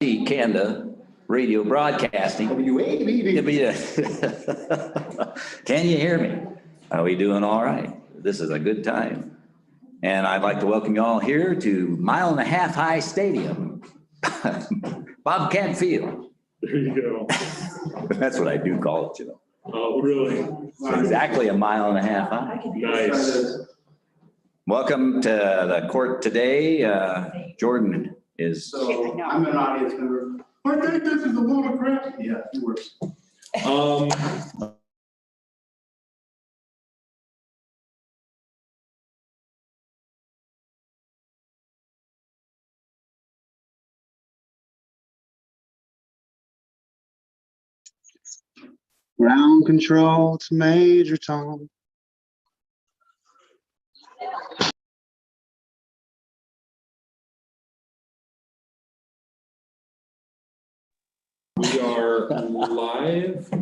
Canada radio broadcasting. Can you hear me? Are we doing all right? This is a good time. And I'd like to welcome you all here to Mile and a Half High Stadium, Bobcat Field. There you go. That's what I do call it, you know. Oh, really? It's exactly a mile and a half high. Nice. Welcome to the court today. Jordan is. So I'm an audience member. I think this is a load of crap. Yeah, it works. Ground control to Major Tom. We are live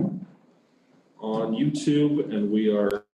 on YouTube and we are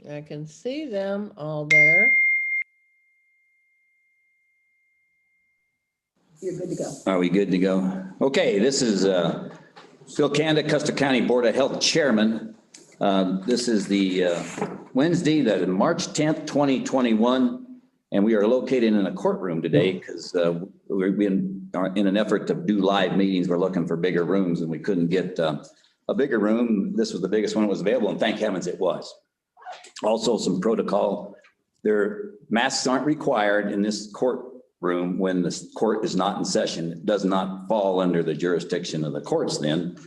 I can see them all there. You're good to go. Are we good to go? Okay, this is Phil Kanda, Custer County Board of Health Chairman. This is the Wednesday, the March 10th, 2021, and we are located in a courtroom today because we've been in an effort to do live meetings. We're looking for bigger rooms and we couldn't get a bigger room. This was the biggest one that was available, and thank heavens it was. Also, some protocol. Masks aren't required in this courtroom when the court is not in session. It does not fall under the jurisdiction of the courts then.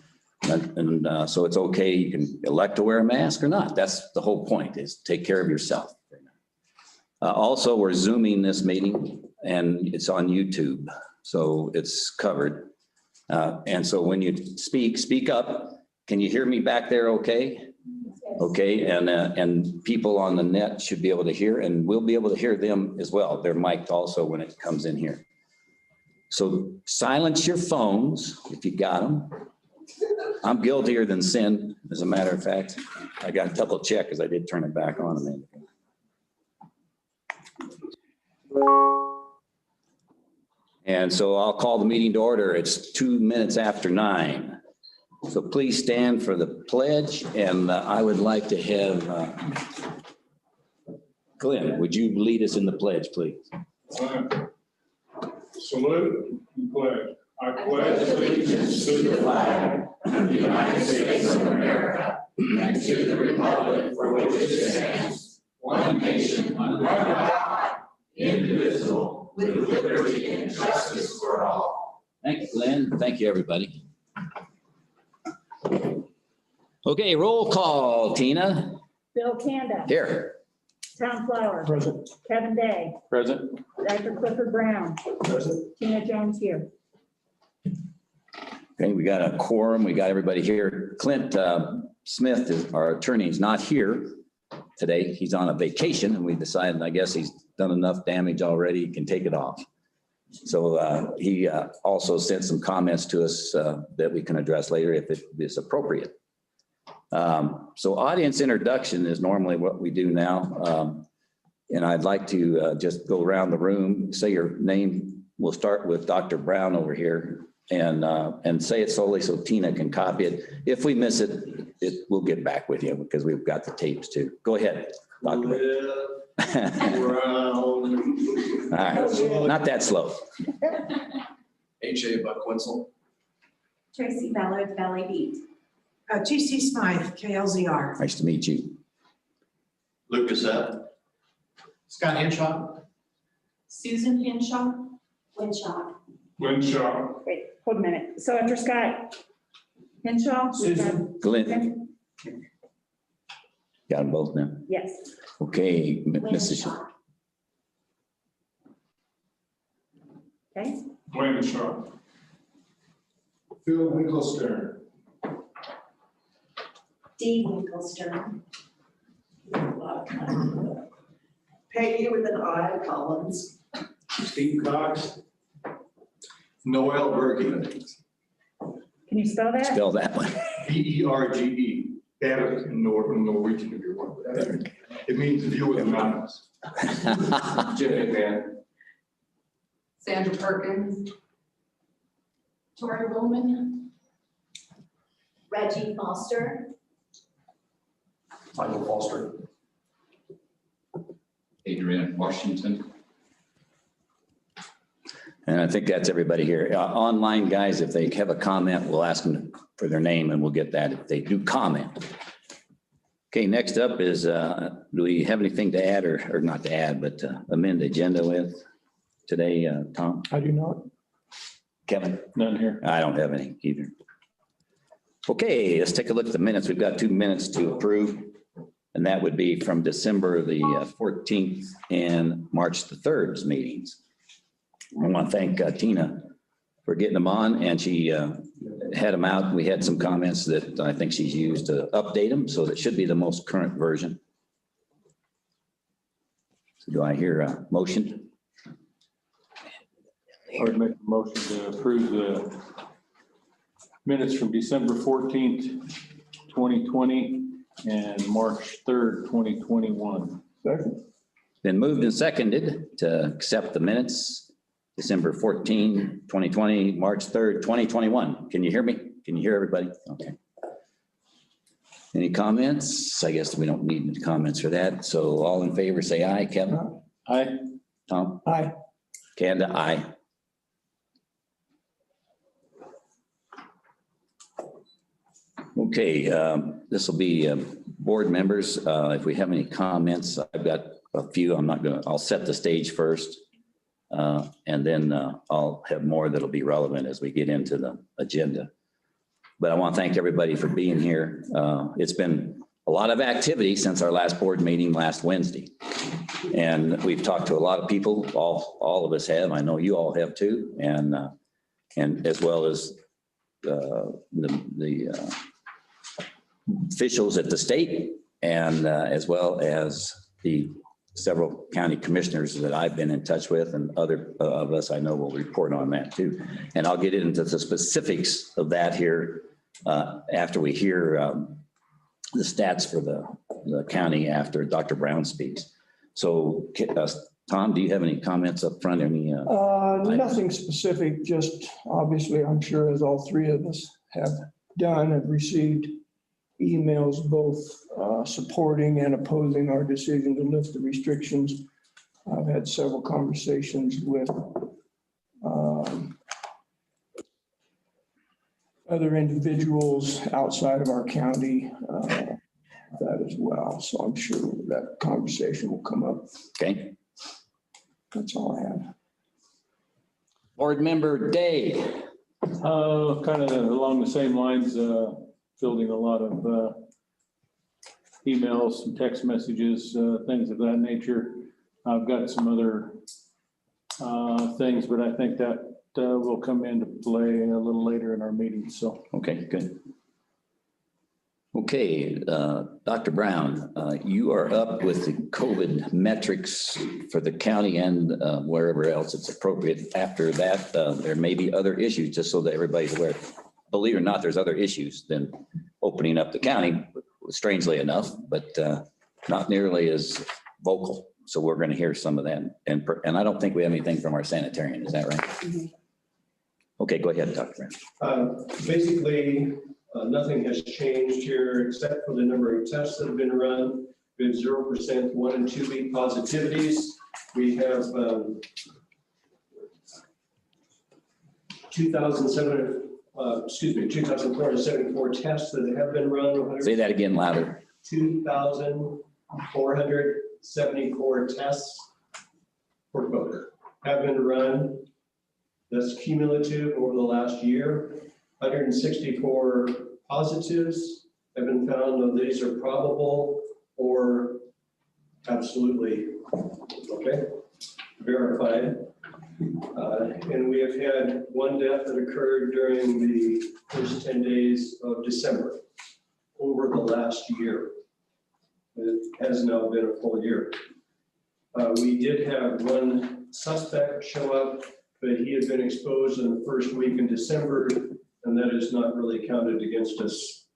And so it's okay. You can elect to wear a mask or not. That's the whole point, is take care of yourself. Also, we're Zooming this meeting and it's on YouTube. So it's covered. And so when you speak up. Can you hear me back there okay? Okay, and people on the net should be able to hear, and we'll be able to hear them as well. They're mic'd also when it comes in here. So silence your phones if you got them. I'm guiltier than sin, as a matter of fact. I got to double check because I did turn it back on a minute ago. And so I'll call the meeting to order. It's 2 minutes after 9. So please stand for the pledge, and I would like to have Glenn, would you lead us in the pledge, please? Salute and pledge. I pledge allegiance to the flag of the United States of America and to the republic for which it stands, one nation, under God, indivisible, with liberty and justice for all. Thank you, Glenn. Thank you, everybody. Okay, roll call, Tina. Bill Kanda. Here. Tom Flower. Present. Kevin Day. Present. Dr. Clifford Brown. Present. Tina Jones here. Okay, we got a quorum. We got everybody here. Clint Smith, our attorney, is not here today. He's on a vacation, and we decided, I guess he's done enough damage already, he can take it off. So he also sent some comments to us that we can address later if it is appropriate. So audience introduction is normally what we do now. And I'd like to just go around the room, say your name. We'll start with Dr. Brown over here and say it slowly so Tina can copy it. If we miss it, we'll get back with you because we've got the tapes too. Go ahead, Dr. Brown. All right, not that slow. H.A. Buckwitzel. Tracy Ballard, Valley Beat. T.C. Smythe, KLZR. Nice to meet you. Lucas F. Scott Henshaw. Susan Henshaw. Winshaw. Winshaw. Wait, hold a minute. So after Scott Henshaw? we've got Glenn, got them both now. Yes. Okay, Mrs. Winshaw. Okay. Winshaw. Phil Winkelstern. Dee Winkelstern. Peggy with an I, Collins. Steve Cox. Noel Berge. Can you spell that? Spell that one. Berge. Berg in Norwegian, if you want. It means view with the mountains. Jim McMahon. Sandra Perkins. Tori Bowman. Reggie Foster. Michael Foster. Adrian Washington. And I think that's everybody here. Online guys, if they have a comment, we'll ask them for their name and we'll get that if they do comment. Okay, next up is, do we have anything to add or not to add, but amend the agenda with today, Tom? I do not. Kevin? None here. I don't have any either. Okay, let's take a look at the minutes. We've got 2 minutes to approve. And that would be from December the 14th and March the 3rd's meetings. I want to thank Tina for getting them on, and she had them out. We had some comments that I think she's used to update them, so that should be the most current version. So do I hear a motion? I would make a motion to approve the minutes from December 14th, 2020, and March 3rd, 2021. Second. Been moved and seconded to accept the minutes, December 14, 2020, March 3rd, 2021. Can you hear me? Can you hear everybody? Okay. Any comments? I guess we don't need any comments for that. So all in favor, say aye. Kevin? Aye. Tom? Aye. Kanda, aye. Okay, this will be board members. If we have any comments, I've got a few. I'll set the stage first. And then I'll have more that'll be relevant as we get into the agenda. But I want to thank everybody for being here. It's been a lot of activity since our last board meeting last Wednesday. And we've talked to a lot of people, all of us have. I know you all have too. And as well as the officials at the state and as well as the several county commissioners that I've been in touch with, and other of us I know will report on that too. And I'll get into the specifics of that here after we hear the stats for the county after Dr. Brown speaks. So Tom, do you have any comments up front? Any? Nothing specific, just obviously, I'm sure as all three of us have done, have received emails both supporting and opposing our decision to lift the restrictions. I've had several conversations with other individuals outside of our county that as well. So I'm sure that conversation will come up. Okay. That's all I have. Board member Day. Kind of along the same lines, fielding a lot of emails, some text messages, things of that nature. I've got some other things, but I think that will come into play a little later in our meeting. So. Okay, good. Okay, Dr. Brown, you are up with the COVID metrics for the county and wherever else it's appropriate. After that, there may be other issues, just so that everybody's aware. Believe it or not, there's other issues than opening up the county, strangely enough, but not nearly as vocal. So we're going to hear some of that. And I don't think we have anything from our sanitarian. Is that right? Mm-hmm. Okay, go ahead, Dr. Brown. Basically, nothing has changed here except for the number of tests that have been run. We have 0% 1 and 2 week positivities. We have 2,474 tests that have been run. Say that again louder. 2,474 tests for COVID have been run. That's cumulative over the last year. 164 positives have been found, though these are probable or absolutely, okay, verified. And we have had one death that occurred during the first 10 days of December over the last year. It has now been a full year. We did have one suspect show up, but he had been exposed in the first week in December, and that is not really counted against us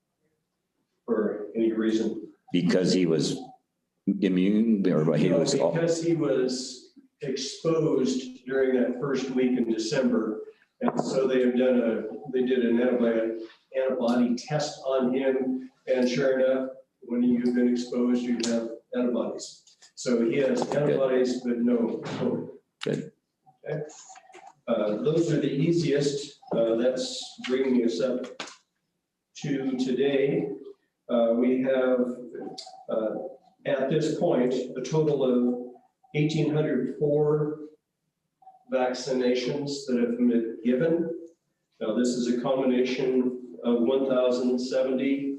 for any reason. Because he was immune or he was? Because he was exposed during that first week in December. And so they did an antibody test on him. And sure enough, when you've been exposed, you have antibodies. So he has antibodies, but no COVID. Good. Okay. Those are the easiest. That's bringing us up to today. We have, at this point, a total of 1,804 vaccinations that have been given. Now, this is a combination of 1,070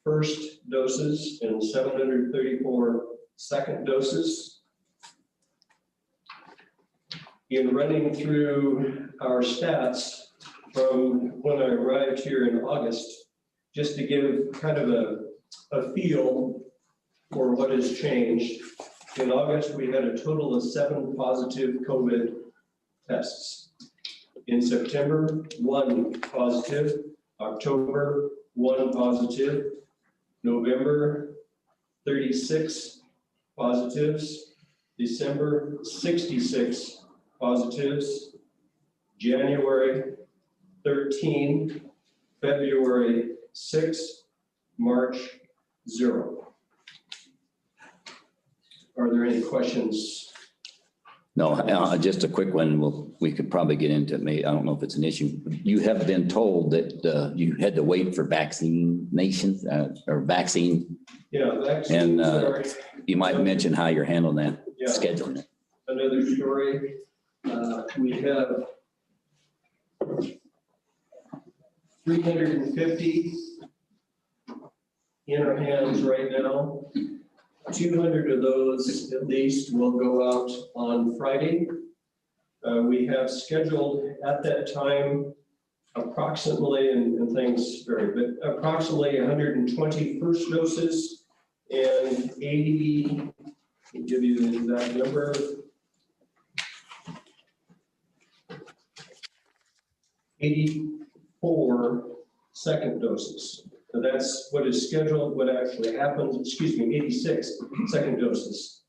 first doses and 734 second doses. In running through our stats from when I arrived here in August, just to give kind of a feel for what has changed. In August, we had a total of 7 positive COVID tests. In September, 1 positive. October, 1 positive. November, 36 positives. December, 66 positives. January, 13. February, 6. March, 0. Are there any questions? No, just a quick one. We could probably get into it. I don't know if it's an issue. You have been told that you had to wait for vaccination or vaccine. Yeah, vaccines are. You might mention how you're handling that, Yeah. scheduling it. Another story, we have 350 in our hands right now. 200 of those at least will go out on Friday. We have scheduled at that time approximately, and things vary, but approximately 120 first doses and 80, I'll give you the exact number. 84 second doses. So that's what is scheduled, what actually happens, 86 second doses.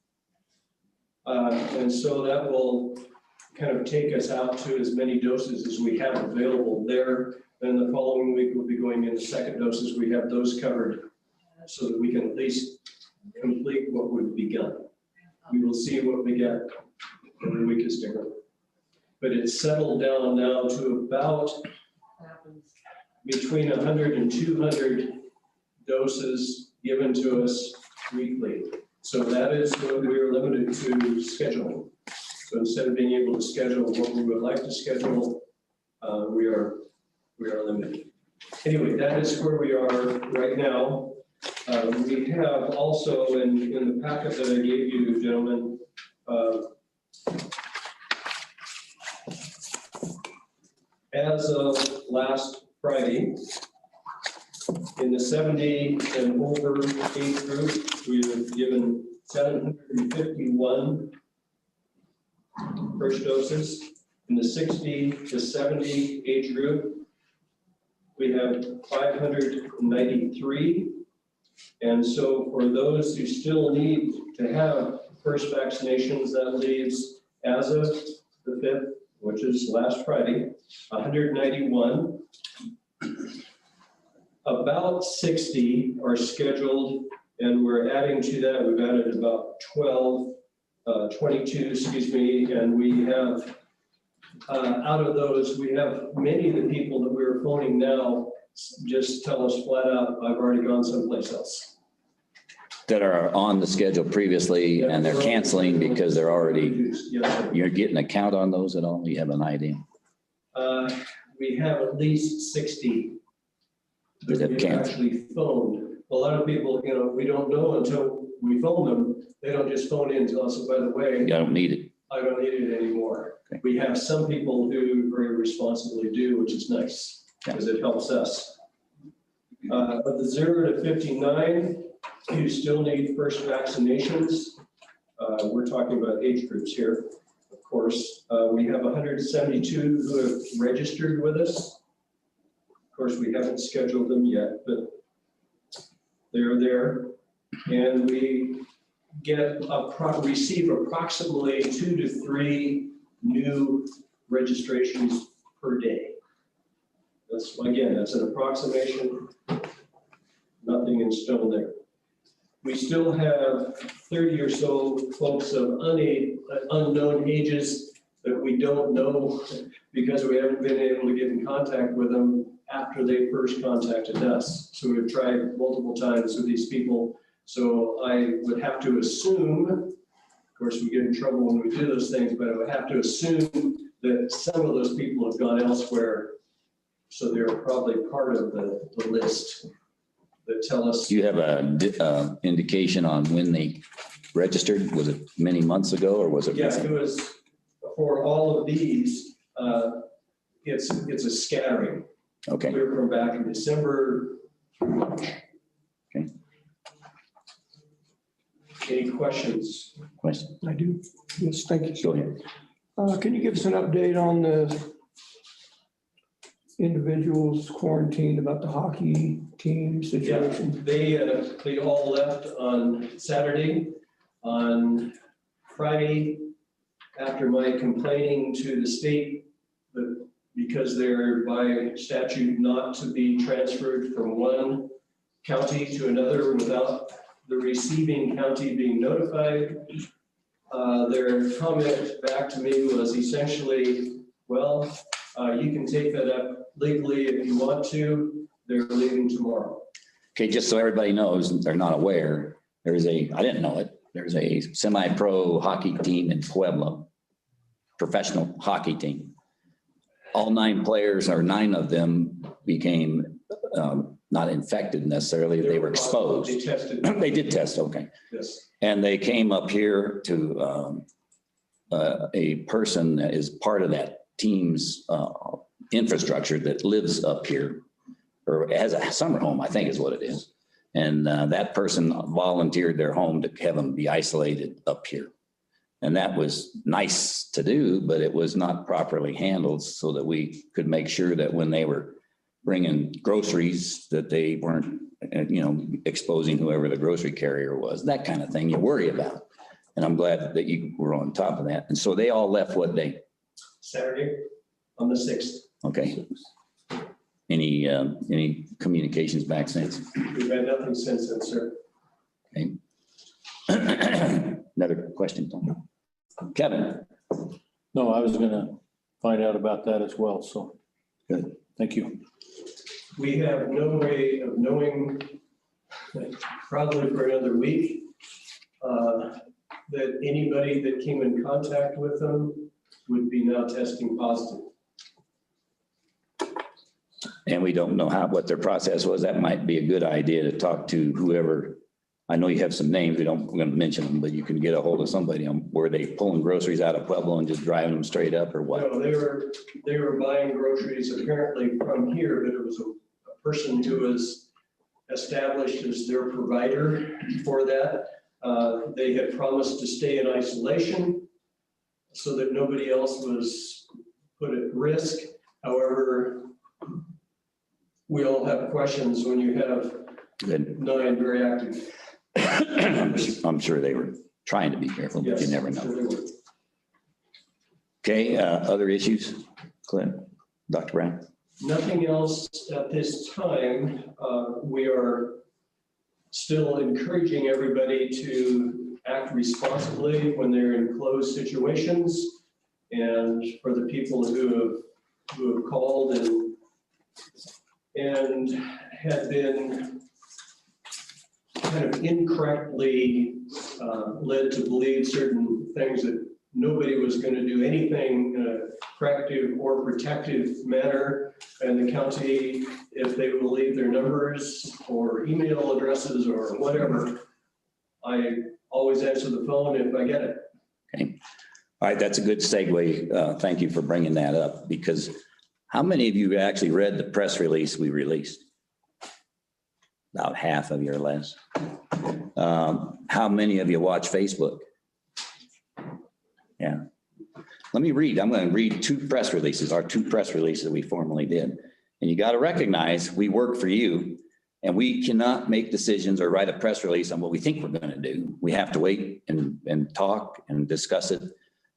And so that will kind of take us out to as many doses as we have available there. Then the following week, we'll be going into second doses. We have those covered so that we can at least complete what we've begun. We will see what we get. Every week is different. But it's settled down now to about between 100 and 200 doses given to us weekly. So that is what we are limited to scheduling. So instead of being able to schedule what we would like to schedule, we are limited. Anyway, that is where we are right now. We have also in the packet that I gave you, gentlemen, as of last Friday, in the 70 and over age group, we have given 751 first doses. In the 60 to 70 age group, we have 593. And so for those who still need to have first vaccinations, that leaves, as of the 5th, which is last Friday, 191. About 60 are scheduled, and we're adding to that. We've added about 22, and we have, out of those, we have many of the people that we're phoning now just tell us flat out, I've already gone someplace else. That are on the schedule previously and they're canceling because they're already, Yes, you're getting a count on those at all? You have an idea? we have at least 60 That have we've canceled. actually phoned. A lot of people, we don't know until we phone them. They don't just phone in and tell us, by the way, I don't need it. I don't need it anymore. Okay. We have some people who very responsibly do, which is nice, because it helps us. But the 0 to 59, you still need first vaccinations. We're talking about age groups here, of course. We have 172 who have registered with us. Of course, we haven't scheduled them yet, but they're there. And we receive approximately 2 to 3 new registrations per day. That's an approximation, nothing in stone there. We still have 30 or so folks of unknown ages that we don't know because we haven't been able to get in contact with them after they first contacted us. So we've tried multiple times with these people. So I would have to assume, of course, we get in trouble when we do those things, but I would have to assume that some of those people have gone elsewhere. So they're probably part of the list that tell us. Do you have a indication on when they registered? Was it many months ago or was it? Yes, it was for all of these. It's a scattering. Okay. Clear from back in December. Okay. Any questions? Question? I do. Yes, thank you. Go ahead. Can you give us an update on the individuals quarantined about the hockey team Yeah, situation? they all left on Saturday. On Friday, after my complaining to the state that because they're by statute not to be transferred from one county to another without the receiving county being notified, their comment back to me was essentially, well, you can take that up legally if you want to. They're leaving tomorrow. Okay, just so everybody knows, they're not aware, I didn't know it, there's a semi-pro hockey team in Pueblo, professional hockey team. All 9 players, or 9 of them became not infected necessarily, they were exposed. They tested. They did test, okay. Yes. And they came up here to a person that is part of that team's infrastructure that lives up here, or has a summer home, I think is what it is. And that person volunteered their home to have them be isolated up here. And that was nice to do, but it was not properly handled so that we could make sure that when they were bringing groceries, that they weren't, exposing whoever the grocery carrier was, that kind of thing you worry about. And I'm glad that you were on top of that. And so they all left what day? Saturday on the 6th. Okay. Any communications back since? We've had nothing since then, sir. Okay. Another question, Tom? Kevin? No, I was gonna find out about that as well, so. Good. Thank you. We have no way of knowing, probably for another week, that anybody that came in contact with them would be now testing positive. And we don't know what their process was. That might be a good idea to talk to whoever. I know you have some names. We're going to mention them, but you can get a hold of somebody on where they pulling groceries out of Pueblo and just driving them straight up or what? No, they were buying groceries apparently from here, but it was a person who was established as their provider for that. They had promised to stay in isolation so that nobody else was put at risk. However, we all have questions when you have Good. 9 very active. I'm sure they were trying to be careful, but you Yes, never sure know. they were. Okay, other issues? Clint, Dr. Brown? Nothing else at this time. We are still encouraging everybody to act responsibly when they're in closed situations. And for the people who have called and had been kind of incorrectly led to believe certain things, that nobody was going to do anything in a corrective or protective manner. And the county, if they will leave their numbers or email addresses or whatever, I always answer the phone if I get it. Okay. All right, that's a good segue. Thank you for bringing that up, because how many of you actually read the press release we released? About half of you or less. How many of you watch Facebook? Yeah. Let me read. I'm going to read 2 press releases, our 2 press releases that we formally did. And you got to recognize we work for you, and we cannot make decisions or write a press release on what we think we're going to do. We have to wait and talk and discuss it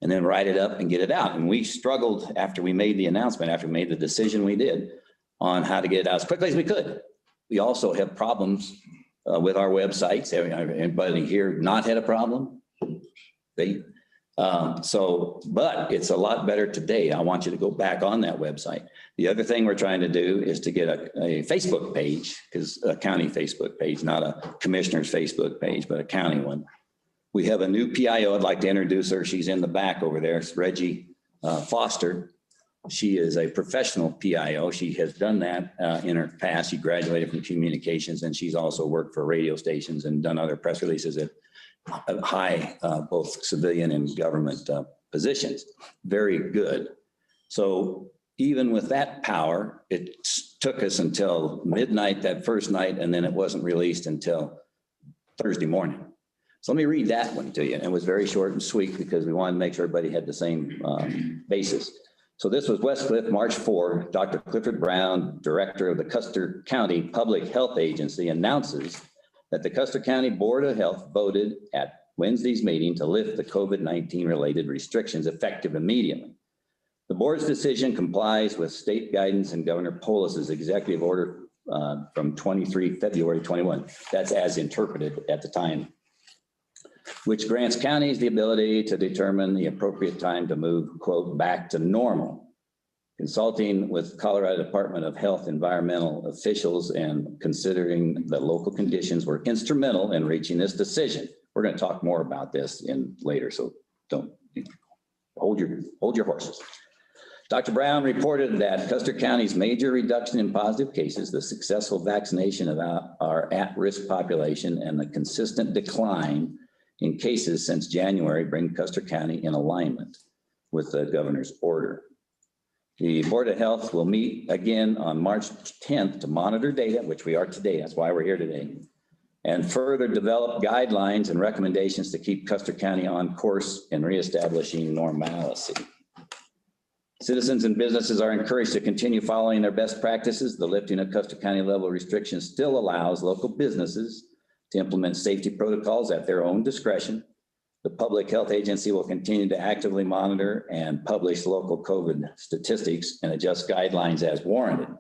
and then write it up and get it out. And we struggled after we made the announcement, after we made the decision we did on how to get it out as quickly as we could. We also have problems with our websites. Anybody here not had a problem? But it's a lot better today. I want you to go back on that website. The other thing we're trying to do is to get a Facebook page, because a county Facebook page, not a commissioner's Facebook page, but a county one. We have a new PIO. I'd like to introduce her. She's in the back over there. It's Reggie Foster. She is a professional PIO. She has done that in her past. She graduated from communications, and she's also worked for radio stations and done other press releases at high, both civilian and government positions. Very good. So even with that power, it took us until midnight that first night, and then it wasn't released until Thursday morning. So let me read that one to you. It was very short and sweet because we wanted to make sure everybody had the same basis. So this was Westcliff, March 4. Dr. Clifford Brown, Director of the Custer County Public Health Agency, announces that the Custer County Board of Health voted at Wednesday's meeting to lift the COVID-19 related restrictions effective immediately. The board's decision complies with state guidance and Governor Polis's executive order from 23 February 21. That's as interpreted at the time, which grants counties the ability to determine the appropriate time to move, quote, back to normal. Consulting with Colorado Department of Health environmental officials and considering the local conditions were instrumental in reaching this decision. We're going to talk more about this in later, so don't hold your horses. Dr. Brown reported that Custer County's major reduction in positive cases, the successful vaccination of our at-risk population, and the consistent decline in cases since January bring Custer County in alignment with the governor's order. The Board of Health will meet again on March 10th to monitor data, which we are today. That's why we're here today, and further develop guidelines and recommendations to keep Custer County on course in reestablishing normalcy. Citizens and businesses are encouraged to continue following their best practices. The lifting of Custer County level restrictions still allows local businesses to implement safety protocols at their own discretion. The Public Health Agency will continue to actively monitor and publish local COVID statistics and adjust guidelines as warranted.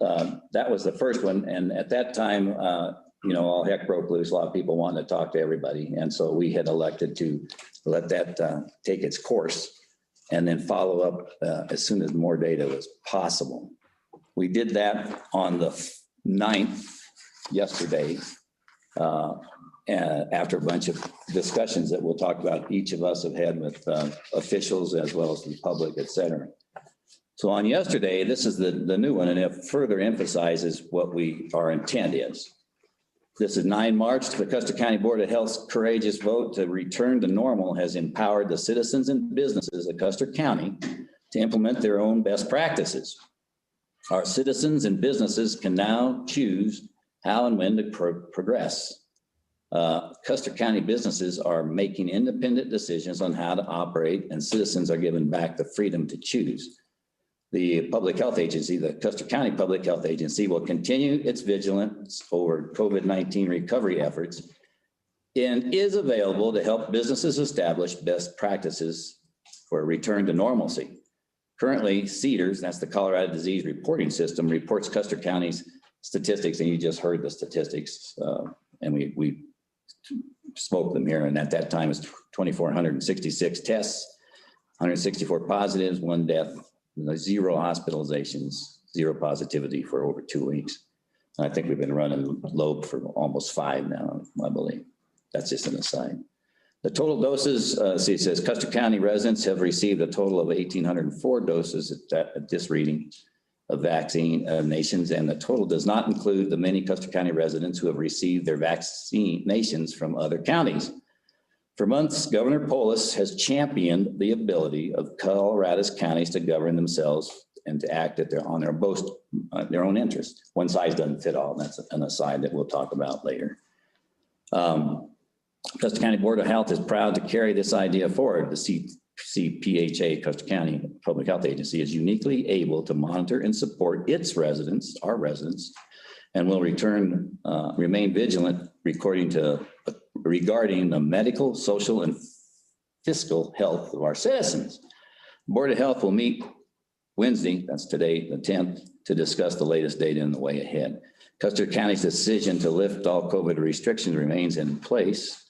That was the first one. And at that time, all heck broke loose. A lot of people wanted to talk to everybody. And so we had elected to let that take its course and then follow up as soon as more data was possible. We did that on the 9th, yesterday, after a bunch of discussions that we'll talk about, each of us have had with officials as well as the public, et cetera. So on yesterday, this is the new one, and it further emphasizes what our intent is. This is 9 March. The Custer County Board of Health's courageous vote to return to normal has empowered the citizens and businesses of Custer County to implement their own best practices. Our citizens and businesses can now choose how and when to progress. Custer County businesses are making independent decisions on how to operate, and citizens are given back the freedom to choose. The Public Health Agency, the Custer County Public Health Agency, will continue its vigilance over COVID-19 recovery efforts and is available to help businesses establish best practices for a return to normalcy. Currently, CDRS, that's the Colorado Disease Reporting System, reports Custer County's statistics, and you just heard the statistics, and we spoke them here, and at that time it's 2,466 tests, 164 positives, 1 death, 0 hospitalizations, 0 positivity for over 2 weeks. I think we've been running low for almost 5 now, I believe. That's just an aside. The total doses, it says Custer County residents have received a total of 1,804 doses at this reading of vaccinations, and the total does not include the many Custer County residents who have received their vaccinations from other counties. For months, Governor Polis has championed the ability of Colorado's counties to govern themselves and to act on their own interest. One size doesn't fit all. That's an aside that we'll talk about later. Custer County Board of Health is proud to carry this idea forward. The CPHA, Custer County Public Health Agency, is uniquely able to monitor and support its residents, our residents, and will remain vigilant regarding the medical, social, and fiscal health of our citizens. The Board of Health will meet Wednesday, that's today, the 10th, to discuss the latest data and the way ahead. Custer County's decision to lift all COVID restrictions remains in place.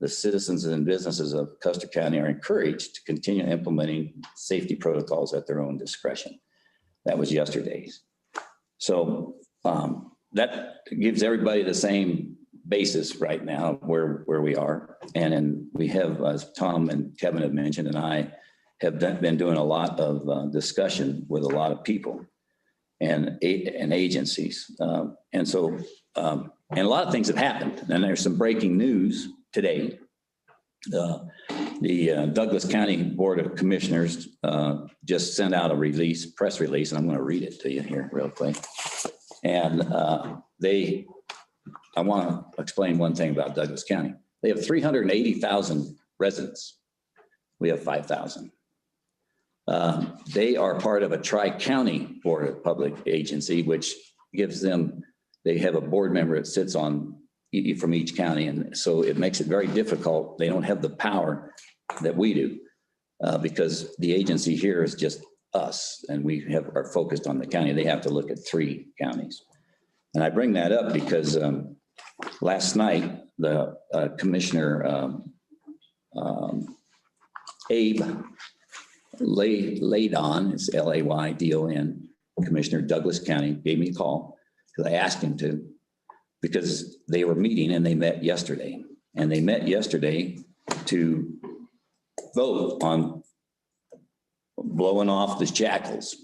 The citizens and businesses of Custer County are encouraged to continue implementing safety protocols at their own discretion. That was yesterday's. So that gives everybody the same basis right now where we are. And we have, as Tom and Kevin have mentioned, and I have been doing a lot of discussion with a lot of people and agencies. And a lot of things have happened. And there's some breaking news today. The Douglas County Board of Commissioners just sent out a press release, and I'm going to read it to you here real quick. And I want to explain one thing about Douglas County. They have 380,000 residents. We have 5,000. They are part of a tri-county board of public agency, which gives them, they have a board member that sits on from each county. And so it makes it very difficult. They don't have the power that we do because the agency here is just us and we are focused on the county. They have to look at 3 counties. And I bring that up because last night, the Commissioner Abe Laydon, it's Laydon, Commissioner Douglas County, gave me a call because I asked him to, because they were meeting and they met yesterday. And they met yesterday to vote on blowing off the shackles.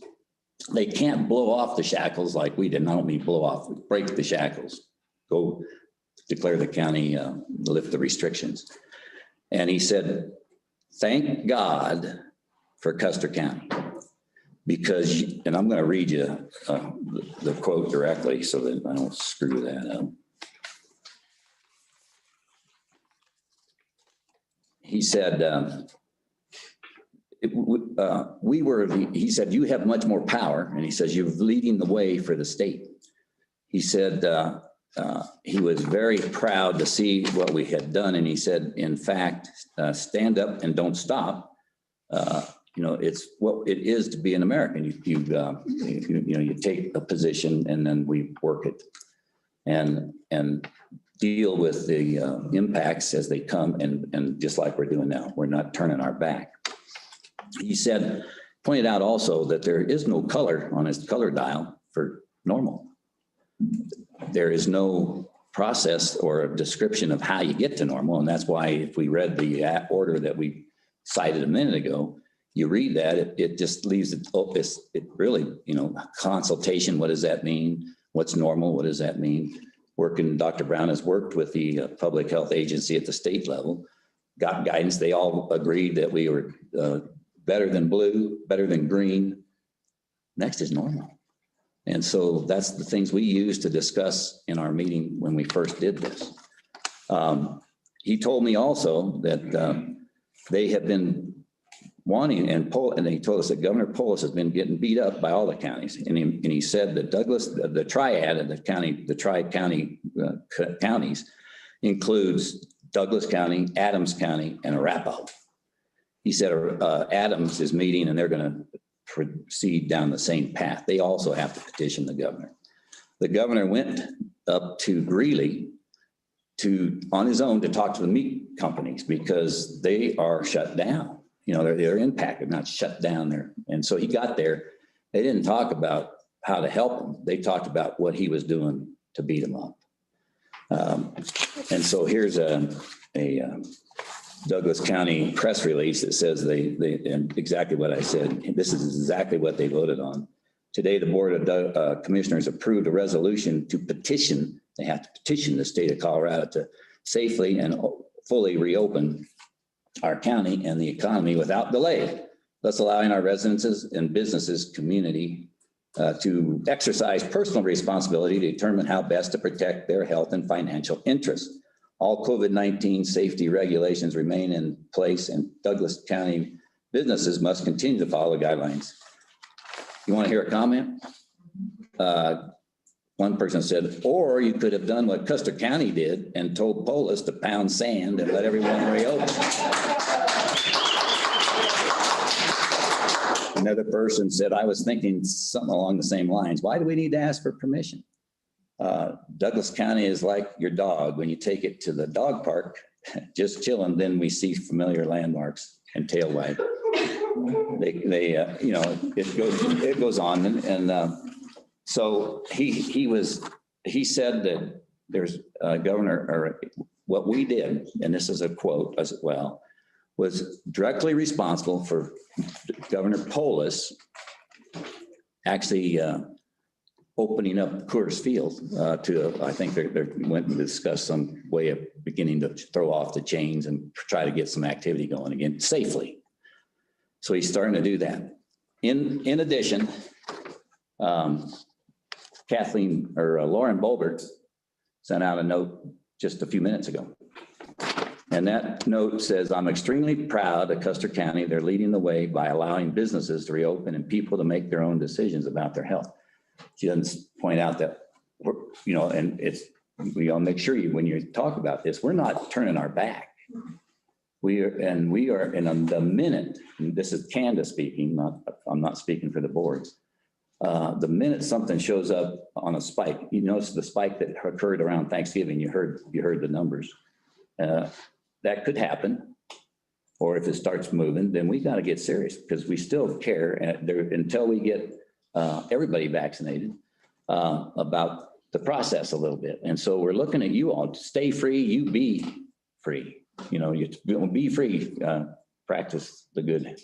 They can't blow off the shackles like we did. I don't mean blow off, break the shackles. Go declare the county, lift the restrictions. And he said, thank God for Custer County. Because, and I'm going to read you the quote directly so that I don't screw that up. He said, he said, you have much more power. And he says, you're leading the way for the state. He said, he was very proud to see what we had done. And he said, in fact, stand up and don't stop. You know, it's what it is to be an American. You take a position and then we work it and deal with the impacts as they come. And just like we're doing now, we're not turning our back. He said, pointed out also that there is no color on his color dial for normal. There is no process or a description of how you get to normal. And that's why if we read the order that we cited a minute ago, you read that, it just leaves it, it really, consultation. What does that mean? What's normal? What does that mean? Dr. Brown has worked with the public health agency at the state level, got guidance. They all agreed that we were better than blue, better than green. Next is normal. And so that's the things we used to discuss in our meeting when we first did this. He told me also that they have been wanting, and he told us that Governor Polis has been getting beat up by all the counties. And he said that Douglas, the triad of the tri-county counties includes Douglas County, Adams County, and Arapahoe. He said Adams is meeting and they're going to proceed down the same path. They also have to petition the governor. The governor went up to Greeley on his own to talk to the meat companies because they are shut down. They're impacted, not shut down there. And so he got there. They didn't talk about how to help him. They talked about what he was doing to beat him up. And so here's a Douglas County press release that says and exactly what I said. This is exactly what they voted on. Today, the Board of Commissioners approved a resolution to petition. They have to petition the state of Colorado to safely and fully reopen our county and the economy without delay, thus allowing our residents and businesses community to exercise personal responsibility to determine how best to protect their health and financial interests. All COVID-19 safety regulations remain in place and Douglas County businesses must continue to follow the guidelines. You want to hear a comment? One person said, or you could have done what Custer County did and told Polis to pound sand and let everyone reopen. Another person said, I was thinking something along the same lines. Why do we need to ask for permission? Douglas County is like your dog. When you take it to the dog park, just chilling, then we see familiar landmarks and tail wag. It goes on. And so he said that there's a governor, or what we did, and this is a quote as well, was directly responsible for Governor Polis actually opening up Coors Field I think they went and discussed some way of beginning to throw off the chains and try to get some activity going again safely. So he's starting to do that. In addition, Lauren Bolbert sent out a note just a few minutes ago. And that note says, I'm extremely proud of Custer County. They're leading the way by allowing businesses to reopen and people to make their own decisions about their health. She doesn't point out that, and we all make sure when you talk about this, we're not turning our back. We are in the minute, and this is Candace speaking, I'm not speaking for the boards. The minute something shows up on a spike, you notice the spike that occurred around Thanksgiving, you heard the numbers. That could happen. Or if it starts moving, then we got to get serious because we still care until we get everybody vaccinated about the process a little bit. And so we're looking at you all to stay free, you be free. You be free, practice the good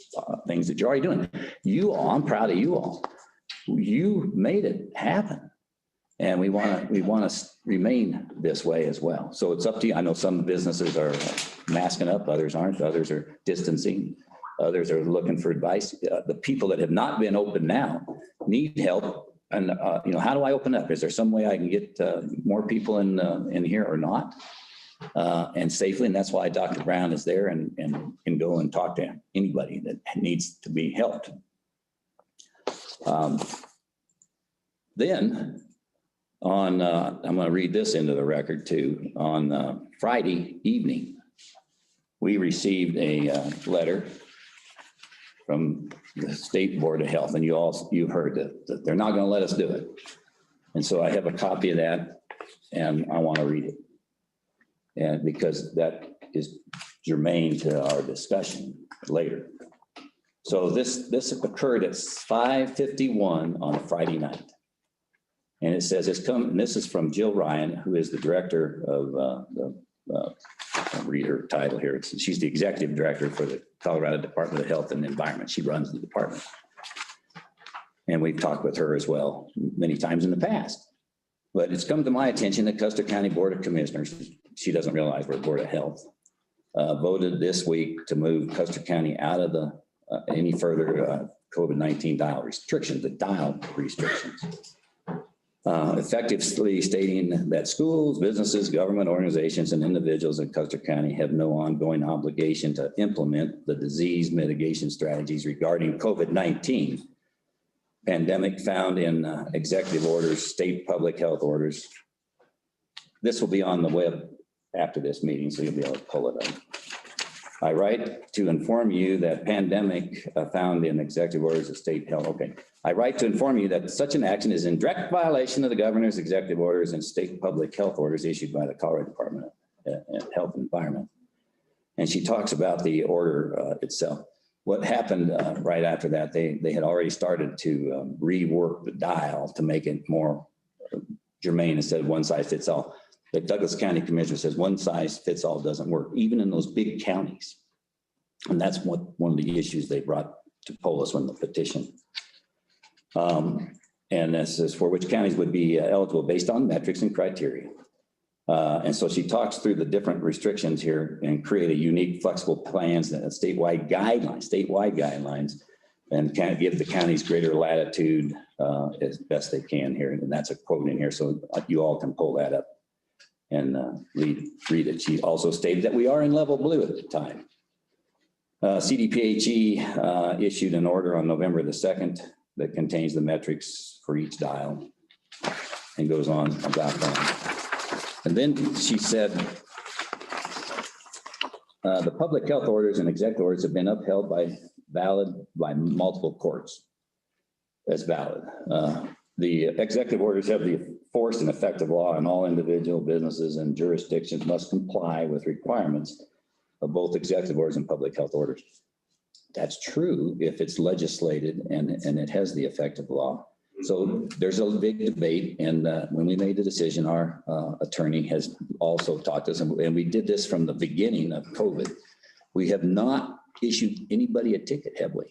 things that you're already doing. You all, I'm proud of you all. You made it happen. And we want to remain this way as well. So it's up to you. I know some businesses are masking up, others aren't, others are distancing, others are looking for advice. The people that have not been open now need help. And how do I open up? Is there some way I can get more people in here or not? And safely, and that's why Dr. Brown is there and can go and talk to anybody that needs to be helped. Then I'm going to read this into the record too. On Friday evening, we received a letter from the State Board of Health, and you've heard that they're not going to let us do it. And so I have a copy of that, and I want to read it. And because that is germane to our discussion later. So this occurred at 5:51 on a Friday night. And it says and this is from Jill Ryan, who is the director of I'll read her title here. She's the executive director for the Colorado Department of Health and Environment. She runs the department. And we've talked with her as well many times in the past. But it's come to my attention that Custer County Board of Commissioners, she doesn't realize we're Board of Health, voted this week to move Custer County out of any further COVID-19 dial restrictions, the dial restrictions. Effectively stating that schools, businesses, government organizations, and individuals in Custer County have no ongoing obligation to implement the disease mitigation strategies regarding COVID-19 pandemic found in executive orders, state public health orders. This will be on the web after this meeting, so you'll be able to pull it up. I write to inform you that pandemic found in executive orders of state health. Okay. I write to inform you that such an action is in direct violation of the governor's executive orders and state public health orders issued by the Colorado Department of Health and Environment. And she talks about the order itself. What happened right after that, they had already started to rework the dial to make it more germane instead of one size fits all. The Douglas County Commissioner says one size fits all doesn't work, even in those big counties. And that's one of the issues they brought to Polis when the petition. And this is for which counties would be eligible based on metrics and criteria. And so she talks through the different restrictions here and create a unique flexible plans and statewide guidelines, and kind of give the counties greater latitude as best they can here. And that's a quote in here, so you all can pull that up and read it. She also stated that we are in level blue at the time. CDPHE issued an order on November the 2nd that contains the metrics for each dial and goes on about that. And then she said, the public health orders and executive orders have been upheld by multiple courts as valid. The executive orders have the force and effect of law, and all individual businesses and jurisdictions must comply with requirements of both executive orders and public health orders. That's true if it's legislated and it has the effect of law. So there's a big debate, and when we made the decision, our attorney has also talked to us, and we did this from the beginning of COVID. We have not issued anybody a ticket, have we?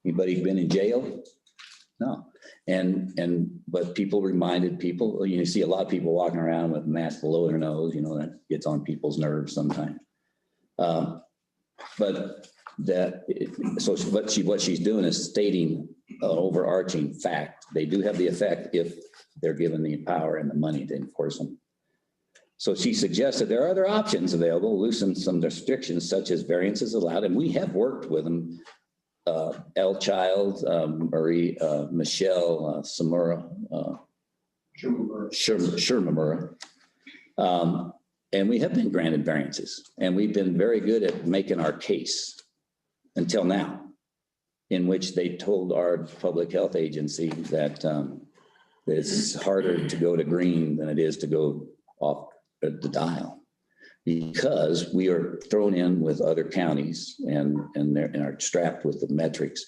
Anybody been in jail? No. But people reminded people, you see a lot of people walking around with masks below their nose, that gets on people's nerves sometimes. But what she's doing is stating an overarching fact. They do have the effect if they're given the power and the money to enforce them. So she suggested there are other options available, loosen some restrictions such as variances allowed, and we have worked with them. L. Child, Michelle Samura, Shermamura. And we have been granted variances, and we've been very good at making our case until now, in which they told our public health agency that it's harder to go to green than it is to go off the dial, because we are thrown in with other counties and are strapped with the metrics.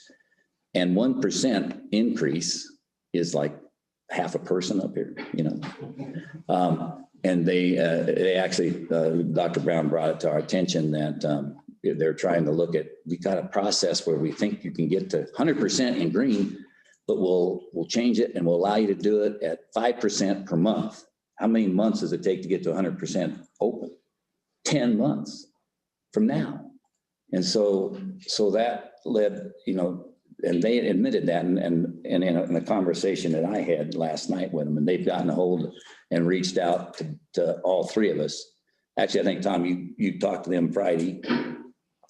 And 1% increase is like half a person up here, you know. And they actually, Dr. Brown brought it to our attention that they're trying to look at, we got a process where we think you can get to 100% in green, but we'll change it and we'll allow you to do it at 5% per month. How many months does it take to get to 100% open? 10 months from now. And so that led, you know, and they admitted that, and in a conversation that I had last night with them, and they've gotten a hold and reached out to all three of us. Actually, I think, Tom, you talked to them Friday,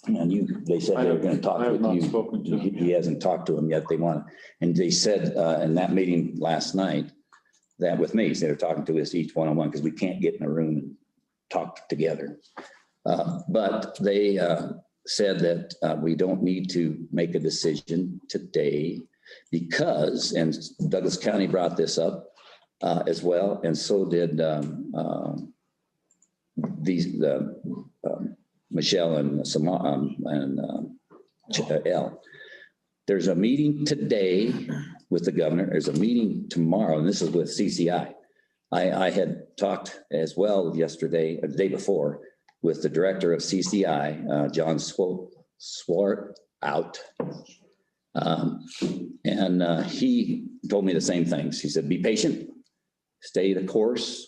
and they said they were going to talk with you. He hasn't talked to them yet. They want, and they said in that meeting last night that with me, so they're talking to us each one-on-one because we can't get in a room and talk together. But they said that we don't need to make a decision today because, and Douglas County brought this up as well, and so did Michelle and L. There's a meeting today with the governor. There's a meeting tomorrow, and this is with CCI. I had talked as well yesterday, or the day before, with the director of CCI, John Swart out. And he told me the same things. He said, be patient, stay the course,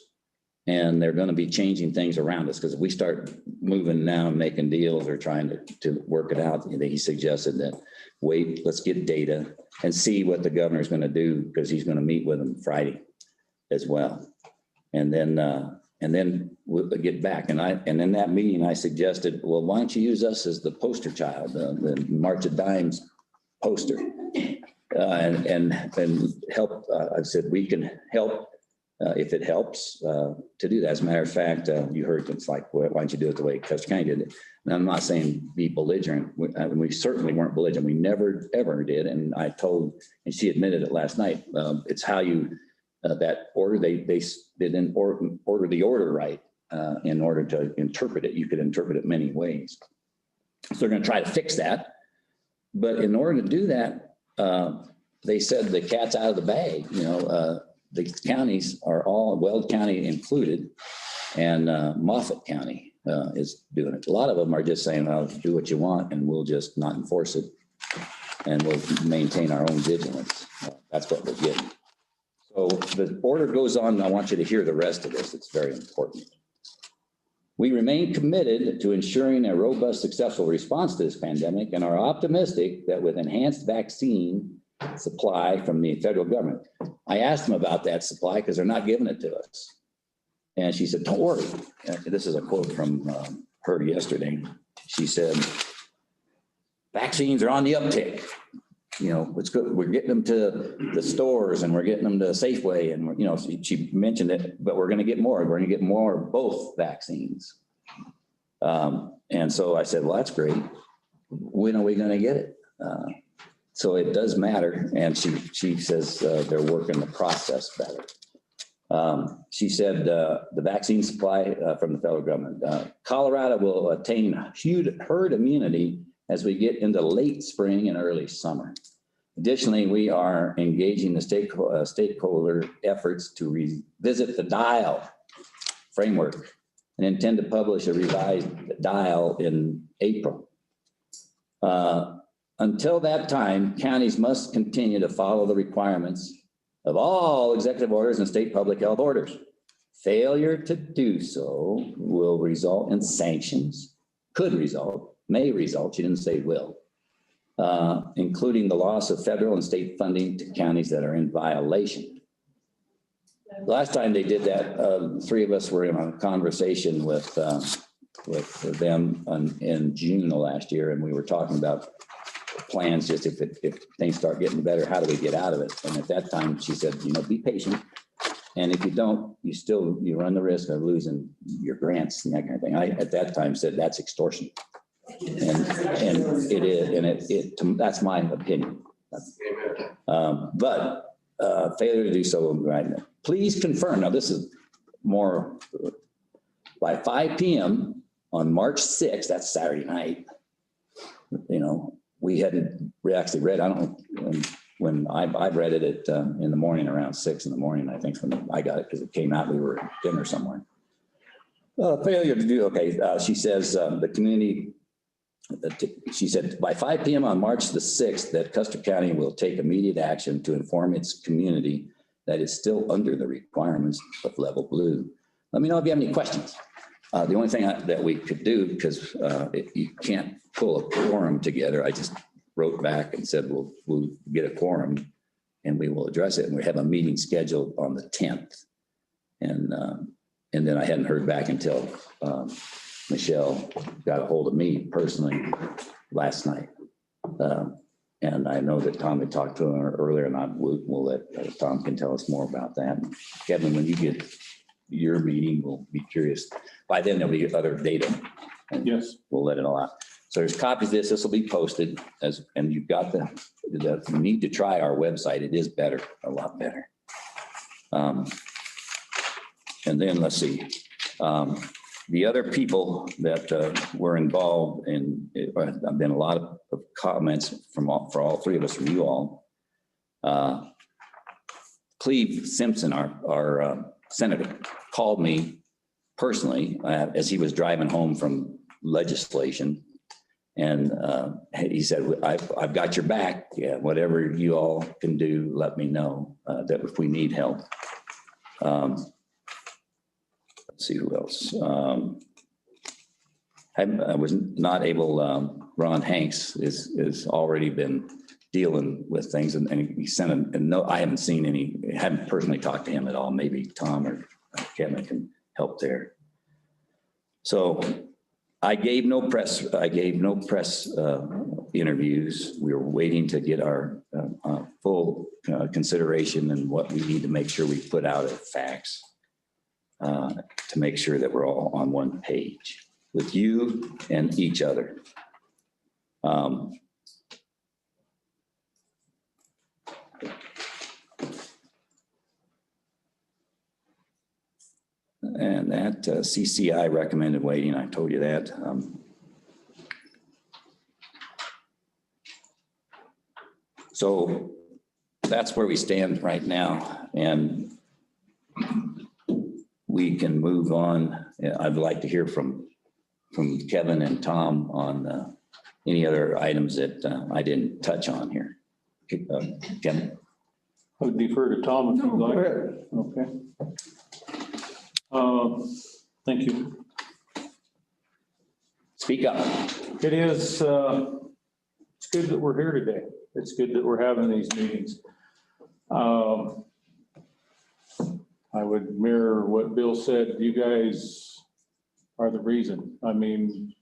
and they're going to be changing things around us, because if we start moving now and making deals or trying to work it out, he suggested that wait, let's get data and see what the governor is going to do, because he's going to meet with them Friday as well. And then we'll get back. And in that meeting, I suggested, well, why don't you use us as the poster child, the March of Dimes poster, and help. I said, we can help if it helps to do that. As a matter of fact, you heard it's like, why don't you do it the way Custer County did it? And I'm not saying be belligerent. We certainly weren't belligerent. We never, ever did. And I told, and she admitted it last night, it's how you, that order, they didn't order the order right in order to interpret it. You could interpret it many ways. So they're going to try to fix that. But in order to do that, they said the cat's out of the bag. You know, the counties are all, Weld County included, and Moffett County is doing it. A lot of them are just saying, well, do what you want and we'll just not enforce it and we'll maintain our own vigilance. That's what we're getting. So the order goes on. I want you to hear the rest of this. It's very important. We remain committed to ensuring a robust, successful response to this pandemic and are optimistic that with enhanced vaccine supply from the federal government. I asked them about that supply because they're not giving it to us. And she said, don't worry. This is a quote from her yesterday. She said, vaccines are on the uptick. You know, it's good. We're getting them to the stores and we're getting them to Safeway. And, you know, she mentioned it, but we're going to get more. We're going to get more of both vaccines. And so I said, well, that's great. When are we going to get it? So it does matter. And she says they're working the process better. She said the vaccine supply from the federal government. Colorado will attain herd immunity as we get into late spring and early summer. Additionally, we are engaging the stakeholder efforts to revisit the dial framework and intend to publish a revised dial in April. Until that time, counties must continue to follow the requirements of all executive orders and state public health orders. Failure to do so will result in sanctions, could result, may result, she didn't say will, including the loss of federal and state funding to counties that are in violation. Last time they did that, three of us were in a conversation with them in June of last year, and we were talking about plans, just if things start getting better, how do we get out of it? And at that time, she said, be patient. And if you don't, you run the risk of losing your grants and that kind of thing. I, at that time, said that's extortion. And it is, and that's my opinion. But failure to do so right now. Please confirm. Now, this is more by 5 p.m. on March 6th, that's Saturday night. We actually read, I don't know, when I read it in the morning around 6 in the morning, I think I got it because it came out, we were at dinner somewhere. Failure to do, okay. She says the community, she said by 5 p.m. on March the 6th, that Custer County will take immediate action to inform its community that is still under the requirements of level blue. Let me know if you have any questions. The only thing that we could do, because you can't pull a quorum together, I just wrote back and said, we'll get a quorum and we will address it. And we have a meeting scheduled on the 10th. And then I hadn't heard back until Michelle got a hold of me personally last night. And I know that Tom had talked to her earlier, and we'll let Tom can tell us more about that. Kevin, when you get your meeting, we'll be curious. By then, there'll be other data. And yes, we'll let it all out. So there's copies of this. This will be posted and you've got you need to try our website. It is better, a lot better. And then let's see. The other people that were involved in, I've been a lot of comments for all three of us, from you all. Cleve Simpson, our senator, called me personally as he was driving home from legislation. And he said, I've got your back. Yeah, whatever you all can do, let me know that if we need help. Let's see who else. I was not able, Ron Hanks is already been dealing with things, and he sent a note. I haven't seen any, haven't personally talked to him at all. Maybe Tom or Kevin can help there. So I gave no press interviews. We were waiting to get our full consideration and what we need to make sure we put out as facts to make sure that we're all on one page with you and each other. And that CCI recommended waiting. I told you that. So that's where we stand right now. And we can move on. I'd like to hear from Kevin and Tom on any other items that I didn't touch on here. Kevin? I would defer to Tom if you'd like. Okay. Thank you. Speak up. It is, it's good that we're here today. It's good that we're having these meetings. I would mirror what Bill said. You guys are the reason. I mean,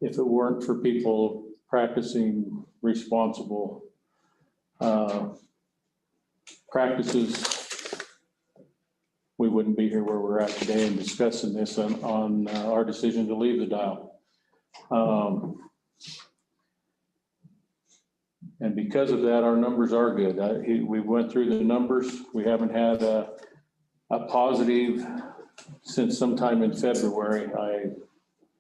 if it weren't for people practicing responsible practices, we wouldn't be here where we're at today and discussing this on our decision to leave the dial. And because of that, our numbers are good. We went through the numbers. We haven't had a positive since sometime in February. I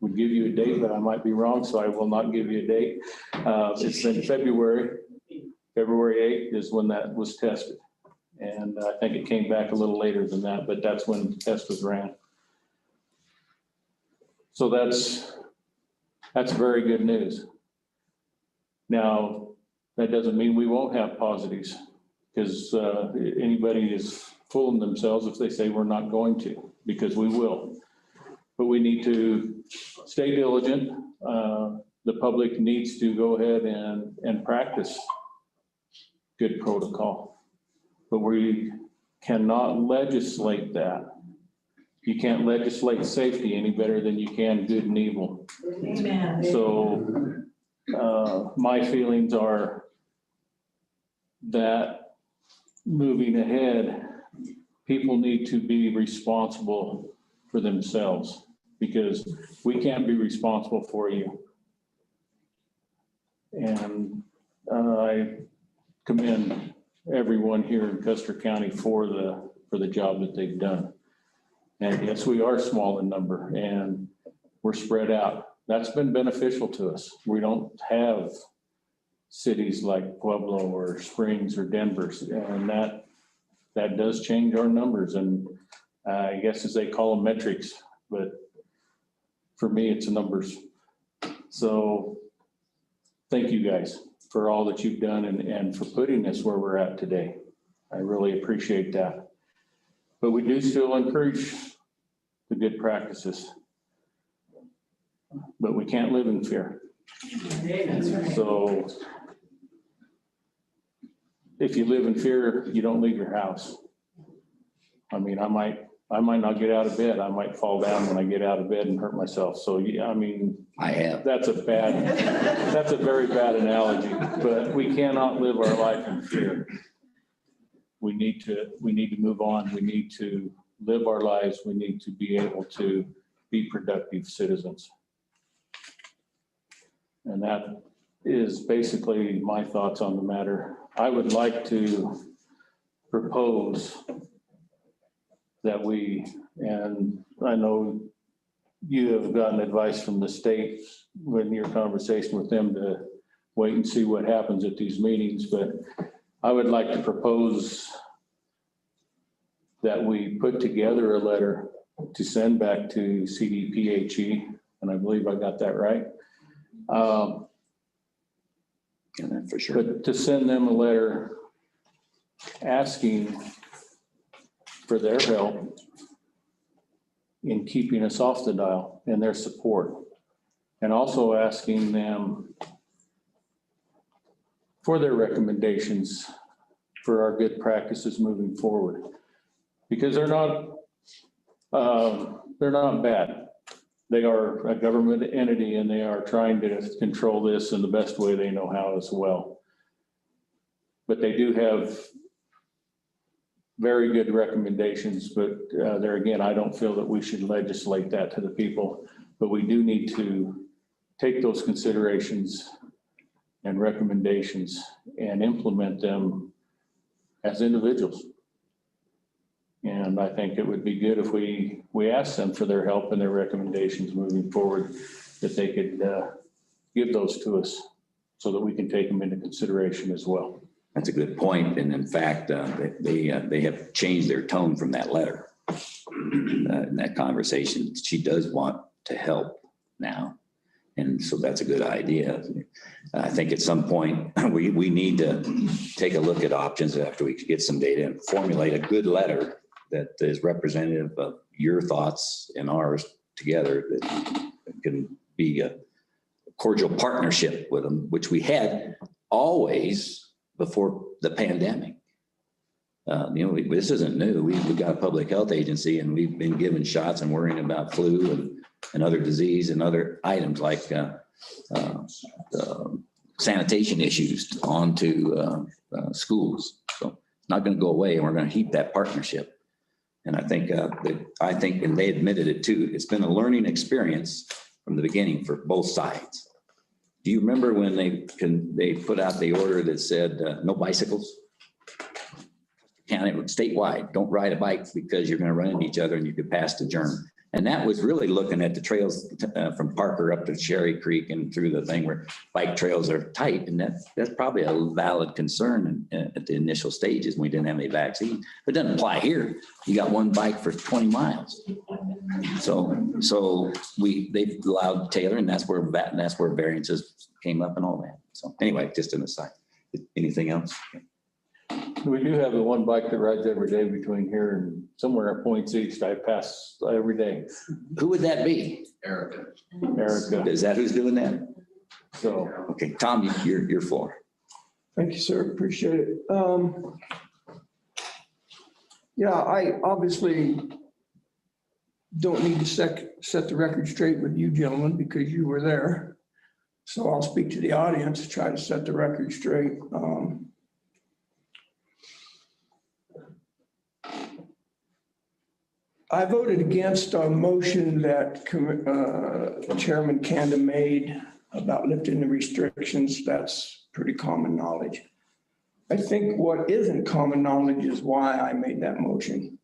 would give you a date, but I might be wrong, so I will not give you a date. It's been February 8th is when that was tested. And I think it came back a little later than that, but that's when the test was ran. So that's very good news. Now, that doesn't mean we won't have positives, because anybody is fooling themselves if they say we're not going to, because we will. But we need to stay diligent. The public needs to go ahead and practice good protocol. But we cannot legislate that. You can't legislate safety any better than you can good and evil. Amen. So my feelings are that moving ahead, people need to be responsible for themselves because we can't be responsible for you. And I commend everyone here in Custer County for the job that they've done. And yes, we are small in number and we're spread out. That's been beneficial to us. We don't have cities like Pueblo or Springs or Denver, and that does change our numbers. And I guess as they call them metrics, but for me, it's numbers. So thank you guys for all that you've done and for putting us where we're at today. I really appreciate that. But we do still encourage the good practices. But we can't live in fear. So if you live in fear, you don't leave your house. I mean, I might not get out of bed. I might fall down when I get out of bed and hurt myself. So yeah, I mean, I have. that's a very bad analogy, but we cannot live our life in fear. We need to move on. We need to live our lives. We need to be able to be productive citizens. And that is basically my thoughts on the matter. I would like to propose that and I know you have gotten advice from the state in your conversation with them to wait and see what happens at these meetings, but I would like to propose that we put together a letter to send back to CDPHE, and I believe I got that right. For sure. But to send them a letter asking for their help in keeping us off the dial and their support. And also asking them for their recommendations for our good practices moving forward. Because they're not bad. They are a government entity and they are trying to control this in the best way they know how as well. But they do have very good recommendations, but there again, I don't feel that we should legislate that to the people, but we do need to take those considerations and recommendations and implement them as individuals. And I think it would be good if we asked them for their help and their recommendations moving forward, that they could give those to us so that we can take them into consideration as well. That's a good point. And in fact, they have changed their tone from that letter. In that conversation, she does want to help now. And so that's a good idea. I think at some point, we need to take a look at options after we get some data and formulate a good letter that is representative of your thoughts and ours together, that can be a cordial partnership with them, which we had always before the pandemic. This isn't new. We got a public health agency and we've been given shots and worrying about flu and other disease and other items like sanitation issues onto schools. So it's not going to go away, and we're going to keep that partnership. And I think, and they admitted it too, it's been a learning experience from the beginning for both sides. Do you remember when they put out the order that said no bicycles? County, statewide, don't ride a bike because you're going to run into each other and you could pass the germ. And that was really looking at the trails from Parker up to Cherry Creek and through the thing where bike trails are tight. And that's probably a valid concern at the initial stages when we didn't have any vaccine. It doesn't apply here. You got one bike for 20 miles. So they've allowed Taylor, and that's where variances came up and all that. So anyway, just an aside. Anything else? We do have the one bike that rides every day between here and somewhere at Points East. I pass every day. Who would that be? Erica. Is that who's doing that? So, Okay, Tom, your floor. Thank you, sir. Appreciate it. Yeah, I obviously don't need to set the record straight with you gentlemen because you were there. So I'll speak to the audience, try to set the record straight. I voted against a motion that Chairman Kanda made about lifting the restrictions. That's pretty common knowledge. I think what isn't common knowledge is why I made that motion.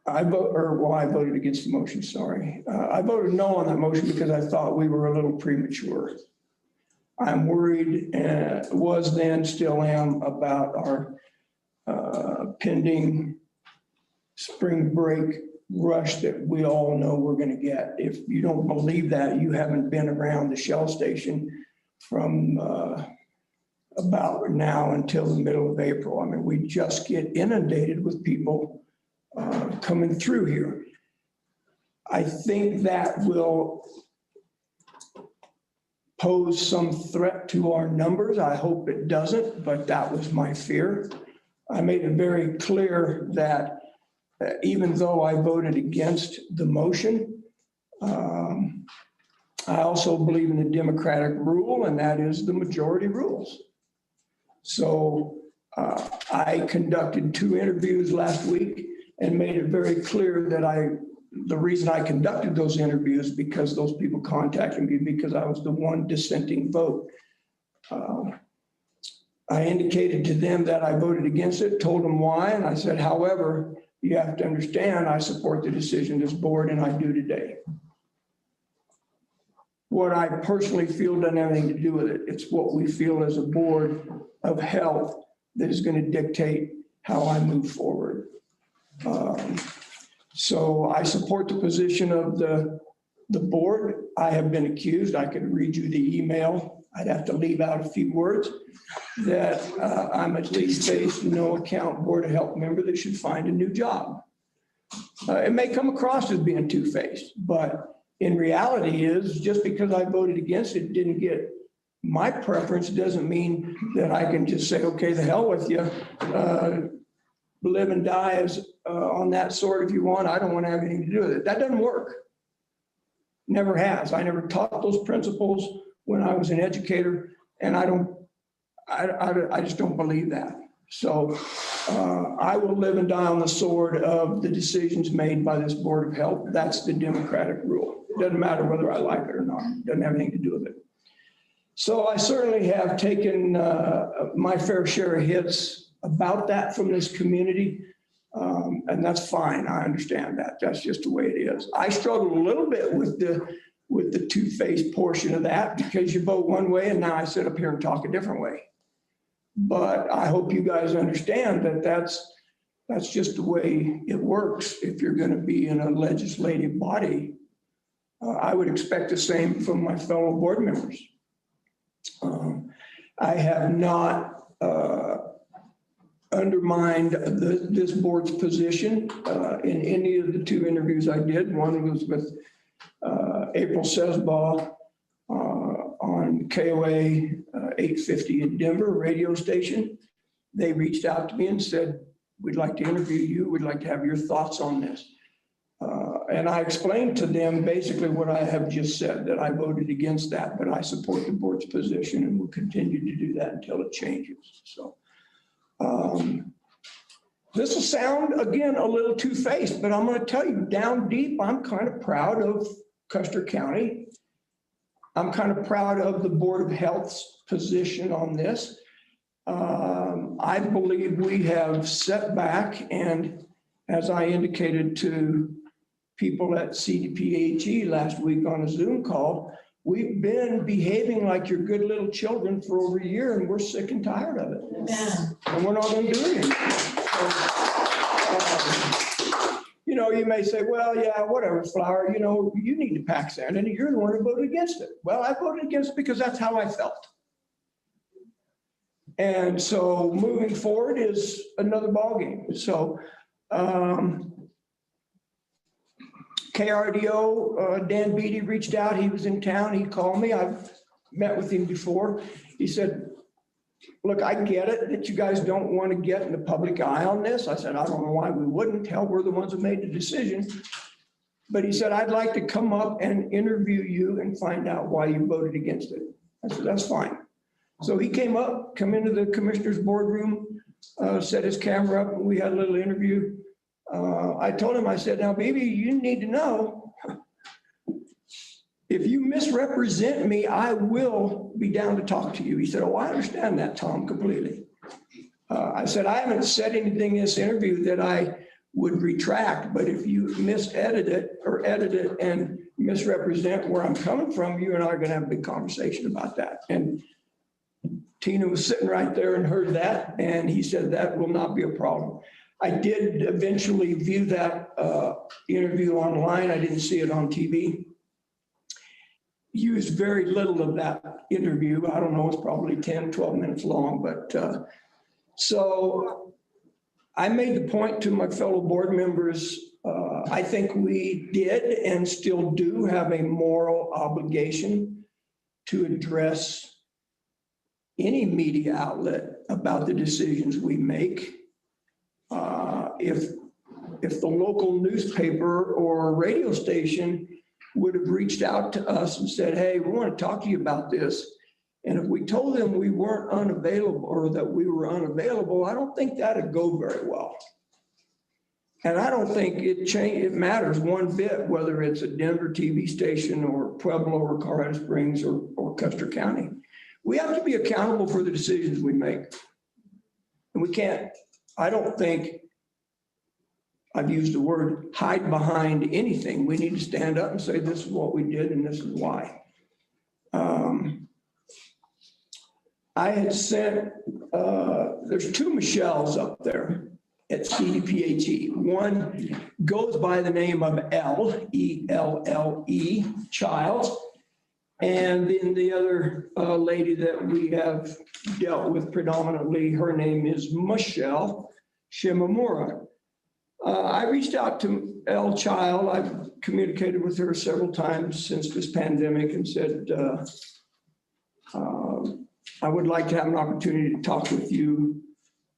I voted against the motion, sorry. I voted no on that motion because I thought we were a little premature. I'm worried, was then, still am, about our pending spring break rush that we all know we're going to get. If you don't believe that, you haven't been around the Shell station from about now until the middle of April. I mean, we just get inundated with people coming through here. I think that will pose some threat to our numbers. I hope it doesn't, but that was my fear. I made it very clear that even though I voted against the motion, I also believe in the democratic rule, and that is the majority rules. So I conducted 2 interviews last week and made it very clear that the reason I conducted those interviews because those people contacted me because I was the one dissenting vote. I indicated to them that I voted against it, told them why, and I said, however, you have to understand, I support the decision of this board, and I do today. What I personally feel doesn't have anything to do with it. It's what we feel as a board of health that is going to dictate how I move forward. So I support the position of the board. I have been accused, I could read you the email, I'd have to leave out a few words, that I'm a least-based, no-account Board of Health member that should find a new job. It may come across as being two-faced, but in reality is just because I voted against it, didn't get my preference, doesn't mean that I can just say, okay, the hell with you. Live and die as on that sword if you want. I don't want to have anything to do with it. That doesn't work. Never has. I never taught those principles when I was an educator, and I just don't believe that. So I will live and die on the sword of the decisions made by this Board of Health. That's the democratic rule. It doesn't matter whether I like it or not. It doesn't have anything to do with it. So I certainly have taken my fair share of hits about that from this community. And that's fine. I understand that. That's just the way it is. I struggled a little bit with the two-faced portion of that because you vote one way and now I sit up here and talk a different way. But I hope you guys understand that that's just the way it works. If you're going to be in a legislative body, I would expect the same from my fellow board members. I have not undermined this board's position in any of the 2 interviews I did. One was with April Sesbaugh on KOA 850 in Denver, radio station. They reached out to me and said, we'd like to interview you. We'd like to have your thoughts on this. And I explained to them basically what I have just said, that I voted against that, but I support the board's position and will continue to do that until it changes. So this will sound, again, a little two-faced, but I'm going to tell you, down deep, I'm kind of proud of Custer County. I'm kind of proud of the Board of Health's position on this. I believe we have set back, and as I indicated to people at CDPHE last week on a Zoom call, we've been behaving like your good little children for over a year, and we're sick and tired of it. Yeah. And we're not going to do anything. You know, you may say, well, yeah, whatever, Flower, you know, you need to pack sand, and you're the one who voted against it. Well, I voted against it because that's how I felt. And so moving forward is another ballgame. So KRDO, Dan Beatty reached out. He was in town. He called me. I've met with him before. he said, look, I get it that you guys don't want to get in the public eye on this. I said, I don't know why we wouldn't. Hell, we're the ones that made the decision. But he said, I'd like to come up and interview you and find out why you voted against it. I said, that's fine. So he came into the commissioner's boardroom, set his camera up, and we had a little interview. I told him, I said, now, baby, you need to know, if you misrepresent me, I will be down to talk to you. He said, oh, I understand that, Tom, completely. I said, I haven't said anything in this interview that I would retract, but if you edit it and misrepresent where I'm coming from, you and I are going to have a big conversation about that. And Tina was sitting right there and heard that, and he said that will not be a problem. I did eventually view that interview online. I didn't see it on TV. Used very little of that interview. I don't know, it's probably 10, 12 minutes long, but so I made the point to my fellow board members, I think we did and still do have a moral obligation to address any media outlet about the decisions we make. If the local newspaper or radio station would have reached out to us and said, hey, we want to talk to you about this. And if we told them we weren't unavailable or that we were unavailable, I don't think that'd go very well. And I don't think it matters one bit whether it's a Denver TV station or Pueblo or Colorado Springs or Custer County. We have to be accountable for the decisions we make. And we can't, I don't think, I've used the word hide behind anything. We need to stand up and say, this is what we did and this is why. I had sent, there's two Michelles up there at CDPHE. One goes by the name of E-L-L-E, Childs. And then the other lady that we have dealt with predominantly, her name is Michelle Shimamura. I reached out to L. Child. I've communicated with her several times since this pandemic and said, I would like to have an opportunity to talk with you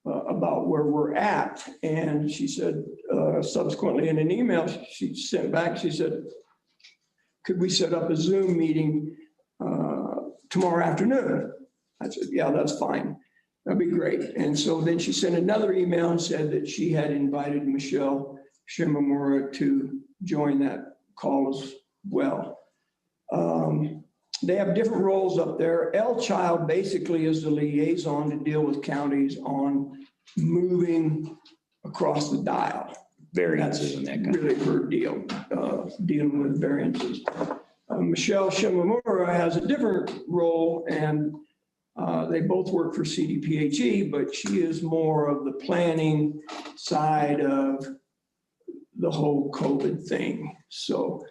about where we're at. And she said, subsequently in an email she sent back, she said, could we set up a Zoom meeting tomorrow afternoon? I said, yeah, that's fine. That'd be great. And so then she sent another email and said that she had invited Michelle Shimamura to join that call as well. They have different roles up there. L. Child basically is the liaison to deal with counties on moving across the dial. Variances and that kind of. Really her deal, dealing with variances. Michelle Shimamura has a different role, and they both work for CDPHE, but she is more of the planning side of the whole COVID thing. So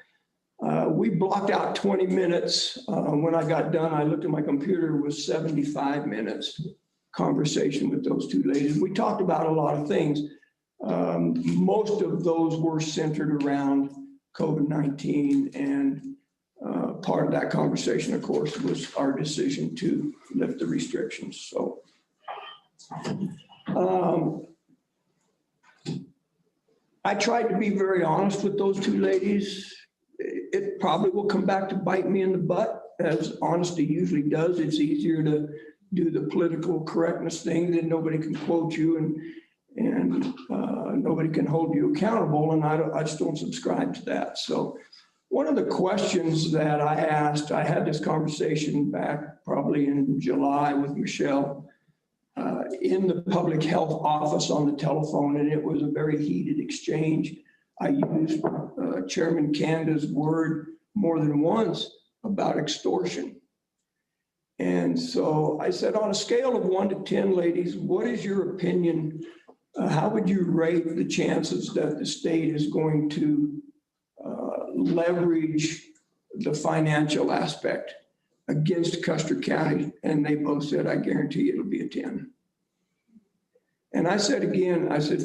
we blocked out 20 minutes. When I got done, I looked at my computer, it was 75 minutes conversation with those two ladies. We talked about a lot of things. Most of those were centered around COVID-19, and part of that conversation, of course, was our decision to lift the restrictions. So I tried to be very honest with those two ladies. It probably will come back to bite me in the butt, as honesty usually does. It's easier to do the political correctness thing, then nobody can quote you and nobody can hold you accountable. And I just don't subscribe to that. So one of the questions that I asked, I had this conversation back probably in July with Michelle in the public health office on the telephone, and it was a very heated exchange. I used Chairman Canda's word more than once about extortion. And so I said, on a scale of 1 to 10, ladies, what is your opinion? How would you rate the chances that the state is going to leverage the financial aspect against Custer County? And they both said, I guarantee it'll be a 10. And I said again, I said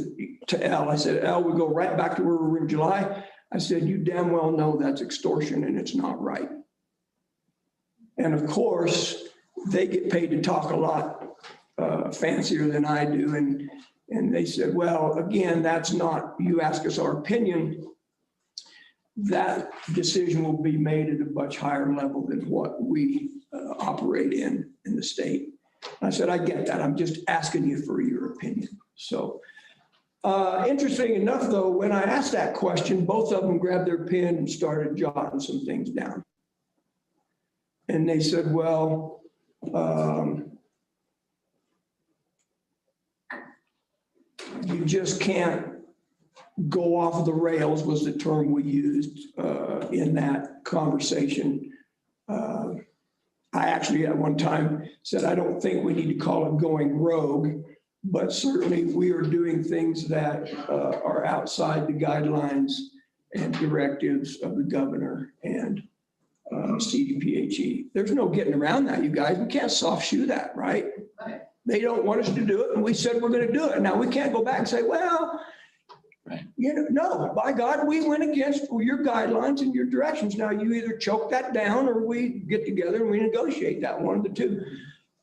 to Al, I said, Al, we go right back to where we were in July. I said, you damn well know that's extortion and it's not right. And of course, they get paid to talk a lot fancier than I do. And they said, well, again, that's not, you ask us our opinion, that decision will be made at a much higher level than what we operate in the state. I said, I get that. I'm just asking you for your opinion. So interesting enough, though, when I asked that question, both of them grabbed their pen and started jotting some things down. And they said, well, you just can't go off the rails was the term we used in that conversation. I actually at one time said, I don't think we need to call it going rogue, but certainly we are doing things that are outside the guidelines and directives of the governor and CDPHE. There's no getting around that, you guys. We can't soft shoe that, right? Right. They don't want us to do it, and we said we're going to do it. Now we can't go back and say, well, Right. you know, no, by God, we went against your guidelines and your directions. Now you either choke that down or we get together and we negotiate that, one of the two.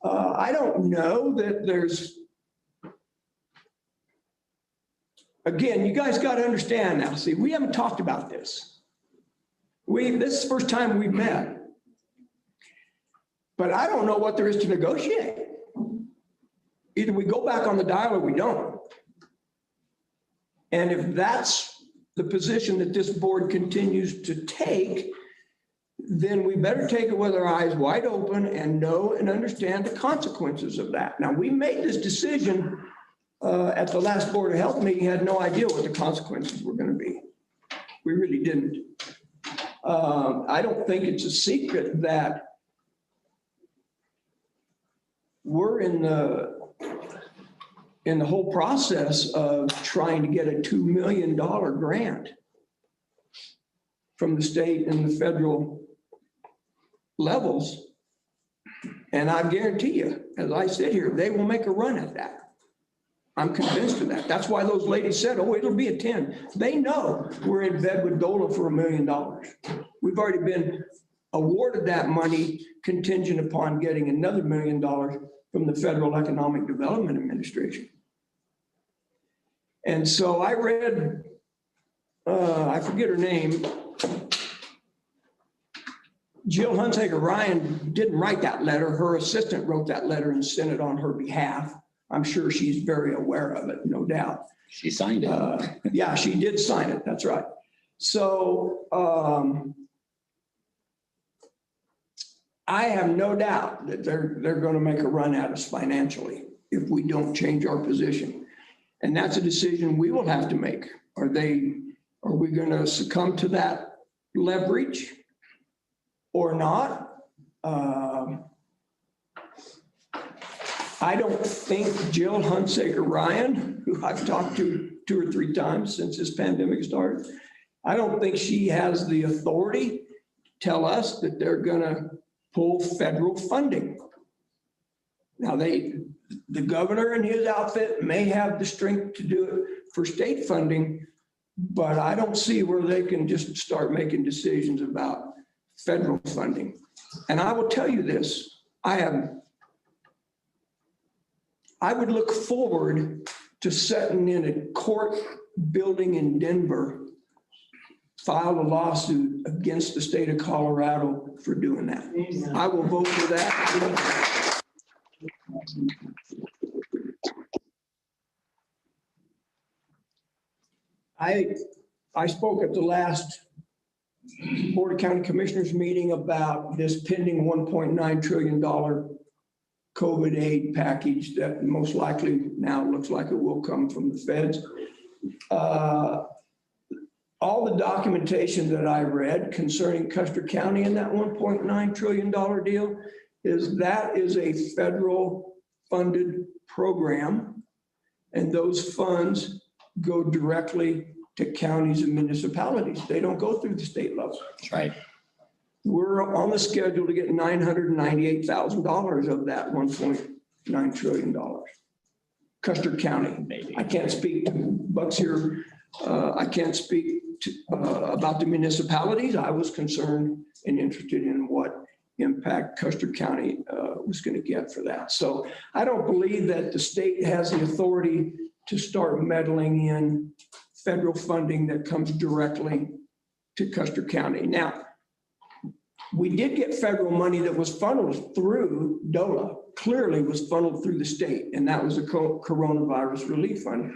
I don't know that there's, again, you guys got to understand now. See, we haven't talked about this. This is the first time we've met. But I don't know what there is to negotiate. Either we go back on the dial or we don't. And if that's the position that this board continues to take, then we better take it with our eyes wide open and know and understand the consequences of that. Now, we made this decision at the last Board of Health meeting, had no idea what the consequences were going to be. We really didn't. I don't think it's a secret that we're in the whole process of trying to get a $2 million grant from the state and the federal levels. And I guarantee you, as I sit here, they will make a run at that. I'm convinced of that. That's why those ladies said, oh, it'll be a 10. They know we're in bed with DOLA for $1 million. We've already been awarded that money contingent upon getting another $1 million from the Federal Economic Development Administration. And so I read, I forget her name, Jill Hunsaker Ryan didn't write that letter. Her assistant wrote that letter and sent it on her behalf. I'm sure she's very aware of it, no doubt. She signed it. Yeah, she did sign it. That's right. So I have no doubt that they're going to make a run at us financially if we don't change our position. And that's a decision we will have to make. Are we going to succumb to that leverage or not? I don't think Jill Hunsaker Ryan, who I've talked to 2 or 3 times since this pandemic started, I don't think she has the authority to tell us that they're going to pull federal funding. Now, the governor and his outfit may have the strength to do it for state funding, but I don't see where they can just start making decisions about federal funding. And I will tell you this, I would look forward to sitting in a court building in Denver, file a lawsuit against the state of Colorado for doing that. I will vote for that. I spoke at the last Board of County Commissioners meeting about this pending $1.9 trillion COVID aid package that most likely now looks like it will come from the feds. All the documentation that I read concerning Custer County and that $1.9 trillion deal is a federal funded program, and those funds go directly to counties and municipalities. They don't go through the state level. That's right. We're on the schedule to get $998,000 of that $1.9 trillion. Custer County. Maybe. I can't speak to Buck's here. I can't speak about the municipalities. I was concerned and interested in what impact Custer County was going to get for that. So I don't believe that the state has the authority to start meddling in federal funding that comes directly to Custer County. Now, we did get federal money that was funneled through DOLA, clearly was funneled through the state, and that was a coronavirus relief fund.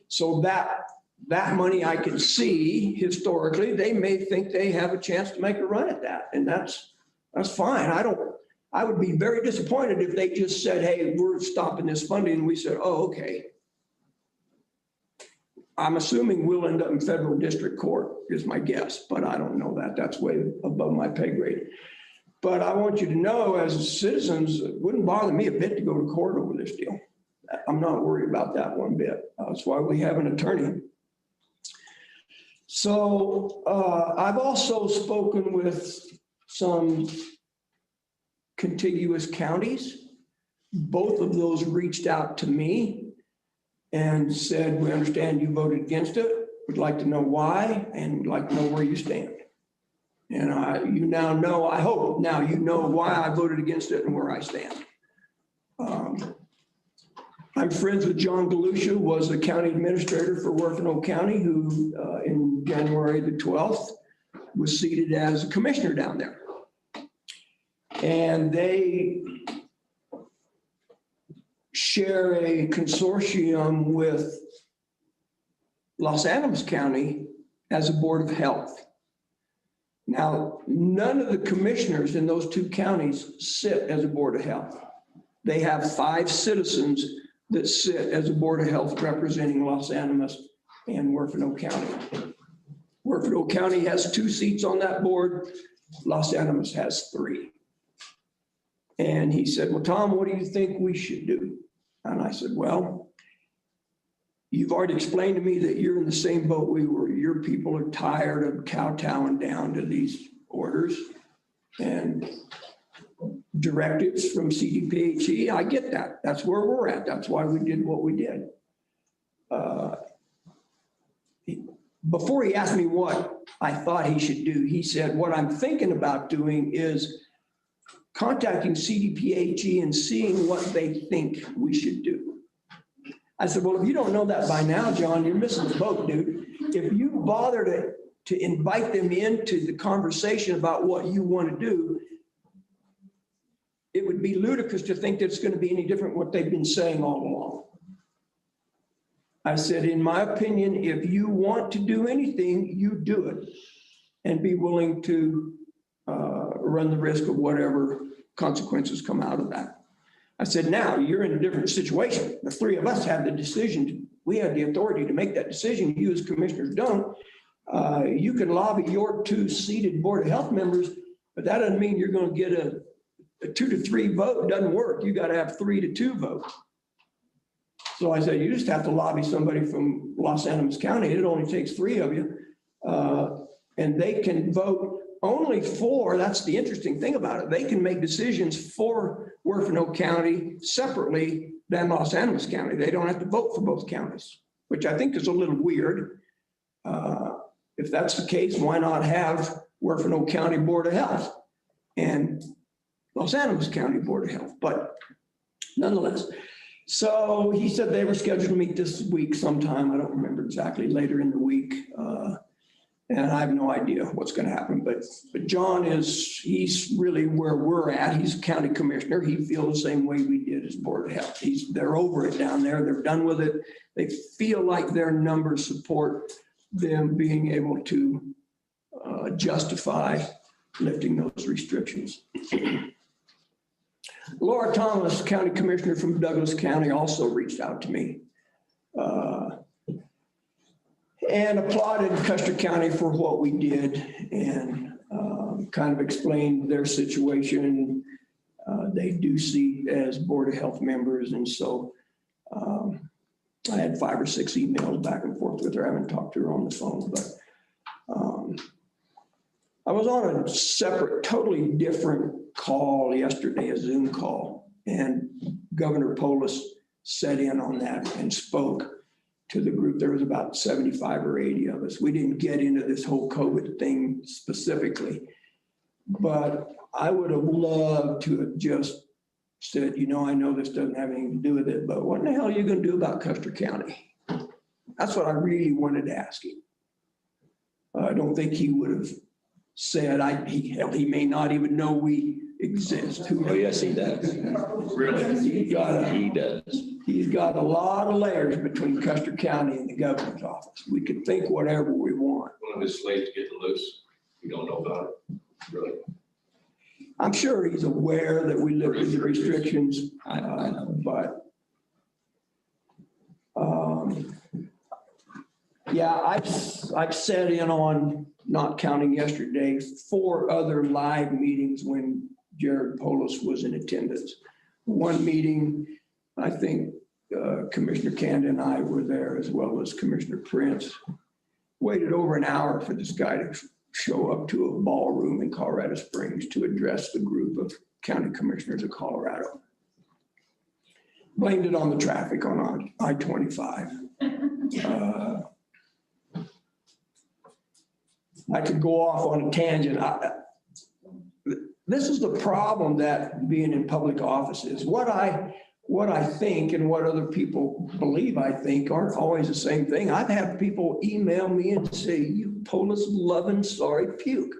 So that money I can see historically, they may think they have a chance to make a run at that, and that's fine. I would be very disappointed if they just said, hey, we're stopping this funding, and we said, oh, okay. I'm assuming we'll end up in federal district court is my guess, but I don't know that. That's way above my pay grade. But I want you to know, as citizens, it wouldn't bother me a bit to go to court over this deal. I'm not worried about that one bit. That's why we have an attorney. So I've also spoken with some contiguous counties. Both of those reached out to me and said, we understand you voted against it. We'd like to know why, and we'd like to know where you stand. And you now know, I hope now you know why I voted against it and where I stand. I'm friends with John Galusha, who was the county administrator for Werfenau County, who in January the 12th was seated as a commissioner down there. And they share a consortium with Los Animas County as a board of health. Now, none of the commissioners in those two counties sit as a board of health. They have 5 citizens that sit as a board of health representing Los Animas and Werfenau County. Werfenau County has 2 seats on that board. Los Animas has 3. And he said, well, Tom, what do you think we should do? And I said, well, you've already explained to me that you're in the same boat we were. Your people are tired of kowtowing down to these orders and directives from CDPHE. I get that. That's where we're at. That's why we did what we did. Before he asked me what I thought he should do, he said, what I'm thinking about doing is contacting CDPHE and seeing what they think we should do. I said, well, if you don't know that by now, John, you're missing the boat, dude. If you bother to invite them into the conversation about what you want to do, it would be ludicrous to think that it's going to be any different what they've been saying all along. I said, in my opinion, if you want to do anything, you do it and be willing to run the risk of whatever consequences come out of that. I said, now you're in a different situation. The 3 of us have the decision. We have the authority to make that decision. You as commissioners don't. You can lobby your 2 seated board of health members, but that doesn't mean you're going to get a 2 to 3 vote. It doesn't work. You got to have 3 to 2 vote. So I said, you just have to lobby somebody from Los Animas County. It only takes 3 of you. And they can vote only for, that's the interesting thing about it, they can make decisions for Werfenau County separately than Los Animas County. They don't have to vote for both counties, which I think is a little weird. If that's the case, why not have Werfenau County Board of Health and Los Animas County Board of Health? But nonetheless, so he said they were scheduled to meet this week sometime. I don't remember exactly, later in the week. And I have no idea what's going to happen. But John he's really where we're at. He's a county commissioner. He feels the same way we did as Board of Health. They're over it down there. They're done with it. They feel like their numbers support them being able to justify lifting those restrictions. Laura Thomas, county commissioner from Douglas County, also reached out to me and applauded Custer County for what we did and kind of explained their situation. They do see as Board of Health members. And so I had 5 or 6 emails back and forth with her. I haven't talked to her on the phone, but I was on a separate, totally different call yesterday, a Zoom call, and Governor Polis sat in on that and spoke to the group. There was about 75 or 80 of us. We didn't get into this whole COVID thing specifically, but I would have loved to have just said, I know this doesn't have anything to do with it, but what in the hell are you going to do about Custer County? That's what I really wanted to ask him. I don't think he would have said, he may not even know we exist. Oh, yes, he does. Really? He does. He's got a lot of layers between Custer County and the governor's office. We can think whatever we want. One of his slaves getting loose. You don't know about it. Really? I'm sure he's aware that we live with the restrictions, I know. but yeah, I've sat in on, not counting yesterday, 4 other live meetings when Jared Polis was in attendance. One meeting, I think Commissioner Canada and I were there, as well as Commissioner Prince. Waited over an hour for this guy to show up to a ballroom in Colorado Springs to address the group of county commissioners of Colorado. Blamed it on the traffic on I-25. I could go off on a tangent. This is the problem that being in public office is. What I think and what other people believe I think aren't always the same thing. I've had people email me and say, "You Polis loving sorry puke."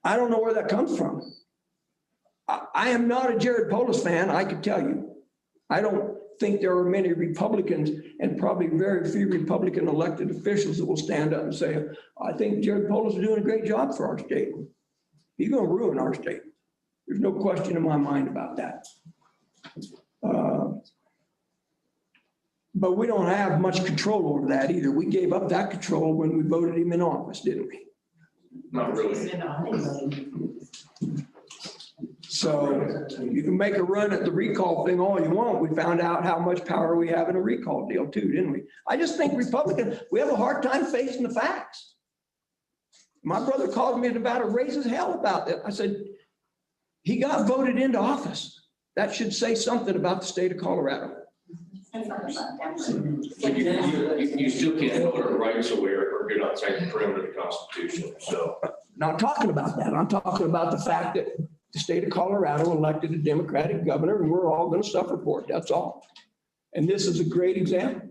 I don't know where that comes from. I am not a Jared Polis fan, I can tell you. I don't think there are many Republicans and probably very few Republican elected officials that will stand up and say, "I think Jared Polis is doing a great job for our state." He's going to ruin our state. There's no question in my mind about that. But we don't have much control over that either. We gave up that control when we voted him in office, didn't we? Not really. So you can make a run at the recall thing all you want. We found out how much power we have in a recall deal too, didn't we? I just think Republicans, we have a hard time facing the facts. My brother called me about it, raises hell about that. I said, he got voted into office. That should say something about the state of Colorado. But you still can't vote our rights away or get outside the perimeter of the Constitution, so. Not talking about that. I'm talking about the fact that the state of Colorado elected a Democratic governor and we're all going to suffer for it. That's all. And this is a great example.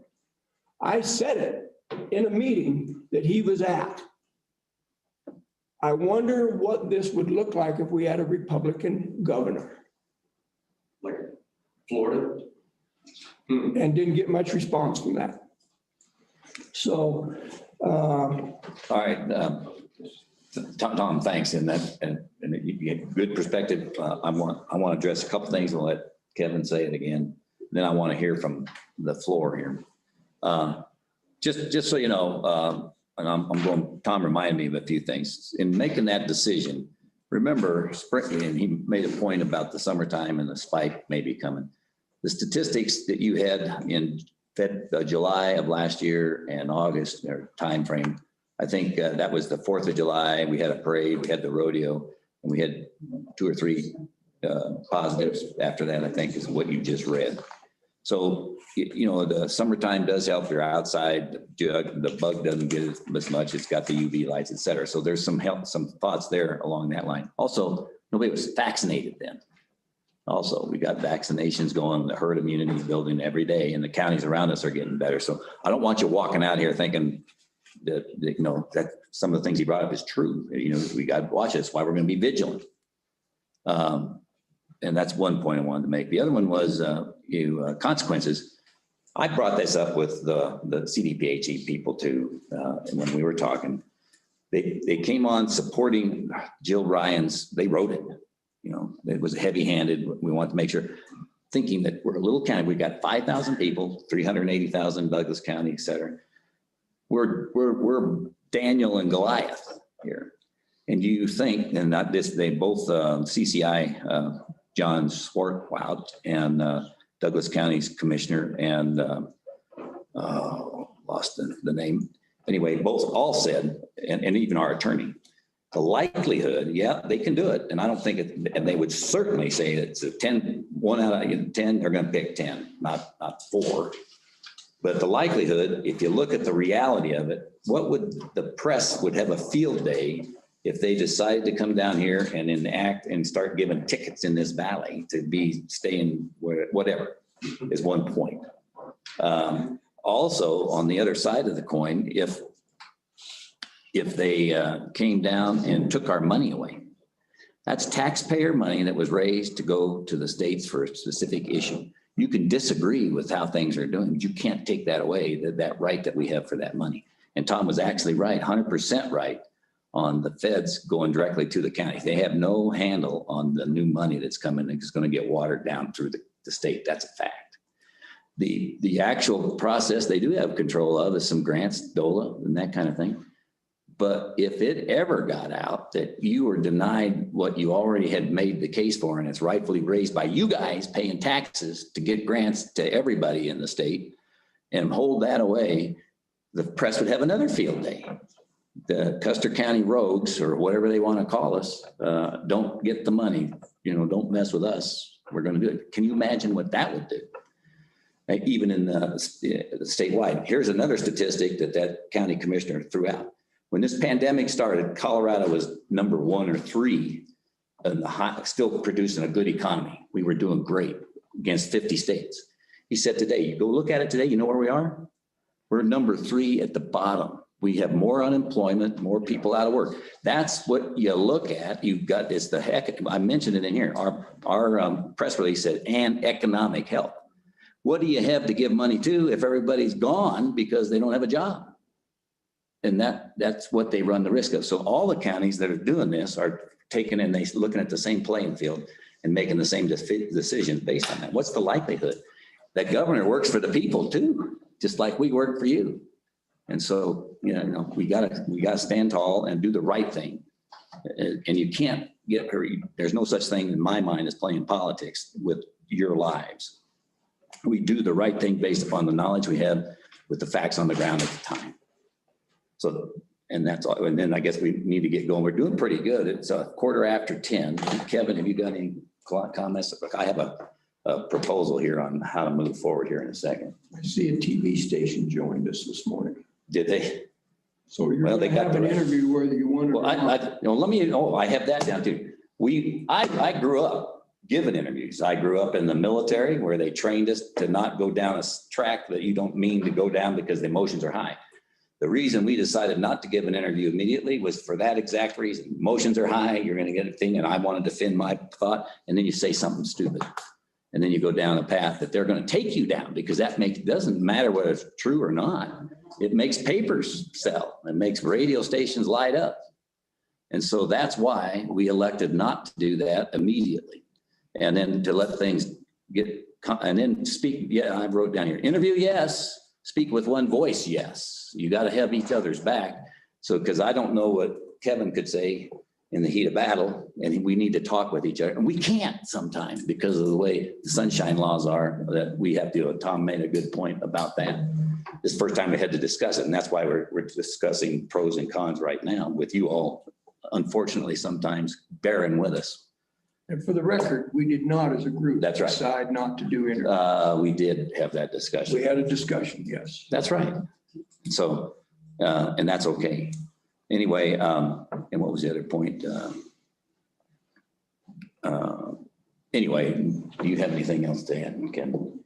I said it in a meeting that he was at. I wonder what this would look like if we had a Republican governor. Like Florida? And didn't get much response from that. So. All right. Tom, thanks. And you get good perspective. I want to address a couple things and let Kevin say it again. Then I want to hear from the floor here. Just so you know, and I'm going, Tom reminded me of a few things. In making that decision, remember, and he made a point about the summertime and the spike maybe coming. The statistics that you had in July of last year and August, or timeframe, I think that was the 4th of July. We had a parade, we had the rodeo, and we had 2 or 3 positives after that, I think, is what you just read. So, the summertime does help. You're outside, the bug doesn't get as much. It's got the UV lights, et cetera. So there's some thoughts there along that line. Also, nobody was vaccinated then. Also, we got vaccinations going, the herd immunity is building every day, and the counties around us are getting better. So I don't want you walking out here thinking that some of the things he brought up is true. We got to watch this. Why we're going to be vigilant. And that's one point I wanted to make. The other one was consequences. I brought this up with the CDPHE people too, when we were talking. They came on supporting Jill Ryan's. They wrote it. It was heavy-handed. We want to make sure, thinking that we're a little county. We've got 5,000 people, 380,000 Douglas County, et cetera. We're Daniel and Goliath here. And you think, and not this, they both CCI, John Swartwout and Douglas County's commissioner and lost the name. Anyway, both all said, and even our attorney, the likelihood, yeah, they can do it. And I don't think and they would certainly say it's a 1 out of 10, they're going to pick 10, not 4. But the likelihood, if you look at the reality of it, what would the press would have a field day if they decide to come down here and enact and start giving tickets in this valley to be staying whatever is one point. Also, on the other side of the coin, if they came down and took our money away, that's taxpayer money that was raised to go to the states for a specific issue. You can disagree with how things are doing, but you can't take that away, that right that we have for that money. And Tom was actually right, 100% right on the feds going directly to the county. They have no handle on the new money that's coming. It's going to get watered down through the state. That's a fact. The actual process they do have control of is some grants, DOLA and that kind of thing. But if it ever got out that you were denied what you already had made the case for, and it's rightfully raised by you guys paying taxes to get grants to everybody in the state and hold that away, the press would have another field day. The Custer County rogues, or whatever they want to call us, don't get the money, don't mess with us. We're going to do it. Can you imagine what that would do? Even in the statewide. Here's another statistic that county commissioner threw out. When this pandemic started, Colorado was number 1 or 3 in still producing a good economy. We were doing great against 50 states. He said today, you go look at it today, you know where we are? We're number 3 at the bottom. We have more unemployment, more people out of work. That's what you look at. You've got this, I mentioned it in here. Our press release said, and economic help. What do you have to give money to if everybody's gone because they don't have a job? And that's what they run the risk of. So all the counties that are doing this are taking and they looking at the same playing field and making the same decisions based on that. What's the likelihood? That governor works for the people too, just like we work for you. And so, we gotta stand tall and do the right thing. And you can't there's no such thing in my mind as playing politics with your lives. We do the right thing based upon the knowledge we have with the facts on the ground at the time. So, and that's all. And then I guess we need to get going. We're doing pretty good. It's 10:15. Kevin, have you got any comments? I have a proposal here on how to move forward here in a second. I see a TV station joined us this morning. Did they? So you're going to have an interview whether you want it or not. I have that down too. I grew up giving interviews. I grew up in the military where they trained us to not go down a track that you don't mean to go down because the emotions are high. The reason we decided not to give an interview immediately was for that exact reason. Emotions are high, you're going to get a thing, and I want to defend my thought, and then you say something stupid. And then you go down a path that they're going to take you down because doesn't matter whether it's true or not. It makes papers sell. It makes radio stations light up. And so that's why we elected not to do that immediately. And then to let things and then speak. Yeah, I wrote down here, interview, yes. Speak with one voice, yes. You got to have each other's back. So, because I don't know what Kevin could say in the heat of battle, and we need to talk with each other. And we can't sometimes because of the way the sunshine laws are that we have to. Tom made a good point about that. This is the first time we had to discuss it, and that's why we're discussing pros and cons right now with you all, unfortunately, sometimes bearing with us. And for the record, we did not as a group That's right. decide not to do interviews. We did have that discussion. We had a discussion, yes. That's right. So, and that's okay. Anyway, and what was the other point? Anyway, do you have anything else to add, Ken?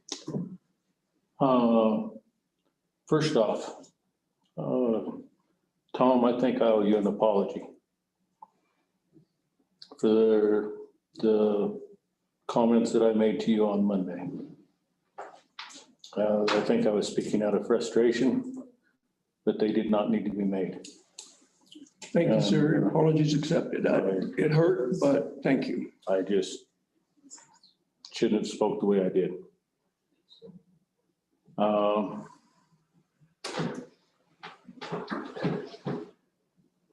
First off, Tom, I think I owe you an apology for the comments that I made to you on Monday. I think I was speaking out of frustration, but they did not need to be made. Thank you, sir. Apologies accepted. It hurt, but thank you. I just shouldn't have spoke the way I did.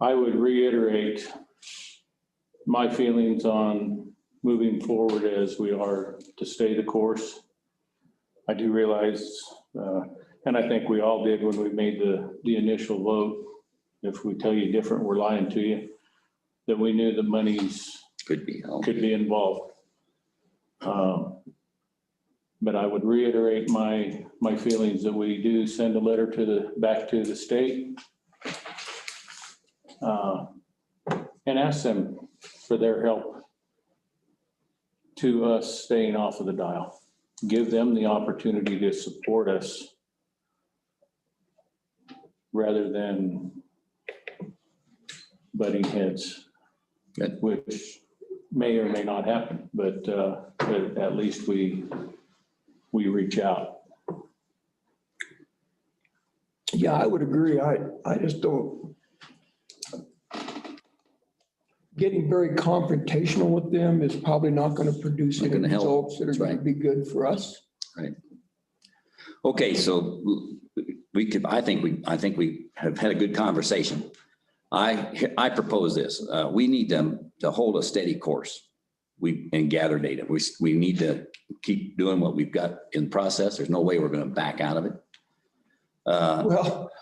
I would reiterate my feelings on moving forward as we are to stay the course. I do realize, and I think we all did when we made the initial vote, if we tell you different, we're lying to you, that we knew the monies Could be involved. But I would reiterate my feelings that we do send a letter back to the state. and ask them for their help to us staying off of the dial. Give them the opportunity to support us rather than butting heads. Good. Which may or may not happen, but at least we reach out. Yeah, I would agree. I just don't. Getting very confrontational with them is probably not going to produce Not any gonna help. results that are That's going to right. be good for us. Okay, so I think we have had a good conversation. I propose this. We need them to hold a steady course. And gather data. We need to keep doing what we've got in process. There's no way we're going to back out of it. Well,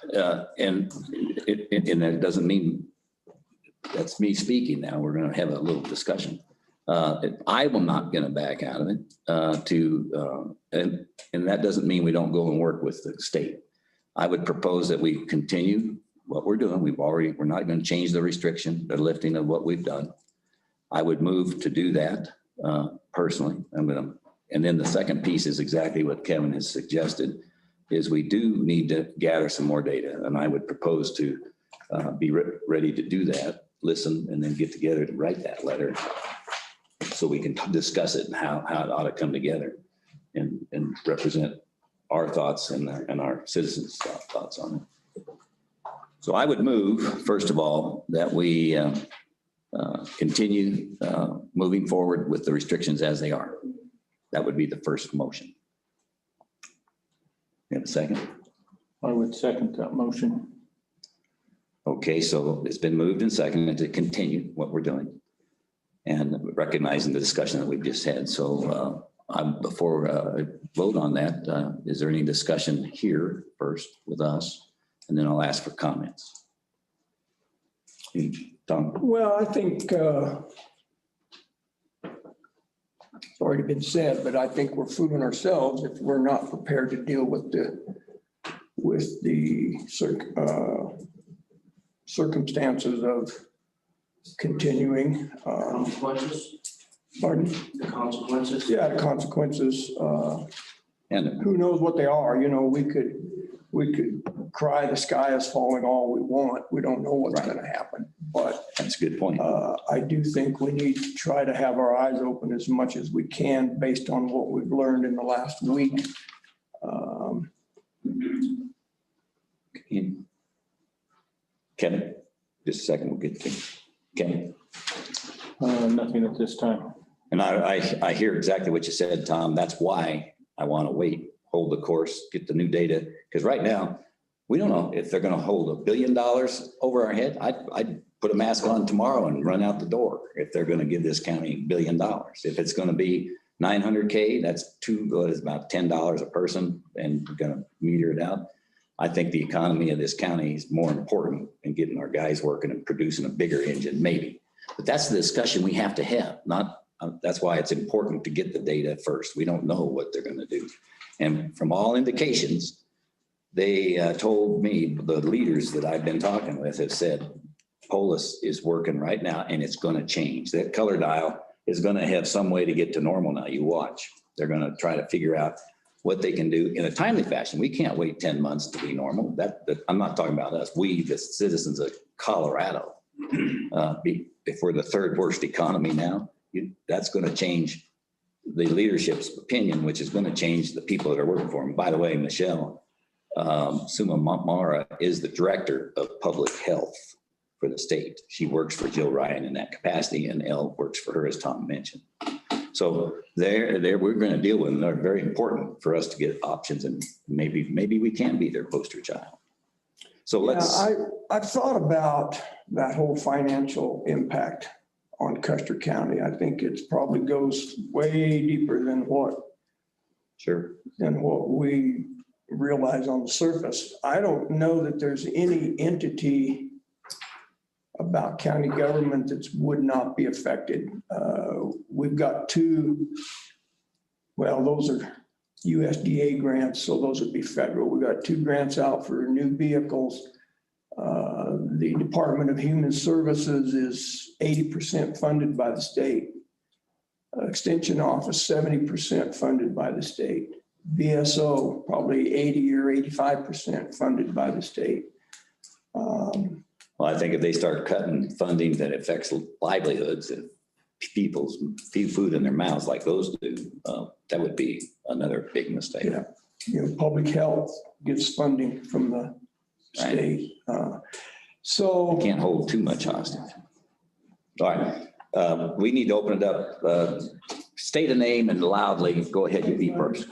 And that doesn't mean, that's me speaking now. We're going to have a little discussion. I am not going to back out of it and that doesn't mean we don't go and work with the state. I would propose that we continue what we're doing. We're not going to change the restriction, the lifting of what we've done. I would move to do that personally. And then the second piece is exactly what Kevin has suggested, is we do need to gather some more data. And I would propose to be ready to do that, listen, and then get together to write that letter so we can discuss it and how it ought to come together and represent our thoughts and our citizens' thoughts on it. So I would move, first of all, that we continue moving forward with the restrictions as they are. That would be the first motion. You have a second? I would second that motion. Okay, so it's been moved and seconded to continue what we're doing and recognizing the discussion that we've just had. So before I vote on that, is there any discussion here first with us? And then I'll ask for comments. Tom? well, I think it's already been said, but I think we're fooling ourselves if we're not prepared to deal with the circumstances of continuing. Consequences, Pardon? the consequences. Yeah, the consequences. And Who knows what they are? You know, we could cry the sky is falling all we want. We don't know what's Right. going to happen. But that's a good point. I do think we need to try to have our eyes open as much as we can based on what we've learned in the last week. Kevin, just a second, we'll get to Kevin. Nothing at this time. And I hear exactly what you said, Tom. That's why I want to wait, hold the course, get the new data. Because right now, we don't know if they're going to hold $1 billion over our head. I'd put a mask on tomorrow and run out the door if they're going to give this county $1 billion. If it's going to be 900K, that's about $10 a person, and we're going to meter it out. I think the economy of this county is more important in getting our guys working and producing a bigger engine, maybe. But that's the discussion we have to have. That's why it's important to get the data first. We don't know what they're going to do. And from all indications, they told me, the leaders that I've been talking with have said, Polis is working right now and it's going to change. That color dial is going to have some way to get to normal now. You watch. They're going to try to figure out what they can do in a timely fashion. We can't wait 10 months to be normal. I'm not talking about us. We, the citizens of Colorado, if we're the third worst economy now, that's going to change the leadership's opinion, which is going to change the people that are working for them. By the way, Michelle Sumamara is the director of public health for the state. She works for Jill Ryan in that capacity, and Elle works for her, as Tom mentioned. So we're going to deal with them. They're very important for us to get options, and maybe we can be their poster child. So let's. Yeah, I've thought about that whole financial impact on Custer County. I think it probably goes way deeper than what we realize on the surface. I don't know that there's any entity about county government that would not be affected. We've got those are USDA grants, so those would be federal. We've got 2 grants out for new vehicles. The Department of Human Services is 80% funded by the state. Extension Office, 70% funded by the state. VSO, probably 80 or 85% funded by the state. Well, I think if they start cutting funding that affects livelihoods and people's food in their mouths like those do, that would be another big mistake. Yeah. You know, public health gets funding from the state. So Can't hold too much hostage. All right, we need to open it up. State a name and loudly. Go ahead, you be first.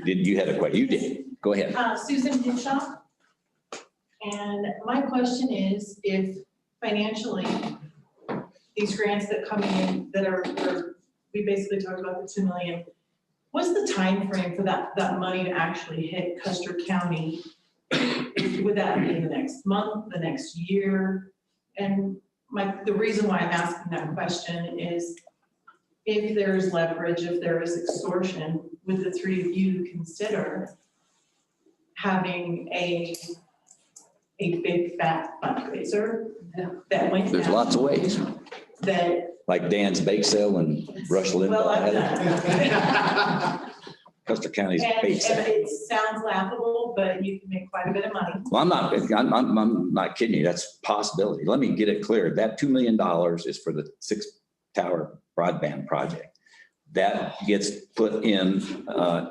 Did you had a question? You did. Go ahead. Susan Hinshaw. And my question is, if financially, these grants that come in that we basically talked about the 2 million, what's the time frame for that money to actually hit Custer County? Would that be the next month, the next year? And the reason why I'm asking that question is if there's leverage, if there is extortion, would the three of you consider having a big fat fundraiser that went There's down, lots of ways, that, like Dan's Bake Sale and Rush well, I've Limbaugh. done. Custer County's And bake sale. it sounds laughable, but you can make quite a bit of money. Well, I'm not kidding you. That's a possibility. Let me get it clear. That $2 million is for the 6-tower broadband project. That gets put in,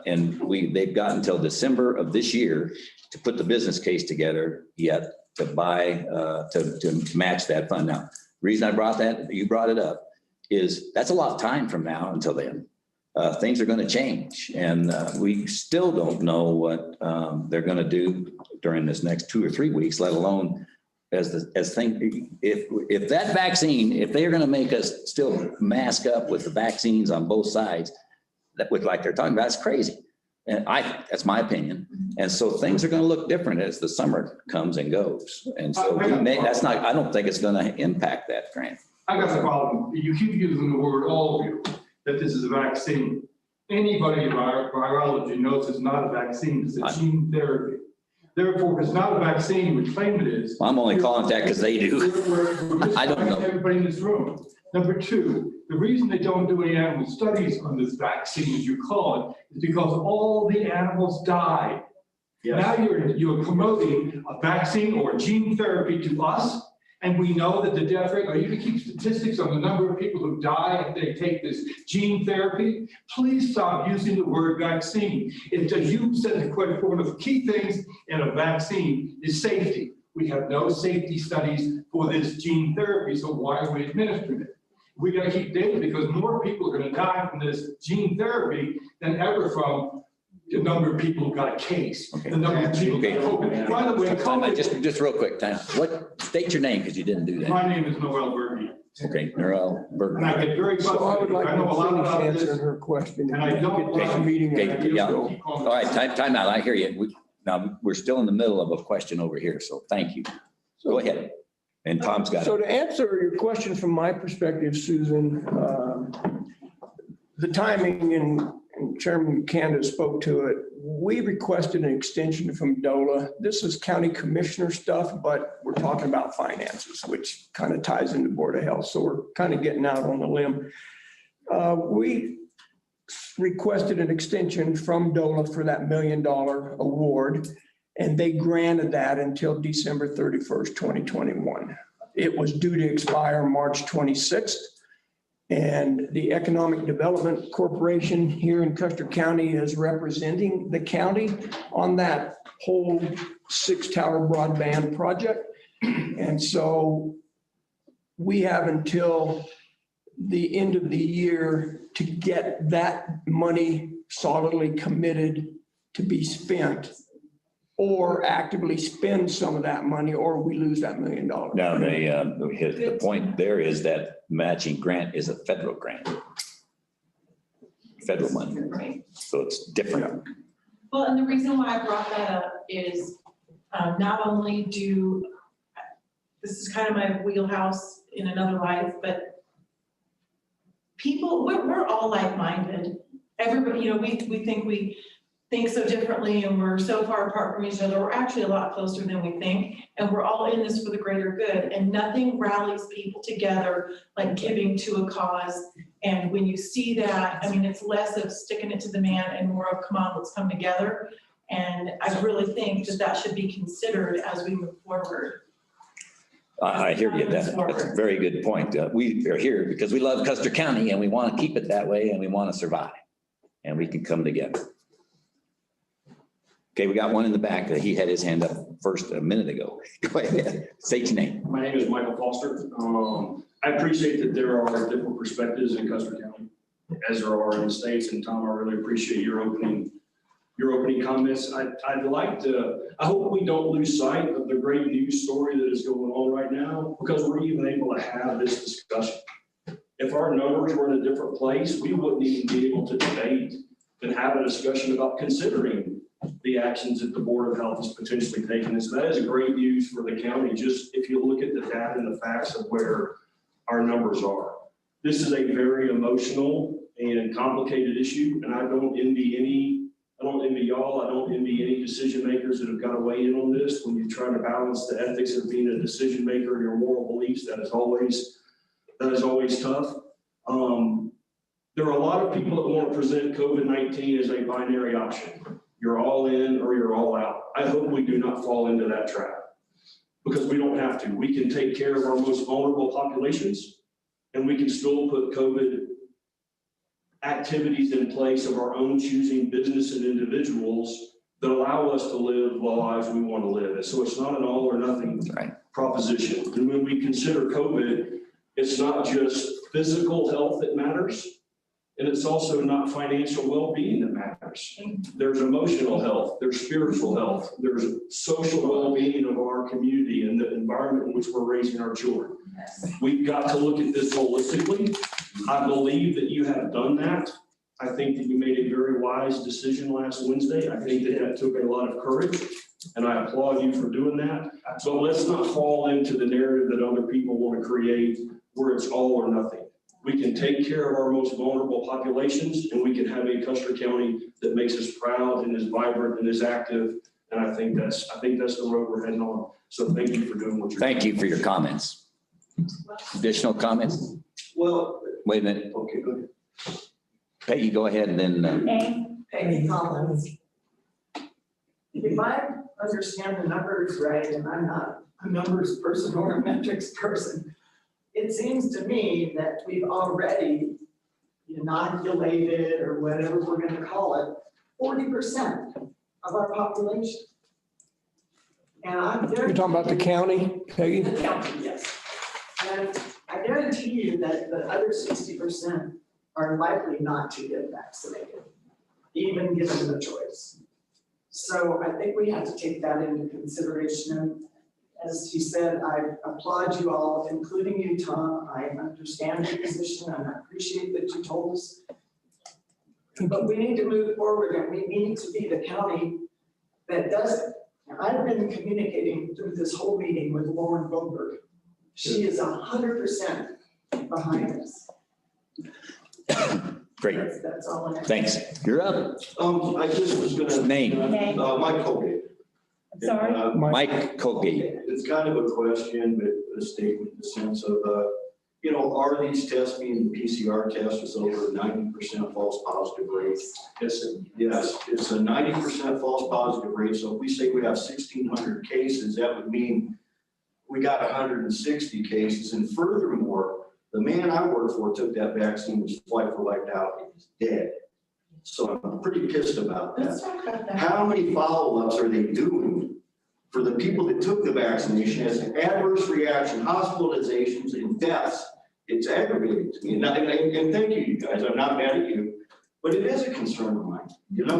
and they've got until December of this year to put the business case together yet to buy, to match that fund. Now, the reason I brought that, you brought it up, is that's a lot of time from now until then. Things are going to change, and we still don't know what they're going to do during this next 2 or 3 weeks, let alone if that vaccine, if they're going to make us still mask up with the vaccines on both sides, that with like they're talking about, that's crazy. And that's my opinion. And so things are going to look different as the summer comes and goes. And so I don't think it's going to impact that grant. I got the problem. You keep using the word, all of you, that this is a vaccine. Anybody in virology knows it's not a vaccine, it's a gene therapy. Therefore, if it's not a vaccine, we claim it is. I'm only calling it that because they do. We're I don't know. everybody in this room. Number two, the reason they don't do any animal studies on this vaccine, as you call it, is because all the animals died. Yes. Now you're promoting a vaccine or gene therapy to us, and we know that the death rate, or you can keep statistics on the number of people who die if they take this gene therapy. Please stop using the word vaccine. You said one of the key things in a vaccine is safety. We have no safety studies for this gene therapy, so why are we administering it? We got to keep data because more people are going to die from this gene therapy than ever from the number of people who got a case. Okay. The number of people who got COVID. By the way, COVID. Just real quick, time. State your name because you didn't do that. My name is Noel Berge. Okay, Noel Berge. And I get very So I would like frustrated. I know a to lot finish about answering this. her question. And I don't Get this meeting. Okay, yeah. So, All right, time out. I hear you. Now, we're still in the middle of a question over here, so thank you. Go ahead. And Tom's got So it. to answer your question from my perspective, Susan, the timing and Chairman Canada spoke to it. We requested an extension from DOLA. This is county commissioner stuff, but we're talking about finances, which kind of ties into Board of Health. So we're kind of getting out on the limb. We requested an extension from DOLA for that $1 million award, and they granted that until December 31st, 2021. It was due to expire March 26th. And the Economic Development Corporation here in Custer County is representing the county on that whole 6-tower broadband project. And so we have until the end of the year to get that money solidly committed to be spent, or actively spend some of that money, or we lose that $1 million. Now, the point there is that matching grant is a federal grant. Federal money. Right. So it's different. Well, and the reason why I brought that up is not only this is kind of my wheelhouse in another life, but people, we're all like-minded. Everybody, we think think so differently and we're so far apart from each other. We're actually a lot closer than we think. And we're all in this for the greater good. And nothing rallies people together like giving to a cause. And when you see that, I mean, it's less of sticking it to the man and more of, come on, let's come together. And I really think that that should be considered as we move forward. I hear you. That's a very good point. We are here because we love Custer County and we want to keep it that way and we want to survive. And we can come together. Okay, we got one in the back. He had his hand up first a minute ago. Go ahead. State your name. My name is Michael Foster. I appreciate that there are different perspectives in Custer County, as there are in the States. And Tom, I really appreciate your opening comments. I hope we don't lose sight of the great news story that is going on right now, because we're even able to have this discussion. If our numbers were in a different place, we wouldn't even be able to debate and have a discussion about considering the actions that the Board of Health is potentially taking. And so that is a great news for the county, just if you look at the data and the facts of where our numbers are. This is a very emotional and complicated issue, and I don't envy y'all, I don't envy any decision makers that have got to weigh in on this. When you're trying to balance the ethics of being a decision maker and your moral beliefs, that is always tough. There are a lot of people that want to present COVID-19 as a binary option. You're all in or you're all out. I hope we do not fall into that trap, because we don't have to. We can take care of our most vulnerable populations, and we can still put COVID activities in place of our own choosing, business and individuals, that allow us to live the lives we want to live. And so it's not an all or nothing proposition. And when we consider COVID, it's not just physical health that matters, and it's also not financial well-being that matters. There's emotional health, there's spiritual health, there's social well-being of our community and the environment in which we're raising our children. We've got to look at this holistically. I believe that you have done that. I think that you made a very wise decision last Wednesday. I think that took a lot of courage, and I applaud you for doing that. So let's not fall into the narrative that other people want to create, where it's all or nothing. We can take care of our most vulnerable populations, and we can have a Custer County that makes us proud and is vibrant and is active. And I think that's the road we're heading on. So thank you for doing what you're doing. Thank you for your comments. Additional comments? Well, Wait a minute. okay, go ahead. Peggy, go ahead and then. Peggy Collins. If I understand the numbers right, and I'm not a numbers person or a metrics person, it seems to me that we've already inoculated, or whatever we're going to call it, 40% of our population. And I'm You're talking about the county, Peggy? The county, yes. And I guarantee you that the other 60% are likely not to get vaccinated, even given the choice. So I think we have to take that into consideration. And as he said, I applaud you all, including you, Tom. I understand your position and I appreciate that you told us. But we need to move forward, and we need to be the county that does it. Now, I've been communicating through this whole meeting with Lauren Goldberg. She is 100% behind us. Great. That's all I have. Thanks. You're up. I just was gonna. Name. Mike Colgate. I'm sorry? Mike Colgate. It's kind of a question, but a statement in the sense of, are these tests being PCR tests with over 90% false positive rate? Yes, it's a 90% false positive rate. So if we say we have 1,600 cases, that would mean we got 160 cases. And furthermore, the man I work for took that vaccine, was flight for life out, and he's dead. So I'm pretty pissed about that. Let's talk about that. How many follow-ups are they doing for the people that took the vaccination as an adverse reaction, hospitalizations, and deaths? It's aggravating to me. And thank you, you guys. I'm not mad at you, but it is a concern of mine,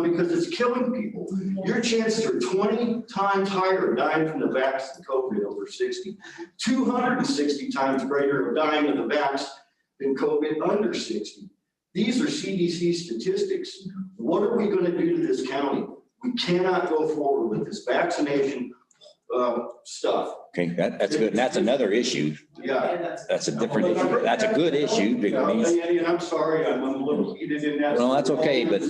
because it's killing people. Your chances are 20 times higher of dying from the vaccine COVID over 60, 260 times greater of dying of the vaccine than COVID under 60. These are CDC statistics. What are we going to do to this county? We cannot go forward with this vaccination stuff. Okay, that's good. And that's another issue. Yeah. That's a different issue. That's a good issue. And I'm sorry, I'm a little heated in that. Well, that's okay, but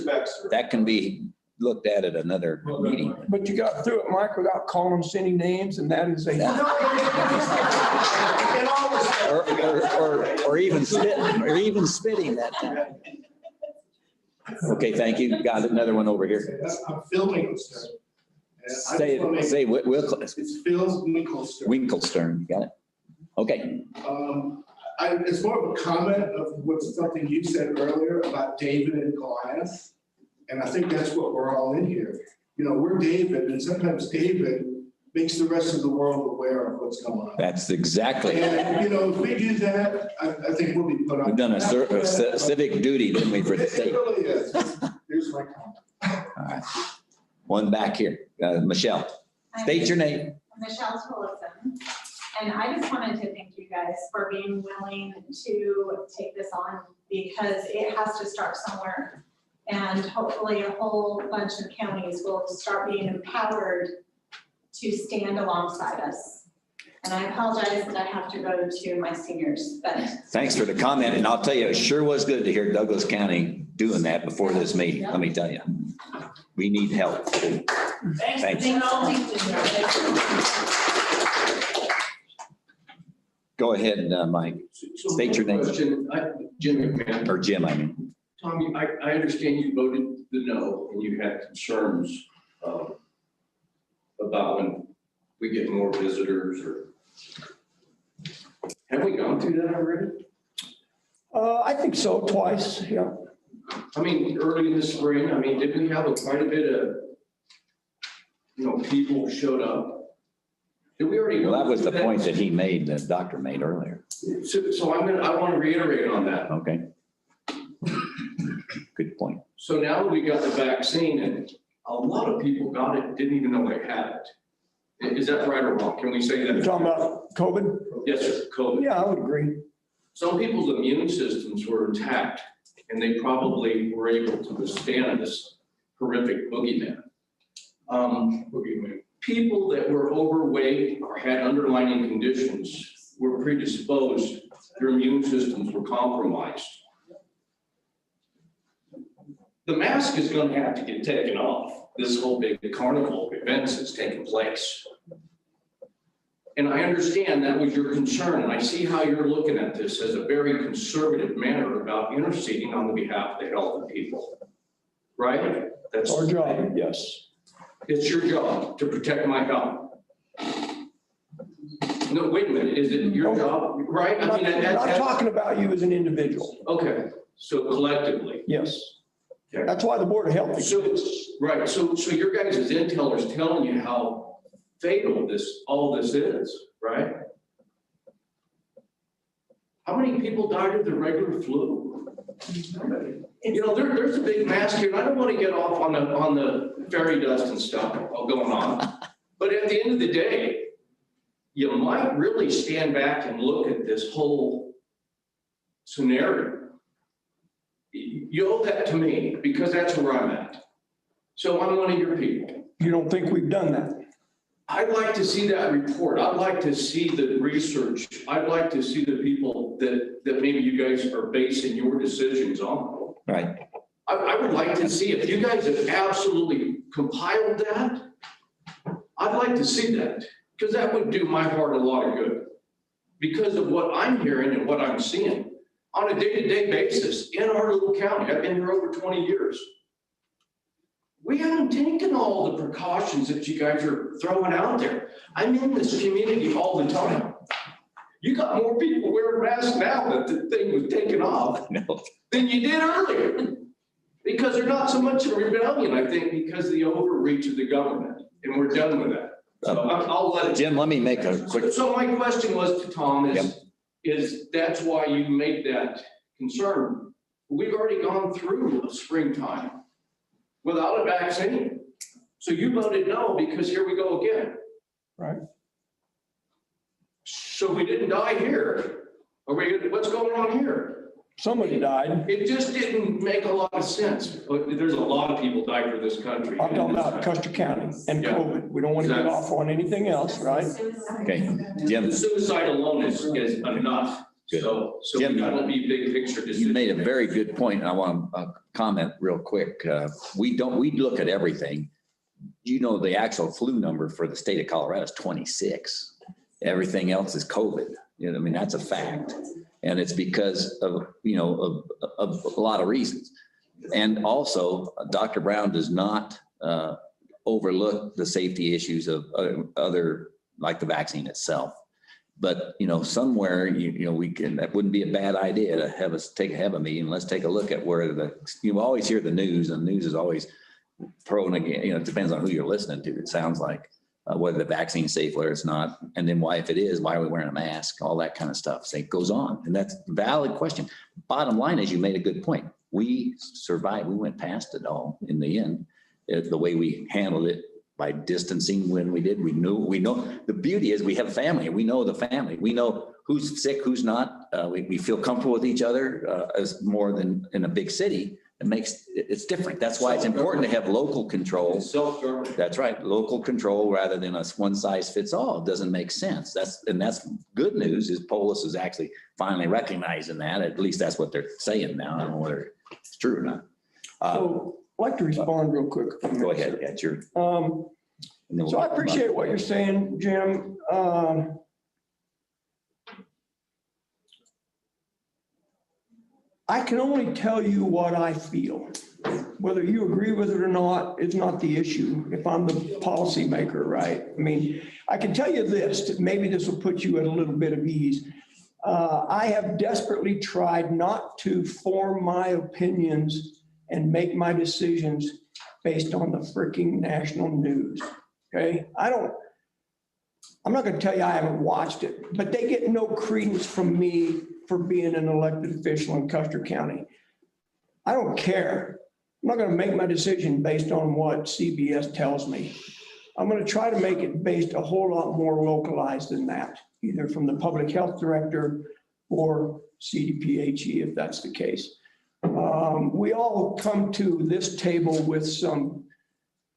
that can be looked at at another meeting. But you got through it, Mike, without calling them any names, and that is a. Or even spitting that time. Okay, thank you. Got another one over here. I'm filming. Say, it's Phil Winkelstern. Winkelstern, got it? Okay. It's more of a comment of what's something you said earlier about David and Goliath. And I think that's what we're all in here. You know, we're David, and sometimes David makes the rest of the world aware of what's going on. That's exactly. And, you know, if we do that, I think we'll be put on. We've done a civic duty, didn't we, for the It state? really is. Here's my comment. All right. One back here. Michelle, state your name. Michelle Tillotson. And I just wanted to thank you guys for being willing to take this on because it has to start somewhere. And hopefully a whole bunch of counties will start being empowered to stand alongside us. And I apologize that I have to go to my seniors, but. Thanks for the comment. And I'll tell you, it sure was good to hear Douglas County doing that before this meeting. Let me tell you. We need help. Thank you. Go ahead, Mike. State your name. Jim McMahon. Or Jim, I mean. Tommy, I understand you voted the no and you had concerns about when we get more visitors or. Have we gone through that already? I think so, twice, yeah. I mean, early in the spring, I mean, didn't we have quite a bit of, people showed up? Did we already? Well, that was the point that he made, the doctor made earlier. So I want to reiterate on that. Okay. Good point. So now that we got the vaccine and a lot of people got it, didn't even know they had it. Is that right or wrong? Can we say that? You're talking about COVID? Yes, sir, COVID. Yeah, I would agree. Some people's immune systems were intact and they probably were able to withstand this horrific boogeyman. People that were overweight or had underlying conditions were predisposed, their immune systems were compromised. The mask is going to have to get taken off. This whole big carnival of events that's taking place. And I understand that was your concern, and I see how you're looking at this as a very conservative manner about interceding on the behalf of the health of people. Right? That's our job, yes. It's your job to protect my health. No, wait a minute, is it your job, right? I'm not talking about you as an individual. Okay, so collectively. Yes. Okay. That's why the Board of Health exists. Right, so your guys' intel is telling you how fatal all this is, right? How many people died of the regular flu? There's a big mask here, and I don't want to get off on the fairy dust and stuff all going on. But at the end of the day, you might really stand back and look at this whole scenario. You owe that to me because that's where I'm at. So I'm one of your people. You don't think we've done that? I'd like to see that report. I'd like to see the research. I'd like to see the people that maybe you guys are basing your decisions on. Right. I would like to see if you guys have absolutely compiled that. I'd like to see that because that would do my heart a lot of good because of what I'm hearing and what I'm seeing on a day-to-day basis in our little county. I've been here over 20 years. We haven't taken all the precautions that you guys are throwing out there. I'm in this community all the time. You got more people wearing masks now that the thing was taken off than you did earlier. Because they're not so much in rebellion, I think, because of the overreach of the government. And we're done with that. So I'll let it. Jim, let me make a quick. So my question was to Tom is that's why you made that concern. We've already gone through a springtime without a vaccine. So you voted no because here we go again. Right. So we didn't die here. What's going on here? Somebody died. It just didn't make a lot of sense. There's a lot of people died for this country. I'm talking about Custer County and COVID. We don't want to get off on anything else, right? Okay, Jim. Suicide alone is enough Good. So Jim, that will be big picture decision. You made a very good point, and I want to comment real quick. We look at everything. You know, the actual flu number for the state of Colorado is 26. Everything else is COVID. You know, I mean, that's a fact. And it's because of, you know, of a lot of reasons. And also, Dr. Brown does not overlook the safety issues of other, like the vaccine itself. But, you know, somewhere, you know, that wouldn't be a bad idea to have a meeting. Let's take a look at where you always hear the news, and the news is always pro and against. You know, it depends on who you're listening to, it sounds like, whether the vaccine's safe, whether it's not. And then if it is, why are we wearing a mask? All that kind of stuff. So it goes on. And that's a valid question. Bottom line is, you made a good point. We survived. We went past it all in the end. The way we handled it, by distancing when we did, we know. The beauty is we have a family. We know the family. We know who's sick, who's not. We feel comfortable with each other as more than in a big city. It's different. That's why it's important to have local control. Self-government. That's right. Local control rather than a one size fits all. It doesn't make sense. That's good news is Polis is actually finally recognizing that. At least that's what they're saying now. I don't know whether it's true or not. So I'd like to respond real quick. Go ahead. That's your. So I appreciate what you're saying, Jim. I can only tell you what I feel. Whether you agree with it or not is not the issue if I'm the policymaker, right? I mean, I can tell you this, maybe this will put you at a little bit of ease. I have desperately tried not to form my opinions and make my decisions based on the freaking national news, okay? I'm not gonna tell you I haven't watched it, but they get no credence from me for being an elected official in Custer County. I don't care. I'm not gonna make my decision based on what CBS tells me. I'm gonna try to make it based a whole lot more localized than that, either from the public health director or CDPHE, if that's the case. We all come to this table with some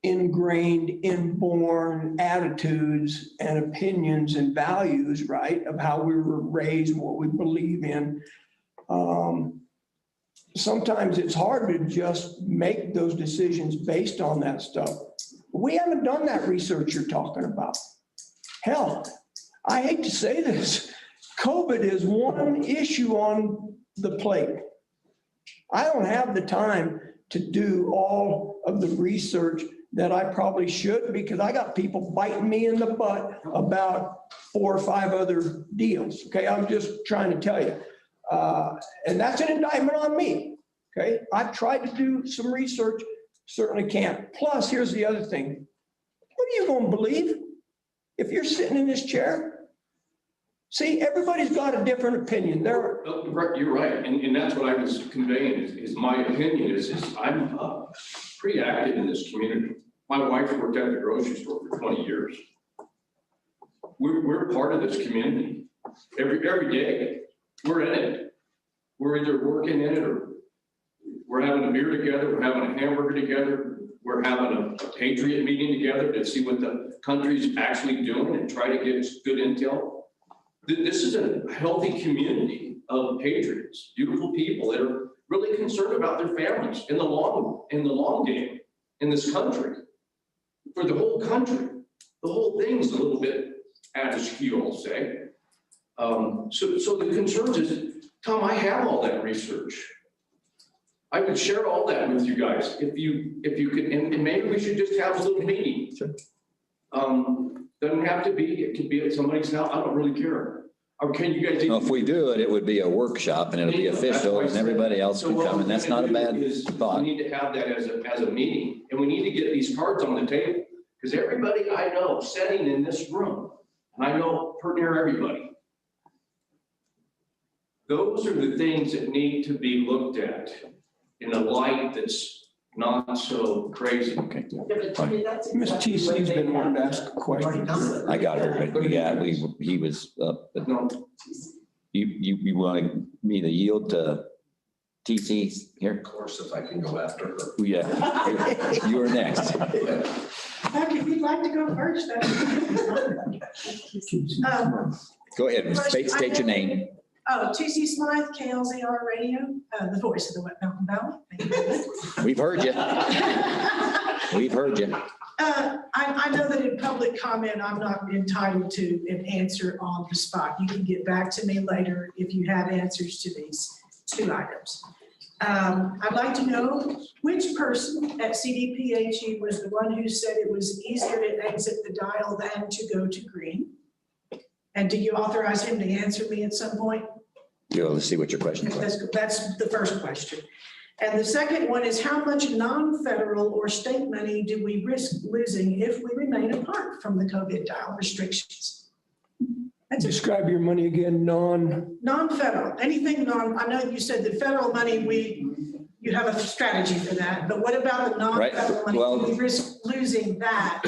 ingrained, inborn attitudes and opinions and values, right, of how we were raised, what we believe in. Sometimes it's hard to just make those decisions based on that stuff. We haven't done that research you're talking about. Hell, I hate to say this, COVID is one issue on the plate. I don't have the time to do all of the research that I probably should, because I got people biting me in the butt about 4 or 5 other deals. Okay, I'm just trying to tell you. And that's an indictment on me. Okay, I've tried to do some research, certainly can't. Plus, here's the other thing. What are you going to believe if you're sitting in this chair? See, everybody's got a different opinion. You're right, and that's what I was conveying is my opinion is I'm pretty active in this community. My wife worked at the grocery store for 20 years. We're part of this community. Every day, we're in it. We're either working in it or we're having a beer together, we're having a hamburger together, we're having a patriot meeting together to see what the country's actually doing and try to get good intel. This is a healthy community of patriots, beautiful people that are really concerned about their families in the long game in this country, for the whole country. The whole thing's a little bit askew, I'll say. So the concerns is, Tom, I have all that research. I would share all that with you guys if you could, and maybe we should just have a little meeting. Sure. Doesn't have to be, it could be at somebody's house, I don't really care. Or can you guys? No, if we do it, it would be a workshop and it'll be official and everybody else can come, and that's not a bad thought. We need to have that as a meeting, and we need to get these cards on the table, because everybody I know sitting in this room, and I know pretty near everybody, those are the things that need to be looked at in a light that's not so crazy. Okay. Ms. TC's been wanting to ask a question. I got her, but yeah, he was, but No, you wanted me to yield to TC here? of course, if I can go after her. Yeah, you were next. If you'd like to go first, Go ahead, state your name. Oh, TC Smythe, KLZR Radio, the voice of the Wet Mountain Valley. Thank you very much. We've heard you. We've heard you. I know that in public comment, I'm not entitled to an answer on the spot. You can get back to me later if you have answers to these two items. I'd like to know which person at CDPHE was the one who said it was easier to exit the dial than to go to green? And do you authorize him to answer me at some point? Let's see what your question is. That's the first question. And the second one is, how much non-federal or state money do we risk losing if we remain apart from the COVID dial restrictions? Describe your money again, Non-federal, anything I know you said the federal money, you have a strategy for that, but what about the non-federal money? Well, Do we risk losing that?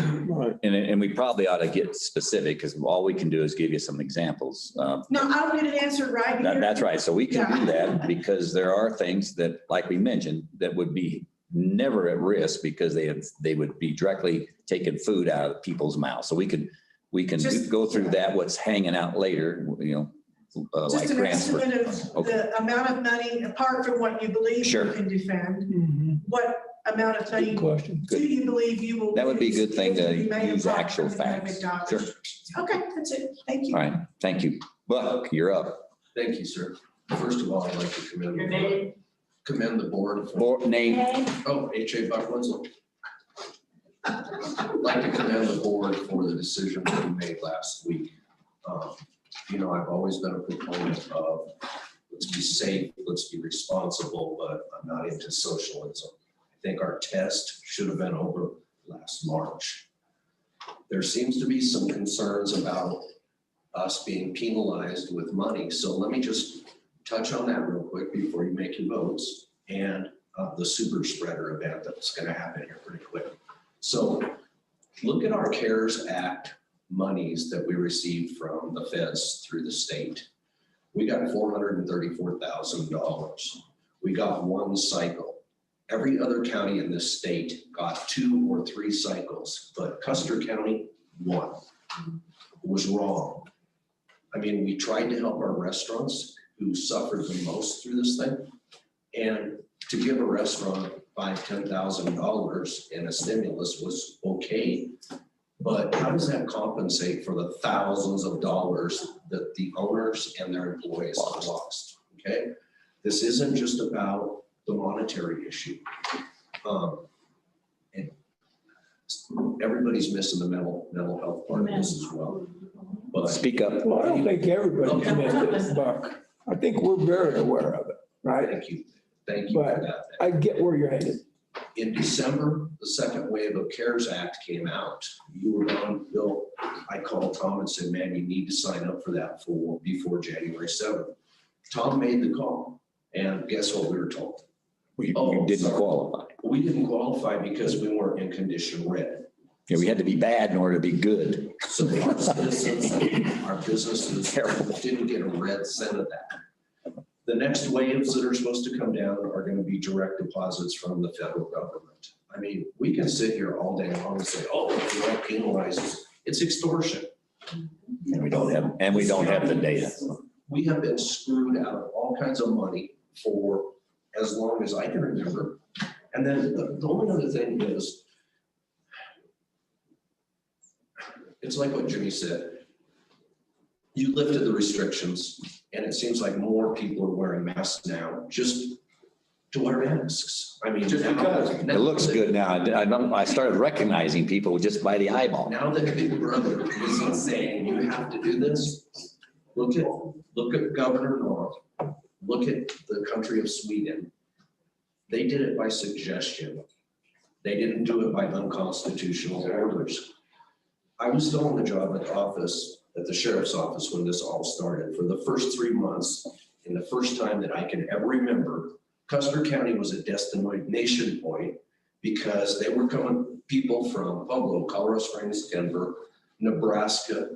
And we probably ought to get specific because all we can do is give you some examples. No, I don't get an answer right here. That's right. So we can do that because there are things that, like we mentioned, that would be never at risk because they would be directly taking food out of people's mouths. So we can go through that, what's hanging out later, Just like an grants. estimate of the amount of money, apart from what you believe you can defend, what amount of money do you believe you will? That would be a good thing to remain use apart actual from the facts. COVID Sure. Okay, that's it. Thank you. All right. Thank you. Buck, you're up. Thank you, sir. First of all, I'd like to commend the board. Name. Oh, H.A. Buck Winslow. I'd like to commend the board for the decision that we made last week. I've always been a proponent of let's be safe, let's be responsible, but I'm not into socialism. I think our test should have been over last March. There seems to be some concerns about us being penalized with money. So let me just touch on that real quick before you make your votes, and the super spreader event that's going to happen here pretty quick. So look at our CARES Act monies that we received from the feds through the state. We got $434,000. We got one cycle. Every other county in this state got 2 or 3 cycles, but Custer County, 1. It was wrong. I mean, we tried to help our restaurants who suffered the most through this thing. And to give a restaurant $5,000, $10,000 in a stimulus was okay. But how does that compensate for the thousands of dollars that the owners and their employees have lost? Okay, this isn't just about the monetary issue. And everybody's missing the mental health part of this as well. But speak up. Well, I don't think everybody's missed it, Buck. I think we're very aware of it, right? Thank you for that. I get where you're headed. In December, the second wave of CARES Act came out. You were on, Bill. I called Tom and said, man, you need to sign up for that before January 7th. Tom made the call, and guess what we were told? We didn't qualify. We didn't qualify because we weren't in condition red. Yeah, we had to be bad in order to be good. So our businesses didn't get a red cent of that. The next waves that are supposed to come down are going to be direct deposits from the federal government. I mean, we can sit here all day long and say, oh, we don't penalize us. It's extortion. And we don't have the data. We have been screwed out of all kinds of money for as long as I can remember. And then the only other thing is, it's like what Jimmy said. You lifted the restrictions, and it seems like more people are wearing masks now just to wear masks. I mean, just because it looks good now. I started recognizing people just by the eyeball. Now that Big Brother isn't saying you have to do this, look at Governor North. Look at the country of Sweden. They did it by suggestion. They didn't do it by unconstitutional orders. I was still on the job at the sheriff's office when this all started. For the first 3 months, and the first time that I can ever remember, Custer County was a destination point because they were coming people from Pueblo, Colorado Springs, Denver, Nebraska,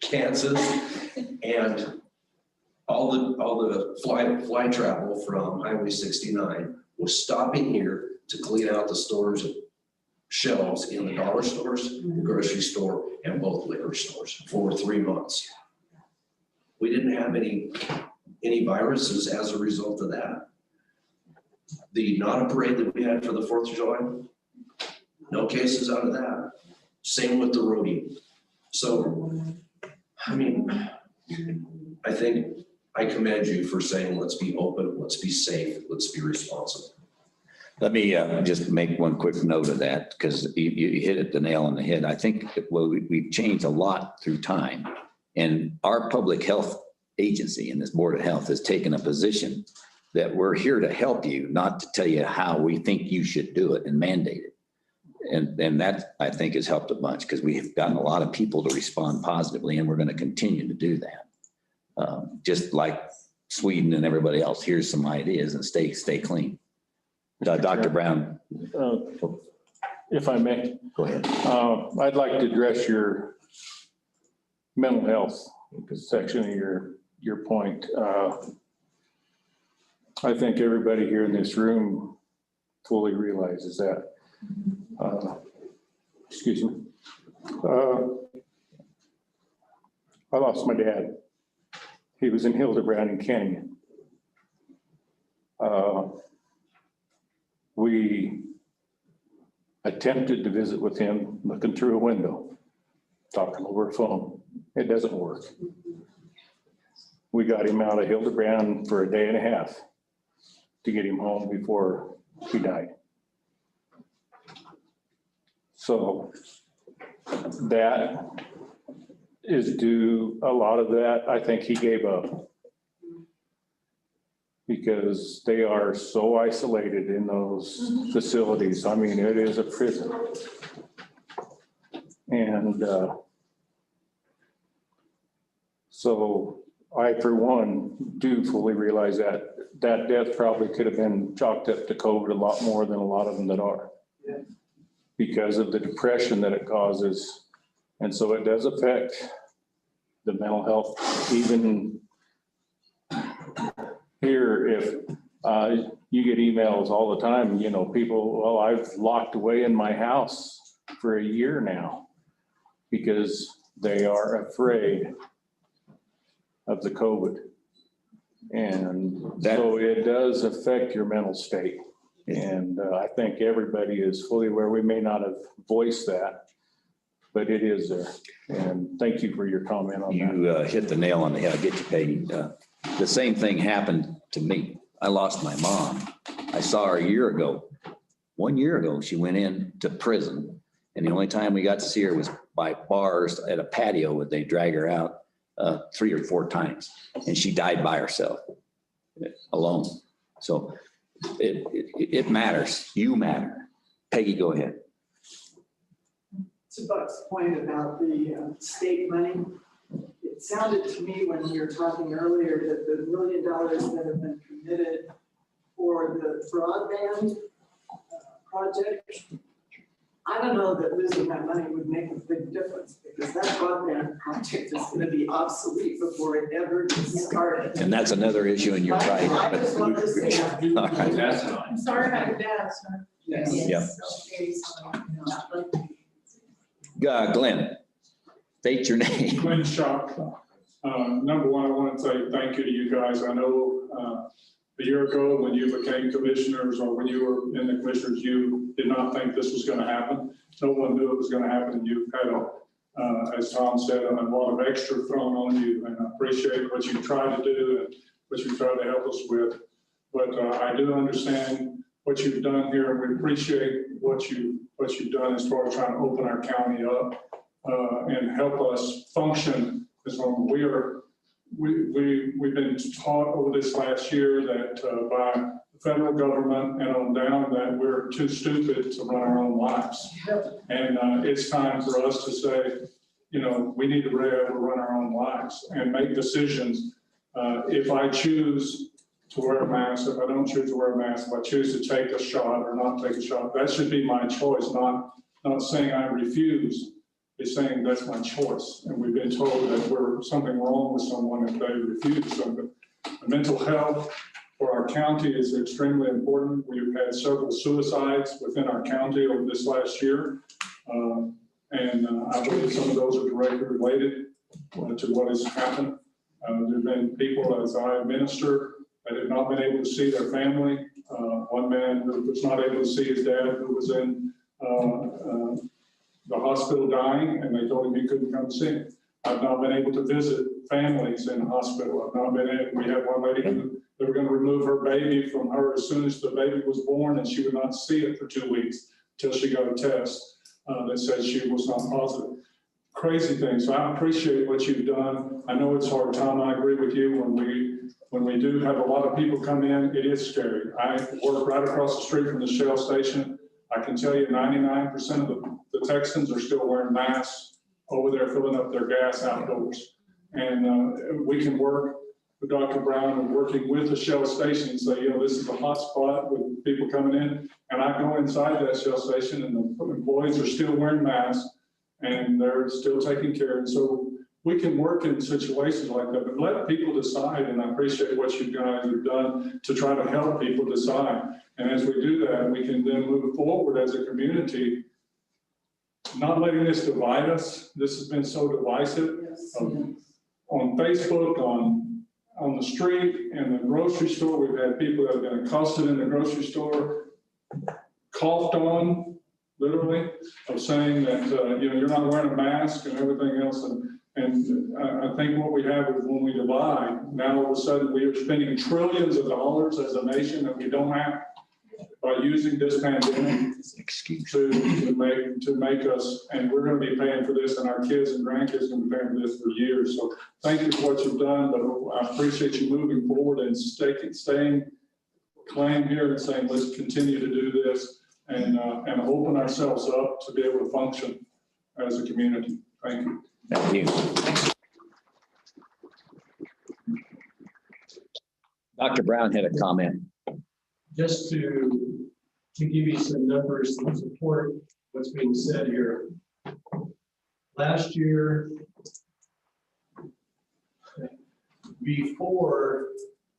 Kansas, and all the fly travel from Highway 69 was stopping here to clean out the stores shelves in the dollar stores, the grocery store, and both liquor stores for 3 months. We didn't have any viruses as a result of that. The Nana parade that we had for the 4th of July, no cases out of that. Same with the roadie. So, I mean, I think I commend you for saying, let's be open, let's be safe, let's be responsible. Let me just make one quick note of that, because you hit it the nail on the head. I think we've changed a lot through time. And our public health agency and this Board of Health has taken a position that we're here to help you, not to tell you how we think you should do it and mandate it. And that, I think, has helped a bunch, because we have gotten a lot of people to respond positively, and we're going to continue to do that. Just like Sweden and everybody else, here's some ideas, and stay clean. Dr. Brown. If I may. Go ahead. I'd like to address your mental health section of your point. I think everybody here in this room fully realizes that. Excuse me. I lost my dad. He was in Hildebrand in Canyon. We attempted to visit with him looking through a window, talking over a phone. It doesn't work. We got him out of Hildebrand for a day and a half to get him home before he died. So that is due, a lot of that, I think he gave up, because they are so isolated in those facilities. I mean, it is a prison. And so I, for one, do fully realize that that death probably could have been chalked up to COVID a lot more than a lot of them that are, because of the depression that it causes. And so it does affect the mental health. Even here, if you get emails all the time, you know, people, well, I've locked away in my house for a year now because they are afraid of the COVID. And so it does affect your mental state. And I think everybody is fully aware. We may not have voiced that, but it is there. And thank you for your comment on that. You hit the nail on the head. I'll get you, Peggy. The same thing happened to me. I lost my mom. I saw her a year ago. 1 year ago, she went into prison. And the only time we got to see her was by bars at a patio where they drag her out 3 or 4 times. And she died by herself, alone. So it matters. You matter. Peggy, go ahead. To Buck's point about the state money, it sounded to me when we were talking earlier that the $1 million that have been committed for the broadband project, I don't know that losing that money would make a big difference, because that broadband project is going to be obsolete before it ever gets started. And that's another issue, and you're right. I just want to say that. All right. I'm sorry about your dad, sir. Yes. Yeah. Glenn, state your name. Glenn Shock. Number one, I want to say thank you to you guys. I know a year ago when you became commissioners, or when you were in the commissioners, you did not think this was going to happen. No one knew it was going to happen. And you've had, as Tom said, a lot of extra thrown on you. And I appreciate what you tried to do and what you tried to help us with. But I do understand what you've done here, and we appreciate what you've done as far as trying to open our county up and help us function as long as we've been taught over this last year that by the federal government and on down that we're too stupid to run our own lives. And it's time for us to say, you know, we need to be able to run our own lives and make decisions. If I choose to wear a mask, if I don't choose to wear a mask, if I choose to take a shot or not take a shot, that should be my choice, not saying I refuse. Is saying that's my choice. And we've been told that we're something wrong with someone if they refuse something. Mental health for our county is extremely important. We've had several suicides within our county over this last year. And I believe some of those are directly related to what has happened. There've been people, as I minister, that have not been able to see their family. One man who was not able to see his dad, who was in the hospital dying, and they told him he couldn't come see him. I've not been able to visit families in the hospital. I've not been able, we had one lady who, they were gonna remove her baby from her as soon as the baby was born, and she would not see it for 2 weeks till she got a test that said she was not positive. Crazy thing. So I appreciate what you've done. I know it's hard, Tom. I agree with you. When we do have a lot of people come in, it is scary. I work right across the street from the Shell station. I can tell you 99% of the Texans are still wearing masks over there filling up their gas outdoors. And we can work with Dr. Brown and working with the Shell station and say, you know, this is a hot spot with people coming in. And I go inside that Shell station and the employees are still wearing masks and they're still taking care. And so we can work in situations like that, but let people decide. And I appreciate what you guys have done to try to help people decide. And as we do that, we can then move forward as a community, not letting this divide us. This has been so divisive. On Facebook, on the street, in the grocery store, we've had people that have been accosted in the grocery store, coughed on, literally, of saying that, you know, you're not wearing a mask and everything else. And I think what we have is when we divide, now all of a sudden we are spending trillions of dollars as a nation that we don't have by using this pandemic to make us, and we're going to be paying for this, and our kids and grandkids are going to be paying for this for years. So thank you for what you've done, but I appreciate you moving forward and staying claim here and saying, let's continue to do this and open ourselves up to be able to function as a community. Thank you. Thank you. Dr. Brown had a comment. Just to give you some numbers to support what's being said here. Last year, before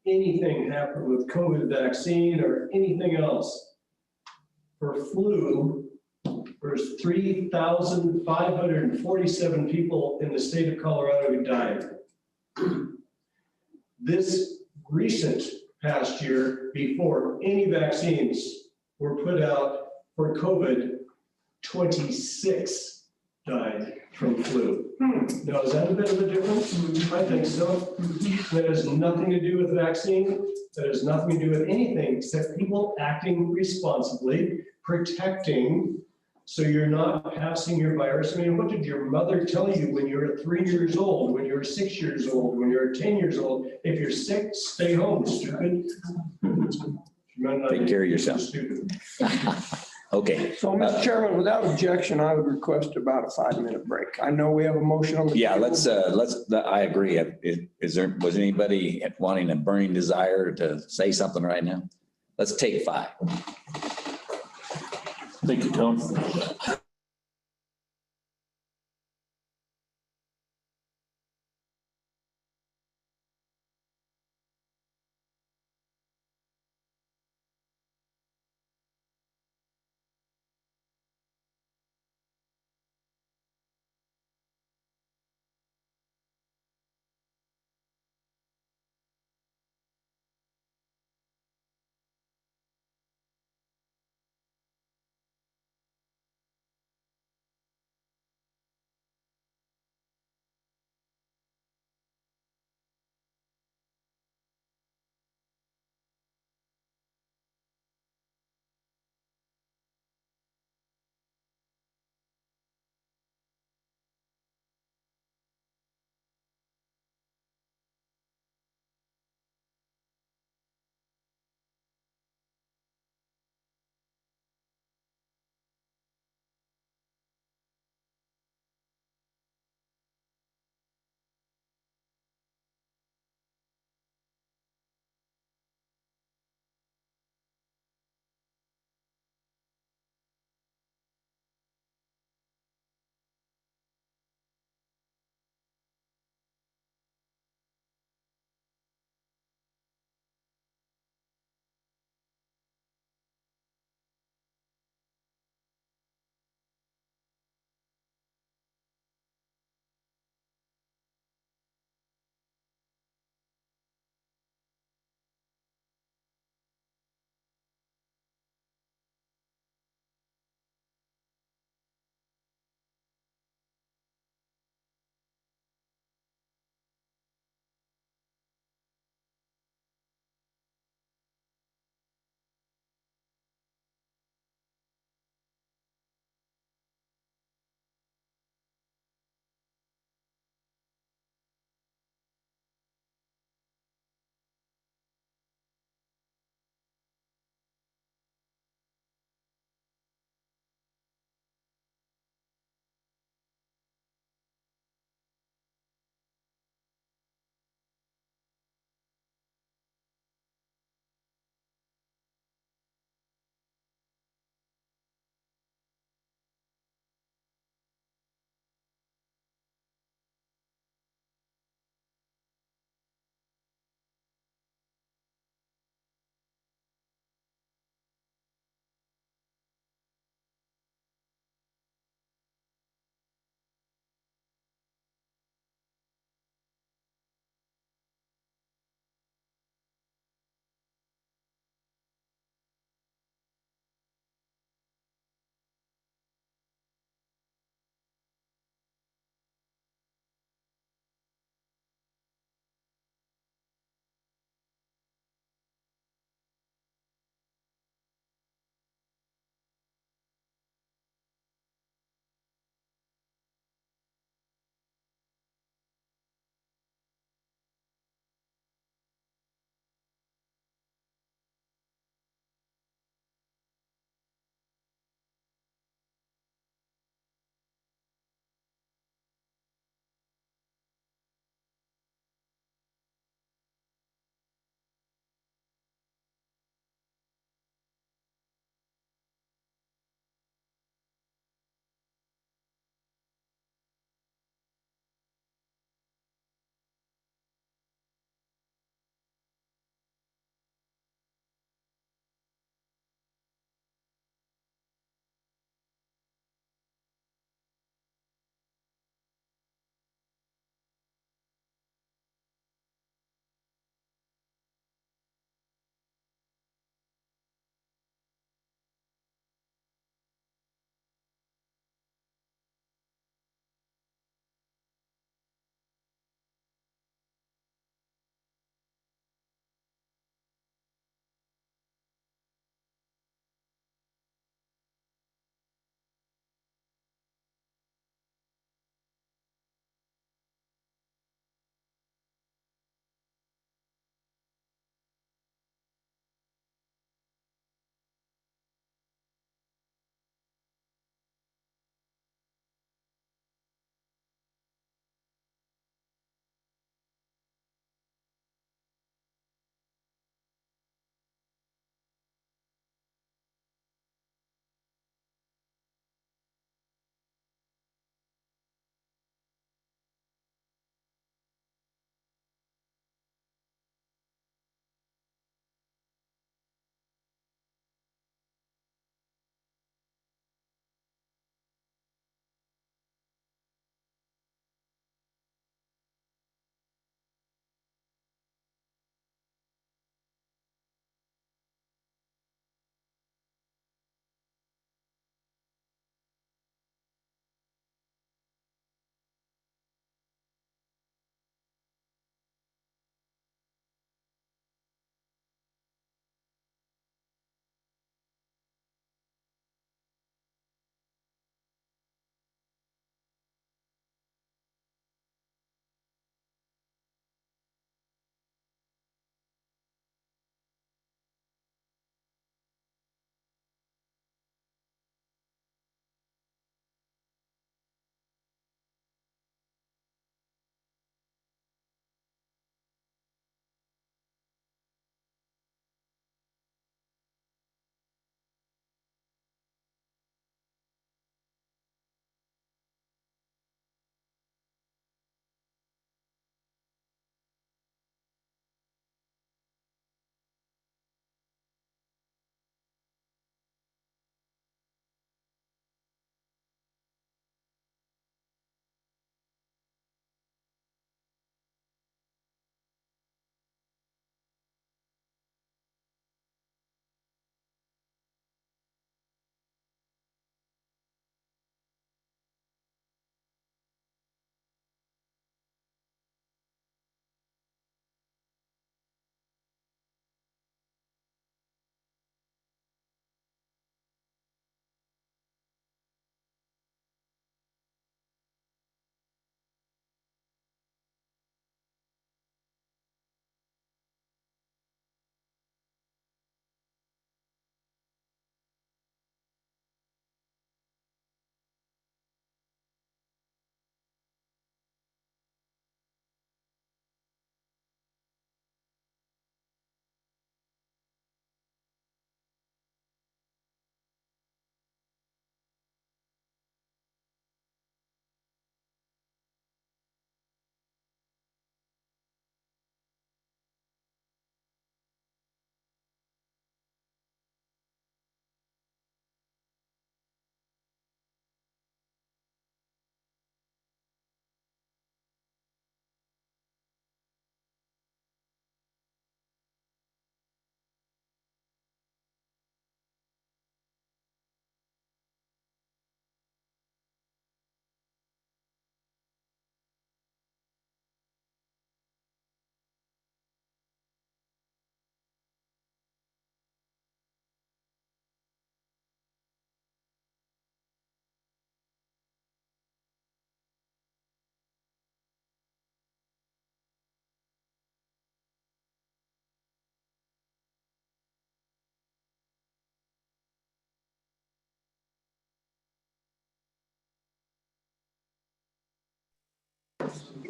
anything happened with COVID vaccine or anything else, for flu, there's 3,547 people in the state of Colorado who died. This recent past year, before any vaccines were put out for COVID, 26 died from flu. Now, is that a bit of a difference? I think so. That has nothing to do with vaccine. That has nothing to do with anything except people acting responsibly, protecting, so you're not passing your virus. I mean, what did your mother tell you when you were 3 years old, when you were 6 years old, when you were 10 years old? If you're sick, stay home, stupid. Take care of yourself. Okay. So, Mr. Chairman, without objection, I would request about a 5-minute break. I know we have a motion on the Yeah, table. I agree. Was anybody wanting a burning desire to say something right now? Let's take 5. Thank you, Tom.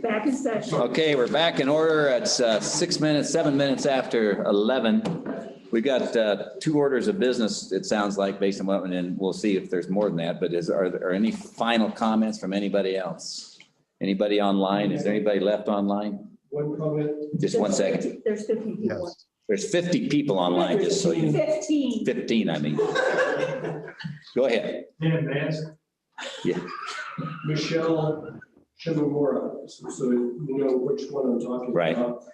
Back in session. Okay, we're back in order. It's 7 minutes after 11. We've got 2 orders of business, it sounds like, based on what, and we'll see if there's more than that. But are there any final comments from anybody else? Anybody online? Is there anybody left online? One comment. Just 1 second. There's 50 people. Yes. There's 50 people online, just so you, 15. 15, I mean. Go ahead. Yeah. Michelle Shimamura, so you know which one I'm talking Right. about.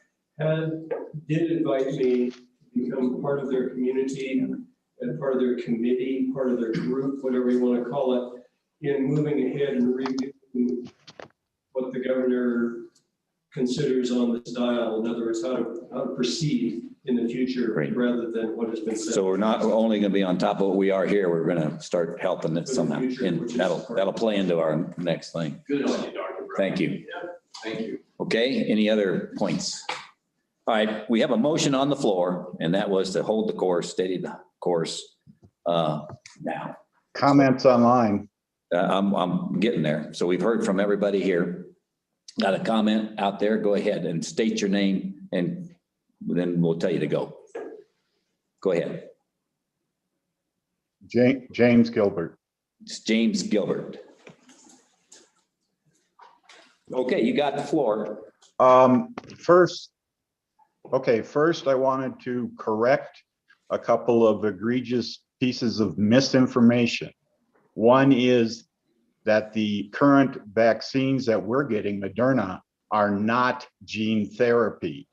Did invite me to become part of their community and part of their committee, part of their group, whatever you want to call it, in moving ahead and reviewing what the governor considers on this dial. In other words, how to proceed in the future. Great. Rather than what has been said. So we're not only going to be on top of what we are here, we're going to start helping it somehow. And that'll play into our next thing. Good on you, Dr. Brown. Thank you. Thank you. Okay, any other points? All right, we have a motion on the floor, and that was to hold the course, steady the course. Now, Comments online. I'm getting there. So we've heard from everybody here. Got a comment out there? Go ahead and state your name, and then we'll tell you to go. Go ahead. James Gilbert. It's James Gilbert. Okay, you got the floor. First, I wanted to correct a couple of egregious pieces of misinformation. One is that the current vaccines that we're getting, Moderna, are not gene therapy.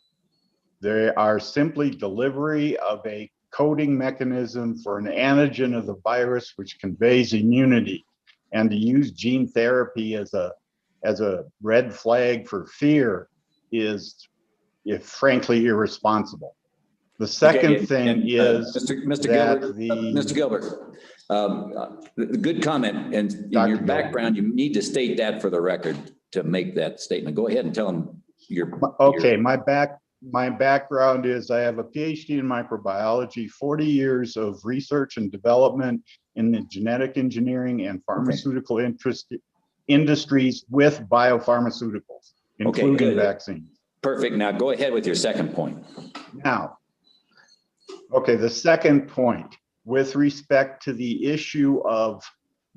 They are simply delivery of a coding mechanism for an antigen of the virus, which conveys immunity. And to use gene therapy as a red flag for fear is, frankly, irresponsible. The second thing is Mr. that Gilbert, the Mr. Gilbert, good comment. And in your background, you need to state that for the record to make that statement. Go ahead and tell them your. Okay, my background is I have a PhD in microbiology, 40 years of research and development in the genetic engineering and pharmaceutical industries with biopharmaceuticals, including vaccines. Perfect. Now go ahead with your second point. Now, okay, the second point with respect to the issue of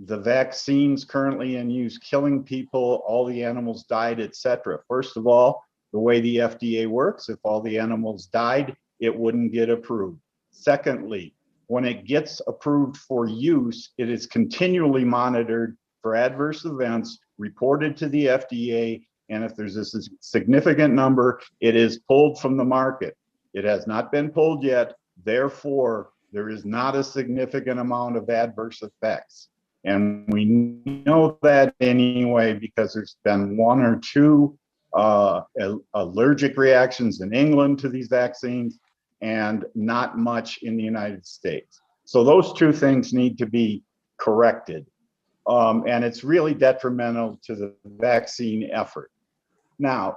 the vaccines currently in use, killing people, all the animals died, etc. First of all, the way the FDA works, if all the animals died, it wouldn't get approved. Secondly, when it gets approved for use, it is continually monitored for adverse events, reported to the FDA, and if there's a significant number, it is pulled from the market. It has not been pulled yet, therefore, there is not a significant amount of adverse effects. And we know that anyway, because there's been 1 or 2 allergic reactions in England to these vaccines and not much in the United States. So those 2 things need to be corrected. And it's really detrimental to the vaccine effort. Now,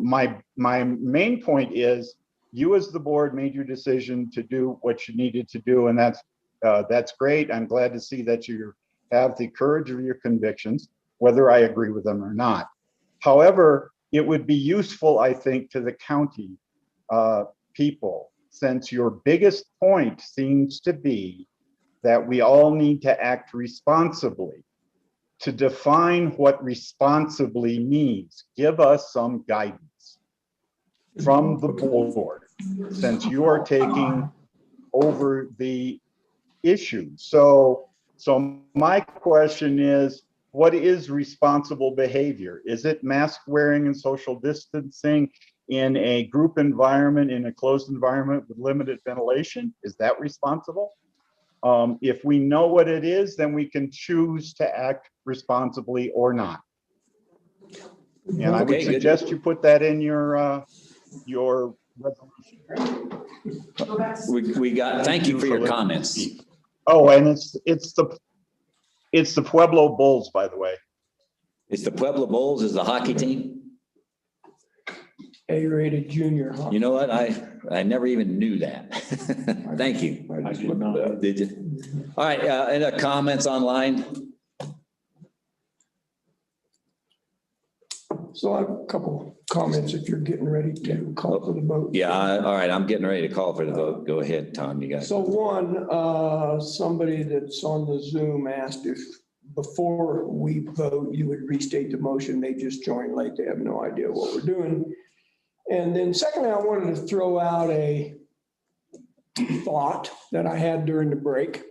my main point is you as the board made your decision to do what you needed to do, and that's great. I'm glad to see that you have the courage of your convictions, whether I agree with them or not. However, it would be useful, I think, to the county people, since your biggest point seems to be that we all need to act responsibly. To define what responsibly means, give us some guidance from the board, since you are taking over the issue. So my question is, what is responsible behavior? Is it mask wearing and social distancing in a group environment, in a closed environment with limited ventilation? Is that responsible? If we know what it is, then we can choose to act responsibly or not. And I would suggest you put that in your resolution. We got, thank you for your comments. Oh, and it's the Pueblo Bulls, by the way. It's the Pueblo Bulls is the hockey team? A-rated junior hockey. You know what? I never even knew that. Thank you. I did not. Did you? All right, any comments online? So I have a couple comments if you're getting ready to call for the vote. Yeah, all right, I'm getting ready to call for the vote. Go ahead, Tom, you got it. So one, somebody that's on the Zoom asked if before we vote, you would restate the motion. They just joined late. They have no idea what we're doing. And then secondly, I wanted to throw out a thought that I had during the break,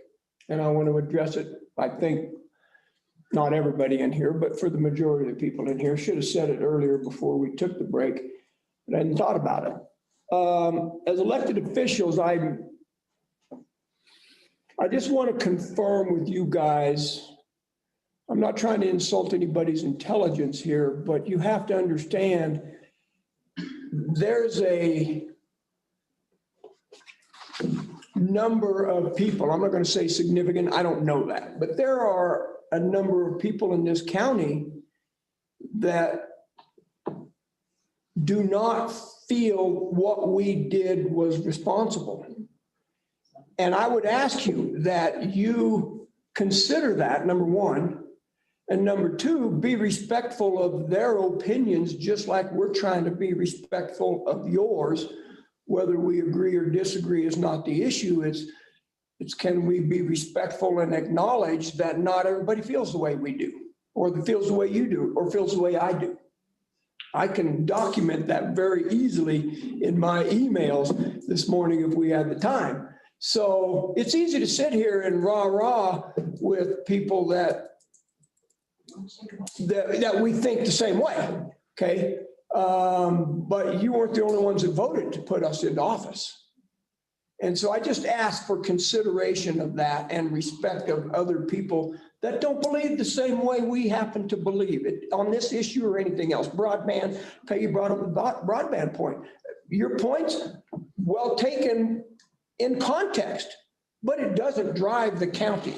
and I want to address it. I think not everybody in here, but for the majority of the people in here, should have said it earlier before we took the break, but I hadn't thought about it. As elected officials, I just want to confirm with you guys, I'm not trying to insult anybody's intelligence here, but you have to understand there's a number of people, I'm not going to say significant, I don't know that, but there are a number of people in this county that do not feel what we did was responsible. And I would ask you that you consider that, number one. And number two, be respectful of their opinions, just like we're trying to be respectful of yours. Whether we agree or disagree is not the issue. It's can we be respectful and acknowledge that not everybody feels the way we do, or feels the way you do, or feels the way I do. I can document that very easily in my emails this morning if we had the time. So it's easy to sit here and rah-rah with people that we think the same way, okay? But you weren't the only ones that voted to put us into office. And so I just ask for consideration of that and respect of other people that don't believe the same way we happen to believe it on this issue or anything else. Broadband, okay, you brought up the broadband point. Your point's well taken in context, but it doesn't drive the county.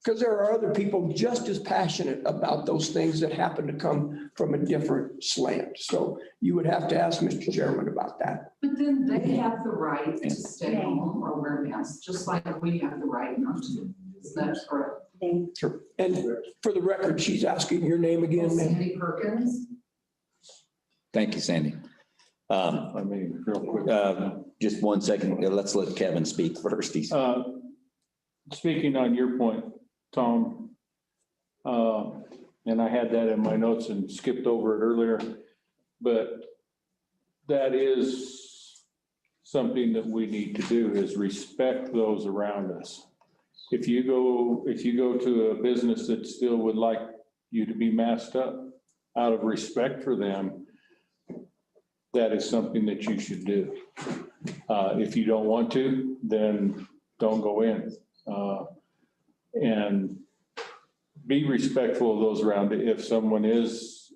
Because there are other people just as passionate about those things that happen to come from a different slant. So you would have to ask Mr. Chairman about that. But then they have the right to stay home or wear masks, just like we have the right not to. Is that correct? Sure. And for the record, she's asking your name again, ma'am. Sandy Perkins. Thank you, Sandy. I mean, real quick. Just 1 second. Let's let Kevin speak first. He's speaking on your point, Tom, and I had that in my notes and skipped over it earlier, but that is something that we need to do is respect those around us. If you go to a business that still would like you to be masked up out of respect for them, that is something that you should do. If you don't want to, then don't go in. And be respectful of those around it. If someone is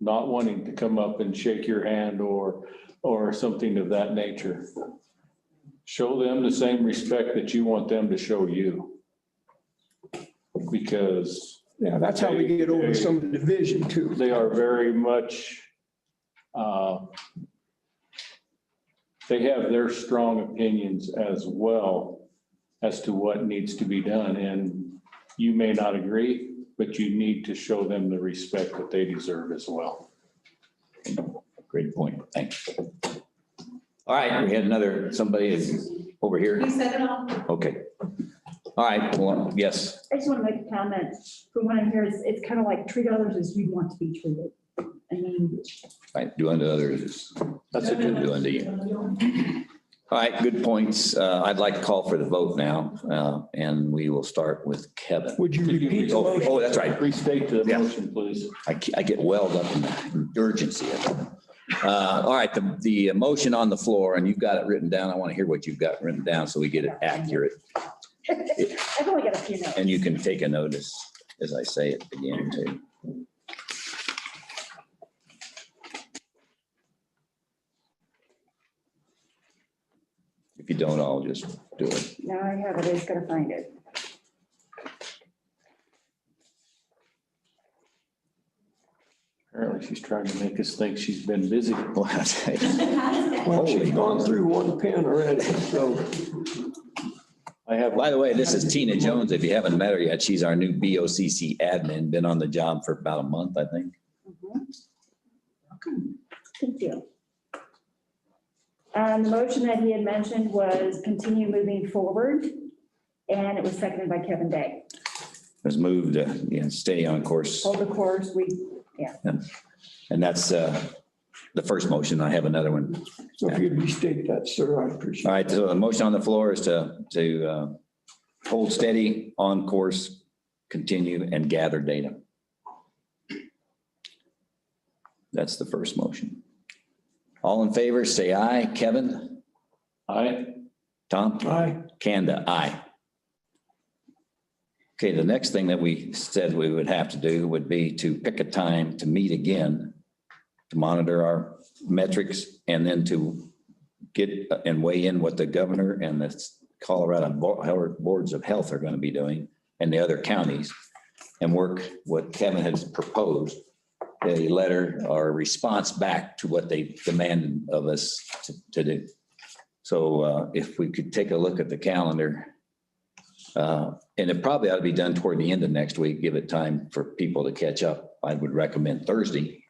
not wanting to come up and shake your hand or something of that nature, show them the same respect that you want them to show you. Because yeah, that's how we get over some of the division too. They are very much, they have their strong opinions as well as to what needs to be done. And you may not agree, but you need to show them the respect that they deserve as well. Great point. Thanks. All right, we had somebody over here. He said it all. Okay. All right, well, yes. I just want to make a comment. From what I hear, it's kind of like treat others as you want to be treated. I mean, Right, do unto others. That's a good do unto you. All right, good points. I'd like to call for the vote now, and we will start with Kevin. Would you repeat the motion? Oh, that's right. Restate the motion, please. I get welled up in the urgency of it. All right, the motion on the floor, and you've got it written down. I want to hear what you've got written down so we get it accurate. I've only got a few notes. And you can take a notice as I say it again too. If you don't, I'll just do it. Now I have it. I just gotta find it. Apparently she's trying to make us think she's been busy. Well, she's gone through one pen already, so. By the way, this is Tina Jones. If you haven't met her yet, she's our new BOCC admin, been on the job for about a month, I think. Mm-hmm. Good deal. The motion that he had mentioned was continue moving forward, and it was seconded by Kevin Day. It was moved, stay on course. Hold the course, And that's the first motion. I have another one. So if you'd restate that, sir, I appreciate it. All right, so the motion on the floor is to hold steady, on course, continue, and gather data. That's the first motion. All in favor, say aye. Kevin? Aye. Tom? Aye. Kanda, aye. Okay, the next thing that we said we would have to do would be to pick a time to meet again, to monitor our metrics, and then to get and weigh in what the governor and the Colorado boards of health are going to be doing, and the other counties, and work what Kevin has proposed, a letter or a response back to what they demanded of us to do. So if we could take a look at the calendar, and it probably ought to be done toward the end of next week, give it time for people to catch up. I would recommend Thursday,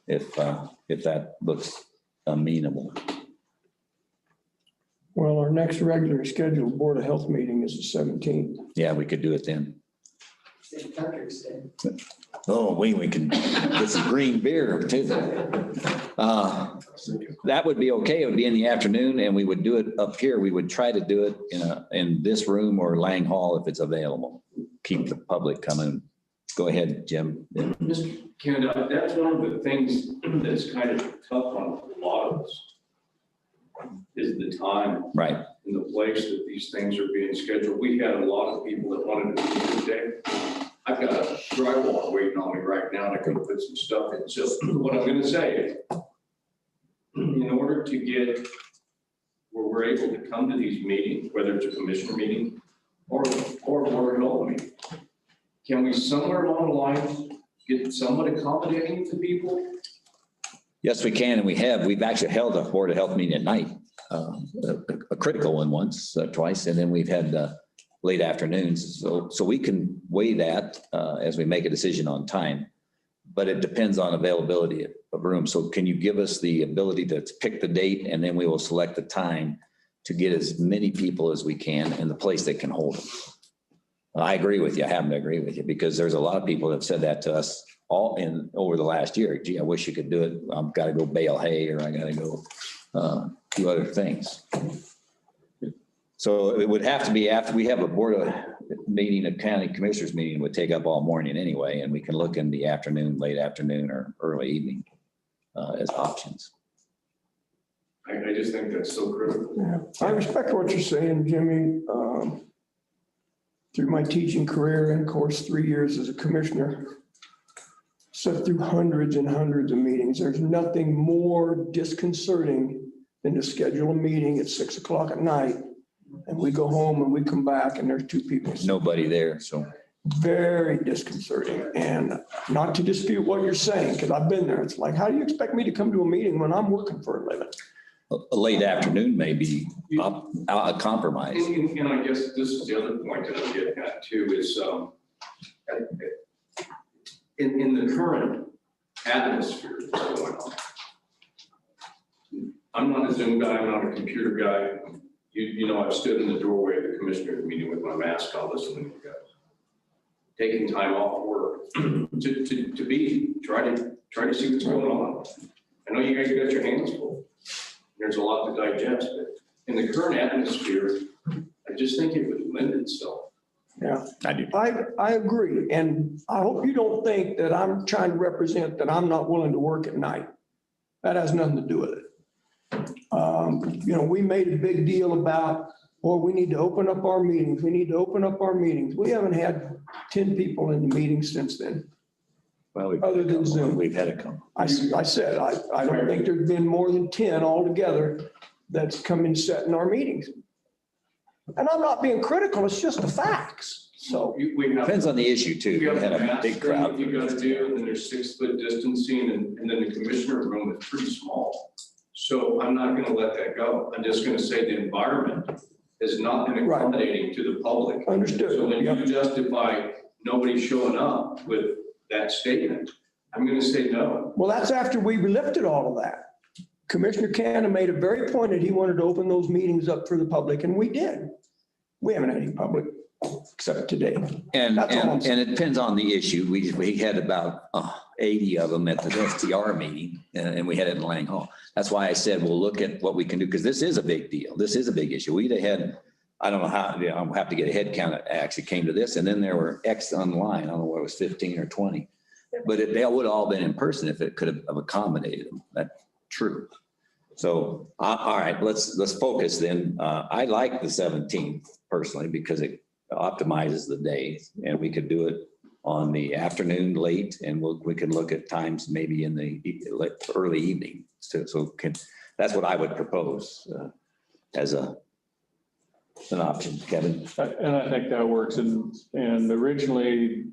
if that looks amenable. Well, our next regular scheduled Board of Health meeting is the 17th. Yeah, we could do it then. St. Patrick's Day. Oh, we can get some green beer too. That would be okay. It would be in the afternoon, and we would do it up here. We would try to do it in this room or Lang Hall if it's available. Keep the public coming. Go ahead, Jim. Mr. Kanda, that's one of the things that's kind of tough on a lot of us, is the time. Right. And the place that these things are being scheduled. We had a lot of people that wanted to be here today. I've got a drywall waiting on me right now to go put some stuff in. So what I'm gonna say, in order to get where we're able to come to these meetings, whether it's a commissioner meeting or a board of health meeting, can we somewhere along the lines get somewhat accommodating to people? Yes, we can, and we have. We've actually held a Board of Health meeting at night, a critical one once, twice, and then we've had late afternoons. So we can weigh that as we make a decision on time, but it depends on availability of room. So can you give us the ability to pick the date, and then we will select the time to get as many people as we can in the place that can hold them? I agree with you. I happen to agree with you, because there's a lot of people that have said that to us over the last year. Gee, I wish you could do it. I've got to go bale hay, or I got to go do other things. So it would have to be after we have a board of meeting, a county commissioners meeting would take up all morning anyway, and we can look in the afternoon, late afternoon, or early evening as options. I just think that's so critical. Yeah. I respect what you're saying, Jimmy. Through my teaching career and of course 3 years as a commissioner, sat through hundreds and hundreds of meetings. There's nothing more disconcerting than to schedule a meeting at 6 o'clock at night, and we go home and we come back and there's two people. Nobody there, so. Very disconcerting. And not to dispute what you're saying, because I've been there. It's like, how do you expect me to come to a meeting when I'm working for a living? A late afternoon may be a compromise. And I guess this is the other point that I'm getting at too, is in the current atmosphere that's going on. I'm not a Zoom guy, I'm not a computer guy. You know, I've stood in the doorway of the commissioner's meeting with my mask on, listening to you guys. Taking time off work to try to see what's going on. I know you guys got your hands full. There's a lot to digest, but in the current atmosphere, I just think it would lend itself. Yeah, I do. I agree. And I hope you don't think that I'm trying to represent that I'm not willing to work at night. That has nothing to do with it. You know, we made a big deal about, well, we need to open up our meetings. We need to open up our meetings. We haven't had 10 people in the meeting since then. Well, other than Zoom. We've had it come. I said, I don't think there's been more than 10 altogether that's come and sat in our meetings. And I'm not being critical, it's just the facts. So depends on the issue too. You We got had the a big crowd. You got to do, and then there's 6 foot distancing, and then the commissioner room is pretty small. So I'm not going to let that go. I'm just going to say the environment has not been accommodating to the public. Understood. So when you justify nobody showing up with that statement, I'm gonna say no. Well, that's after we lifted all of that. Commissioner Cannon made a very point that he wanted to open those meetings up for the public, and we did. We haven't had any public except today. And, That's all I'm and it depends on the issue. We had about 80 of them at the STR meeting, and we had it in Lang Hall. That's why I said, we'll look at what we can do, because this is a big deal. This is a big issue. We'd have had, I don't know how, I'll have to get a head count. It actually came to this, and then there were X online. I don't know what it was, 15 or 20. But they would have all been in person if it could have accommodated them. That's true. So, all right, let's focus then. I like the 17th personally because it optimizes the day, and we could do it on the afternoon late, and we can look at times maybe in the early evening. That's what I would propose as an option, Kevin. And I think that works. And originally,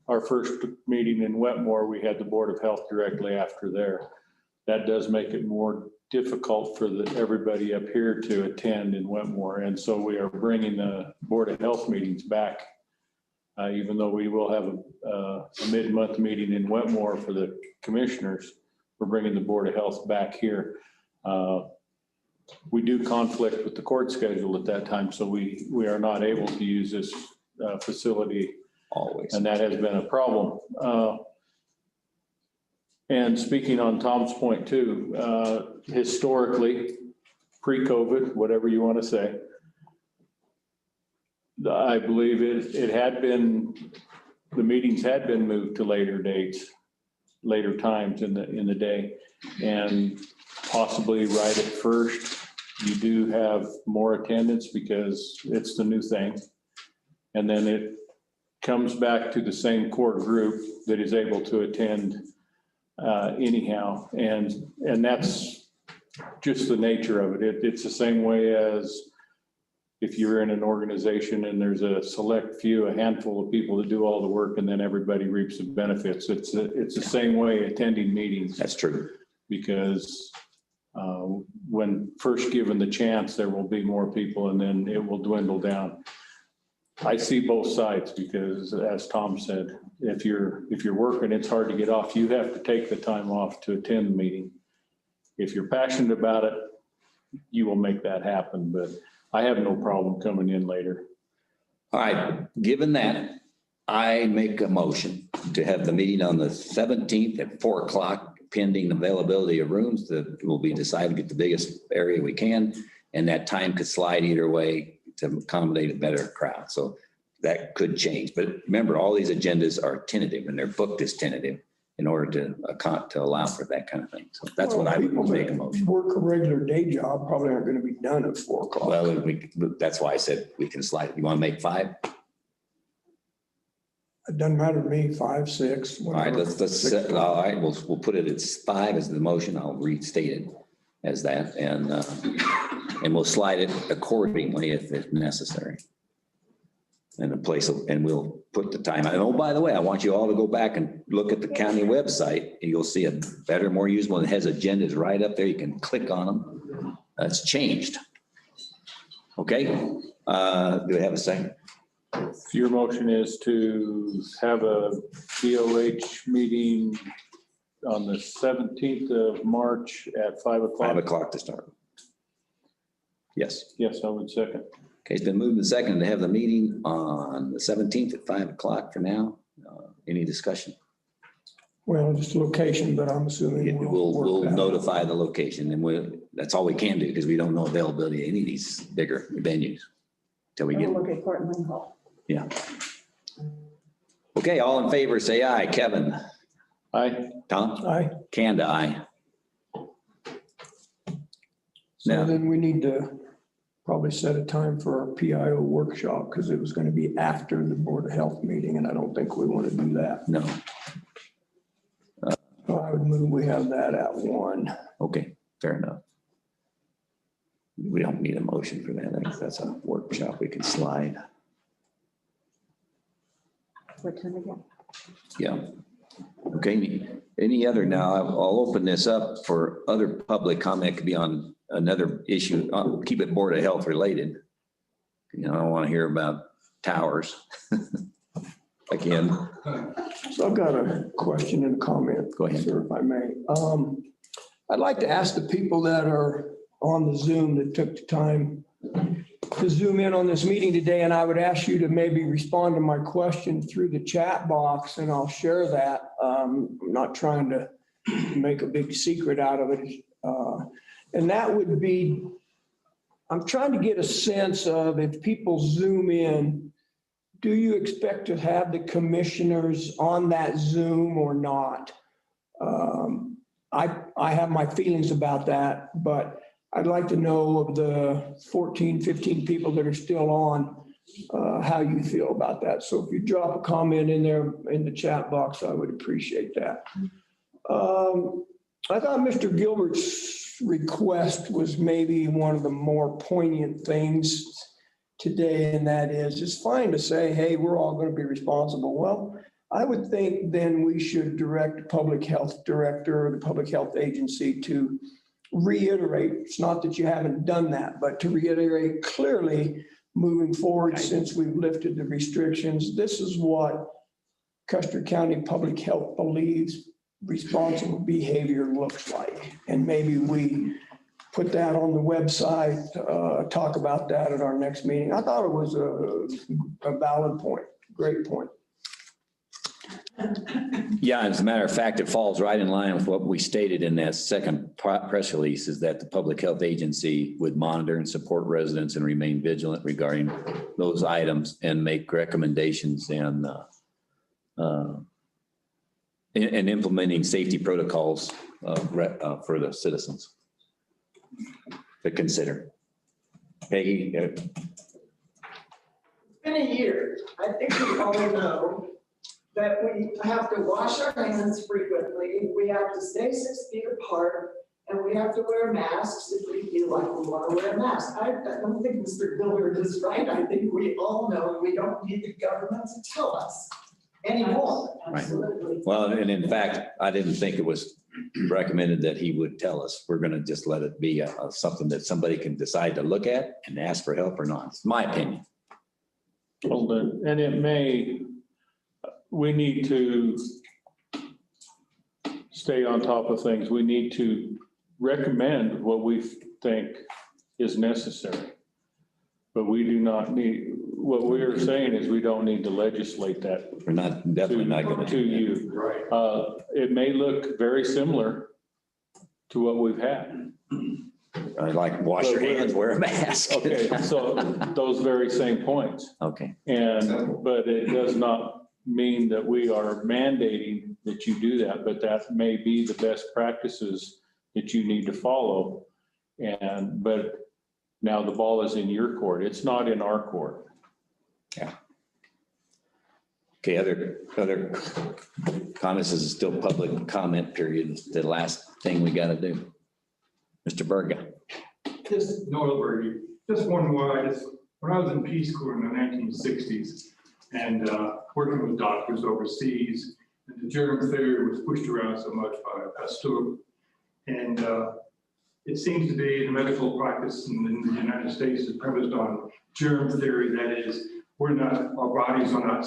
our first meeting in Wetmore, we had the Board of Health directly after there. That does make it more difficult for everybody up here to attend in Wetmore. And so we are bringing the Board of Health meetings back, even though we will have a mid-month meeting in Wetmore for the commissioners. We're bringing the Board of Health back here. We do conflict with the court schedule at that time, so we are not able to use this facility always. And that has been a problem. And speaking on Tom's point too, historically, pre-COVID, whatever you want to say, I believe it had been, the meetings had been moved to later dates, later times in the day. And possibly right at first, you do have more attendance because it's the new thing. And then it comes back to the same core group that is able to attend anyhow. And that's just the nature of it. It's the same way as if you're in an organization and there's a select few, a handful of people that do all the work and then everybody reaps the benefits. It's the same way attending meetings. That's true. Because when first given the chance, there will be more people and then it will dwindle down. I see both sides because, as Tom said, if you're working, it's hard to get off. You have to take the time off to attend the meeting. If you're passionate about it, you will make that happen. But I have no problem coming in later. All right, given that, I make a motion to have the meeting on the 17th at 4 o'clock, pending availability of rooms that will be decided, get the biggest area we can. And that time could slide either way to accommodate a better crowd. So that could change. But remember, all these agendas are tentative and they're booked as tentative in order to allow for that kind of thing. So that's what I would make a motion. Work a regular day job probably aren't going to be done at 4 o'clock. Well, that's why I said we can slide. You want to make 5? It doesn't matter to me, 5, 6. All right, let's set, all right, we'll put it at 5 as the motion. I'll restate it as that, and we'll slide it accordingly if necessary. And the place, and we'll put the time. And oh, by the way, I want you all to go back and look at the county website, and you'll see a better, more usable. It has agendas right up there. You can click on them. It's changed. Okay. Do we have a second? Your motion is to have a DOH meeting on the 17th of March at 5 o'clock. 5 o'clock to start. Yes. Yes, I would second. Okay, it's been moved and seconded to have the meeting on the 17th at 5 o'clock for now. Any discussion? Well, just location, but I'm assuming We'll notify the location, and that's all we can do because we don't know availability of any of these bigger venues till we get. We'll look at Portland Hall. Yeah. Okay, all in favor, say aye. Kevin? Aye. Tom? Aye. Kanda, aye. So then we need to probably set a time for our PIO workshop because it was going to be after the Board of Health meeting, and I don't think we want to do that. No. So I would move we have that at 1. Okay, fair enough. We don't need a motion for that. That's a workshop we can slide. What time again? Yeah. Okay, any other, now I'll open this up for other public comment. Could be on another issue. I'll keep it Board of Health related. You know, I don't want to hear about towers. again. So I've got a question and a comment. Go ahead. Sir, if I may. I'd like to ask the people that are on the Zoom that took the time to zoom in on this meeting today, and I would ask you to maybe respond to my question through the chat box, and I'll share that. I'm not trying to make a big secret out of it. And that would be, I'm trying to get a sense of, if people zoom in, do you expect to have the commissioners on that Zoom or not? I have my feelings about that, but I'd like to know of the 14, 15 people that are still on, how you feel about that. So if you drop a comment in there in the chat box, I would appreciate that. I thought Mr. Gilbert's request was maybe one of the more poignant things today, and that is, it's fine to say, hey, we're all going to be responsible. Well, I would think then we should direct the public health director or the public health agency to reiterate, it's not that you haven't done that, but to reiterate clearly moving forward, since we've lifted the restrictions, this is what Custer County Public Health believes responsible behavior looks like. And maybe we put that on the website, talk about that at our next meeting. I thought it was a valid point, great point. Yeah, as a matter of fact, it falls right in line with what we stated in that second press release, is that the public health agency would monitor and support residents and remain vigilant regarding those items and make recommendations and implementing safety protocols for the citizens to consider. Peggy? It's been a year. I think we all know that we have to wash our hands frequently. We have to stay 6 feet apart, and we have to wear masks if we feel like we want to wear a mask. I don't think Mr. Gilbert is right. I think we all know we don't need the government to tell us anymore. Right. Absolutely. Well, and in fact, I didn't think it was recommended that he would tell us. We're going to just let it be something that somebody can decide to look at and ask for help or not. It's my opinion. Well, and it may, we need to stay on top of things. We need to recommend what we think is necessary. But we do not need, what we are saying is we don't need to legislate that. We're not, definitely not going to you. Right. It may look very similar to what we've had. Like wash your hands, wear a mask. Okay, so those very same points. Okay. But it does not mean that we are mandating that you do that, but that may be the best practices that you need to follow. But now the ball is in your court. It's not in our court. Yeah. Okay, other comments? This is still public comment period. The last thing we got to do. Mr. Berga. Just one more. When I was in Peace Corps in the 1960s and working with doctors overseas, and the germ theory was pushed around so much by Custer. And it seems to be the medical practice in the United States is premised on germ theory. That is, our bodies are not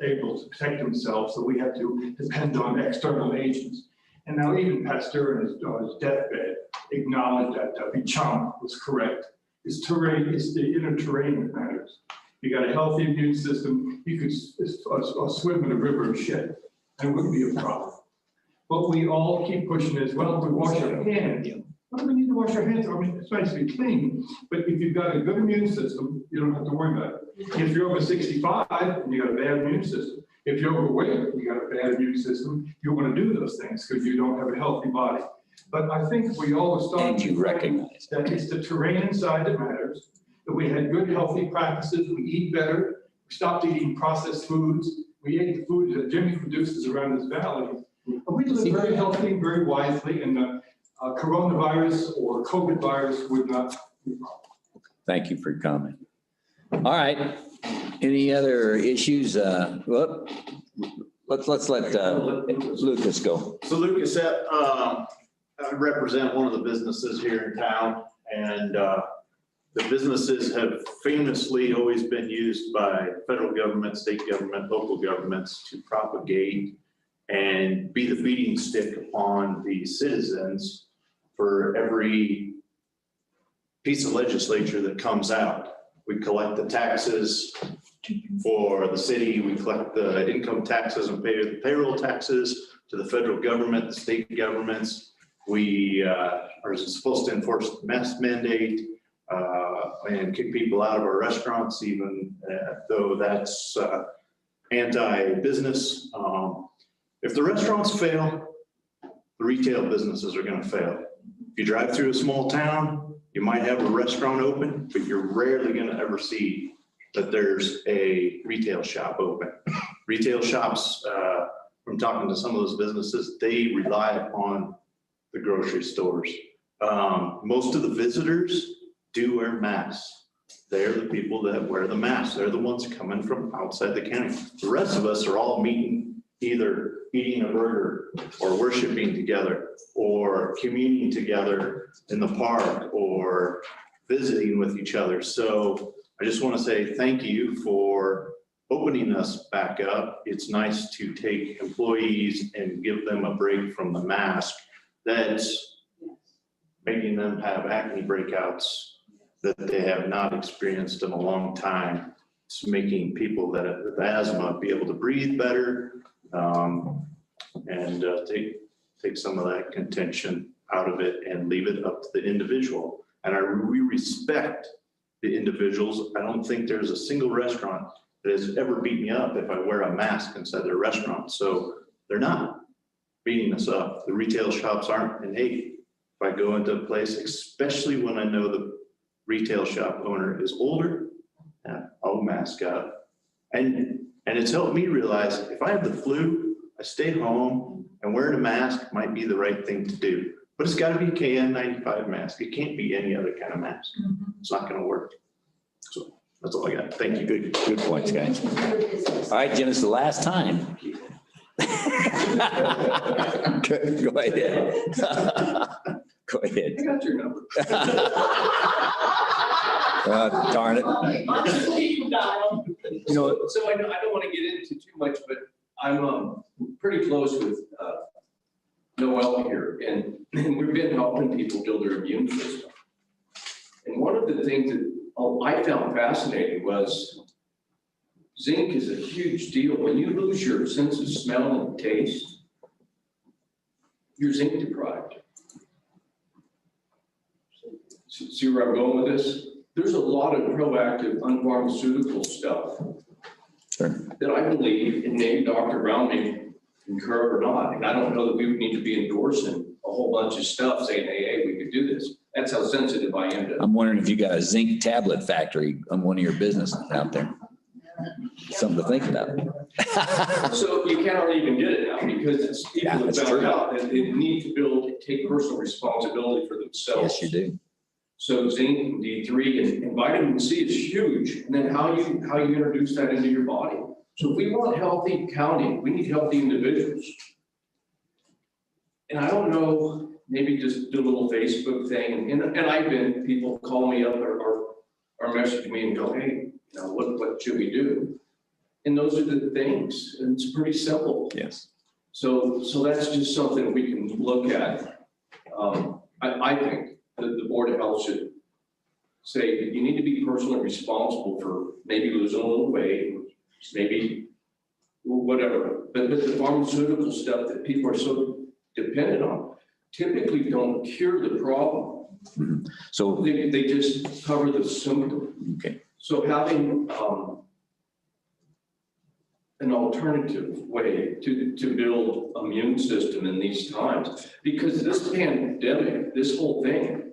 able to protect themselves, so we have to depend on external agents. And now even Pasteur in his deathbed acknowledged that Bichon was correct. It's the inner terrain that matters. You got a healthy immune system, you could swim in a river of shit, and it wouldn't be a problem. But we all keep pushing this, well, we wash our hands. What do we need to wash our hands? I mean, it's nice to be clean, but if you've got a good immune system, you don't have to worry about it. If you're over 65 and you got a bad immune system, if you're overweight, you got a bad immune system, you want to do those things because you don't have a healthy body. But I think we all are starting to recognize that it's the terrain inside that matters, that we had good, healthy practices, we eat better, we stopped eating processed foods, we ate the food that Jimmy produces around this valley, and we live very healthy and very wisely, and the coronavirus or COVID virus would not be a problem. Thank you for your comment. All right. Any other issues? Well, let's let Lucas go. So Lucas, I represent one of the businesses here in town, and the businesses have famously always been used by federal government, state government, local governments to propagate and be the feeding stick upon the citizens for every piece of legislature that comes out. We collect the taxes for the city, we collect the income taxes and pay the payroll taxes to the federal government, the state governments. We are supposed to enforce the mask mandate and kick people out of our restaurants, even though that's anti-business. If the restaurants fail, the retail businesses are going to fail. If you drive through a small town, you might have a restaurant open, but you're rarely going to ever see that there's a retail shop open. Retail shops, from talking to some of those businesses, they rely upon the grocery stores. Most of the visitors do wear masks. They're the people that wear the masks. They're the ones coming from outside the county. The rest of us are all meeting, either eating a burger or worshiping together or communing together in the park or visiting with each other. So I just want to say thank you for opening us back up. It's nice to take employees and give them a break from the mask that's making them have acne breakouts that they have not experienced in a long time. It's making people that have asthma be able to breathe better and take some of that contention out of it and leave it up to the individual. And we respect the individuals. I don't think there's a single restaurant that has ever beat me up if I wear a mask inside their restaurant. So they're not beating us up. The retail shops aren't. And hey, if I go into a place, especially when I know the retail shop owner is older, I'll mask up. And it's helped me realize if I have the flu, I stay home, and wearing a mask might be the right thing to do. But it's got to be a KN95 mask. It can't be any other kind of mask. It's not going to work. So that's all I got. Thank you. Good points, guys. All right, Jim, it's the last time. Go ahead. Go ahead. I got your number. Darn it. You know, so I don't want to get into too much, but I'm pretty close with Noel here, and we've been helping people build their immune system. And one of the things that I found fascinating was zinc is a huge deal. When you lose your sense of smell and taste, you're zinc deprived. See where I'm going with this? There's a lot of proactive unpharmaceutical stuff that I believe, and maybe Dr. Brown may concur or not, and I don't know that we would need to be endorsing a whole bunch of stuff saying, hey, we could do this. That's how sensitive I am to it. I'm wondering if you got a zinc tablet factory on one of your businesses out there. Something to think about. So you can't even get it now because it's people have found out that they need to take personal responsibility for themselves. Yes, you do. So zinc and D3 and vitamin C is huge. And then how you introduce that into your body. So if we want healthy county, we need healthy individuals. And I don't know, maybe just do a little Facebook thing. And I've been, people call me up or message me and go, hey, you know, what should we do? And those are the things. And it's pretty simple. Yes. So that's just something we can look at. I think that the Board of Health should say that you need to be personally responsible for maybe losing a little weight, maybe whatever. But the pharmaceutical stuff that people are so dependent on typically don't cure the problem. Mm-hmm. So they just cover the symptom. Okay. So having an alternative way to build immune system in these times, because this pandemic, this whole thing,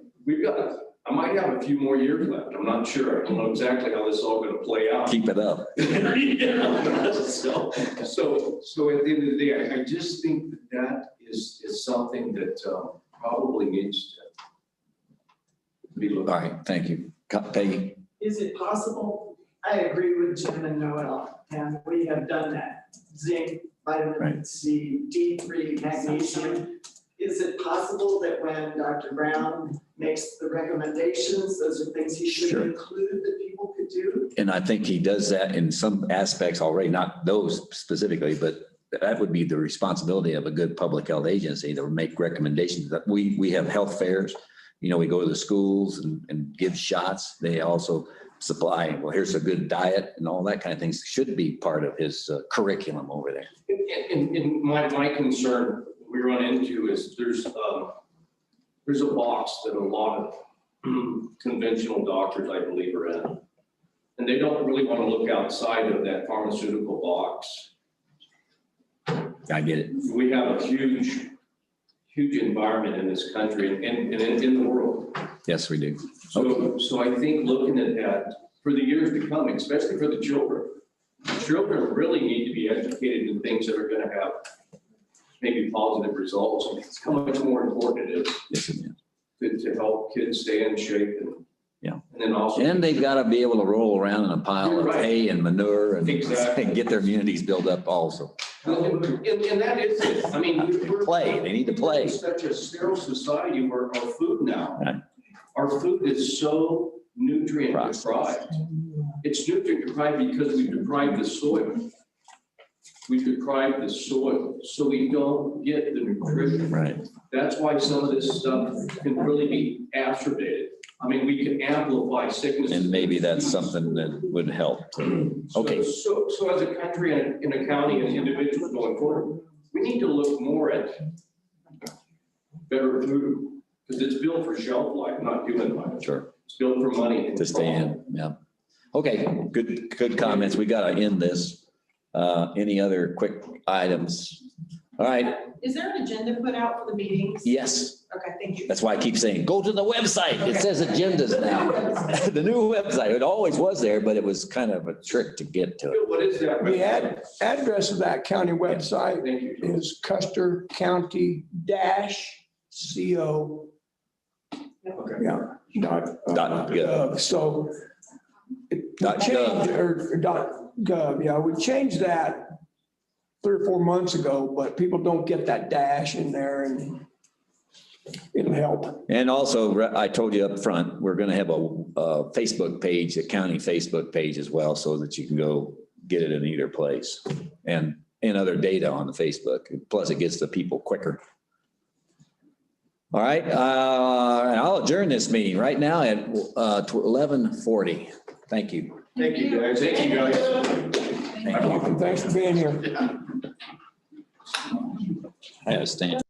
I might have a few more years left. I'm not sure. I don't know exactly how this is all going to play out. Keep it up. Yeah. So at the end of the day, I just think that is something that probably needs to be looked at. All right, thank you. Peggy. Is it possible? I agree with Jim and Noel, and we have done that. Zinc, vitamin C, D3, magnesium. Is it possible that when Dr. Brown makes the recommendations. Those are things he should Sure. include that people could do. And I think he does that in some aspects already, not those specifically, but that would be the responsibility of a good public health agency to make recommendations. That we have health fairs, you know, we go to the schools and give shots. They also supply, well, here's a good diet and all that kind of things should be part of his curriculum over there. And my concern we run into is there's a box that a lot of conventional doctors, I believe, are in. And they don't really want to look outside of that pharmaceutical box. I get it. We have a huge environment in this country and in the world. Yes, we do. So I think looking at that for the years to come, especially for the children really need to be educated in things that are going to have maybe positive results. It's how much more important it is. Yes, it is. To help kids stay in shape and. Yeah. And then also. And they've got to be able to roll around in a pile You're of right. hay and manure and Exactly. and get their immunities built up also. And that is it. I mean, we're. Play. They need to play. We're in such a sterile society where our food now, Right. our food is so nutrient deprived. It's nutrient deprived because we deprived the soil. We deprived the soil, so we don't get the nutrition. Right. That's why some of this stuff can really be exacerbated. I mean, we can amplify sickness. And maybe that's something that would help. Okay. So as a country and in a county and individuals going forward, we need to look more at better food because it's built for shelf life, not human life. Sure. It's built for money. and To stay in, yeah. Okay, good comments. We got to end this. Any other quick items? All right, Is there an agenda put out for the meetings? yes. Okay, thank you. That's why I keep saying, go to the website. It says agendas now. The new website, it always was there, but it was kind of a trick to get to it. What is that? The address of that county website Thank you. is Custer County -co. Okay. Yeah, Dot gov. So. it Dot changed, gov. or dot gov, yeah, we changed that 3 or 4 months ago, but people don't get that dash in there and it'll help. And also, I told you up front, we're going to have a Facebook page, a county Facebook page as well, so that you can go get it in either place and other data on the Facebook. Plus it gets to people quicker. All right, I'll adjourn this meeting right now at 11:40. Thank you. Thank you, guys. Thank you, guys. Thank you. And thanks for being here. I understand.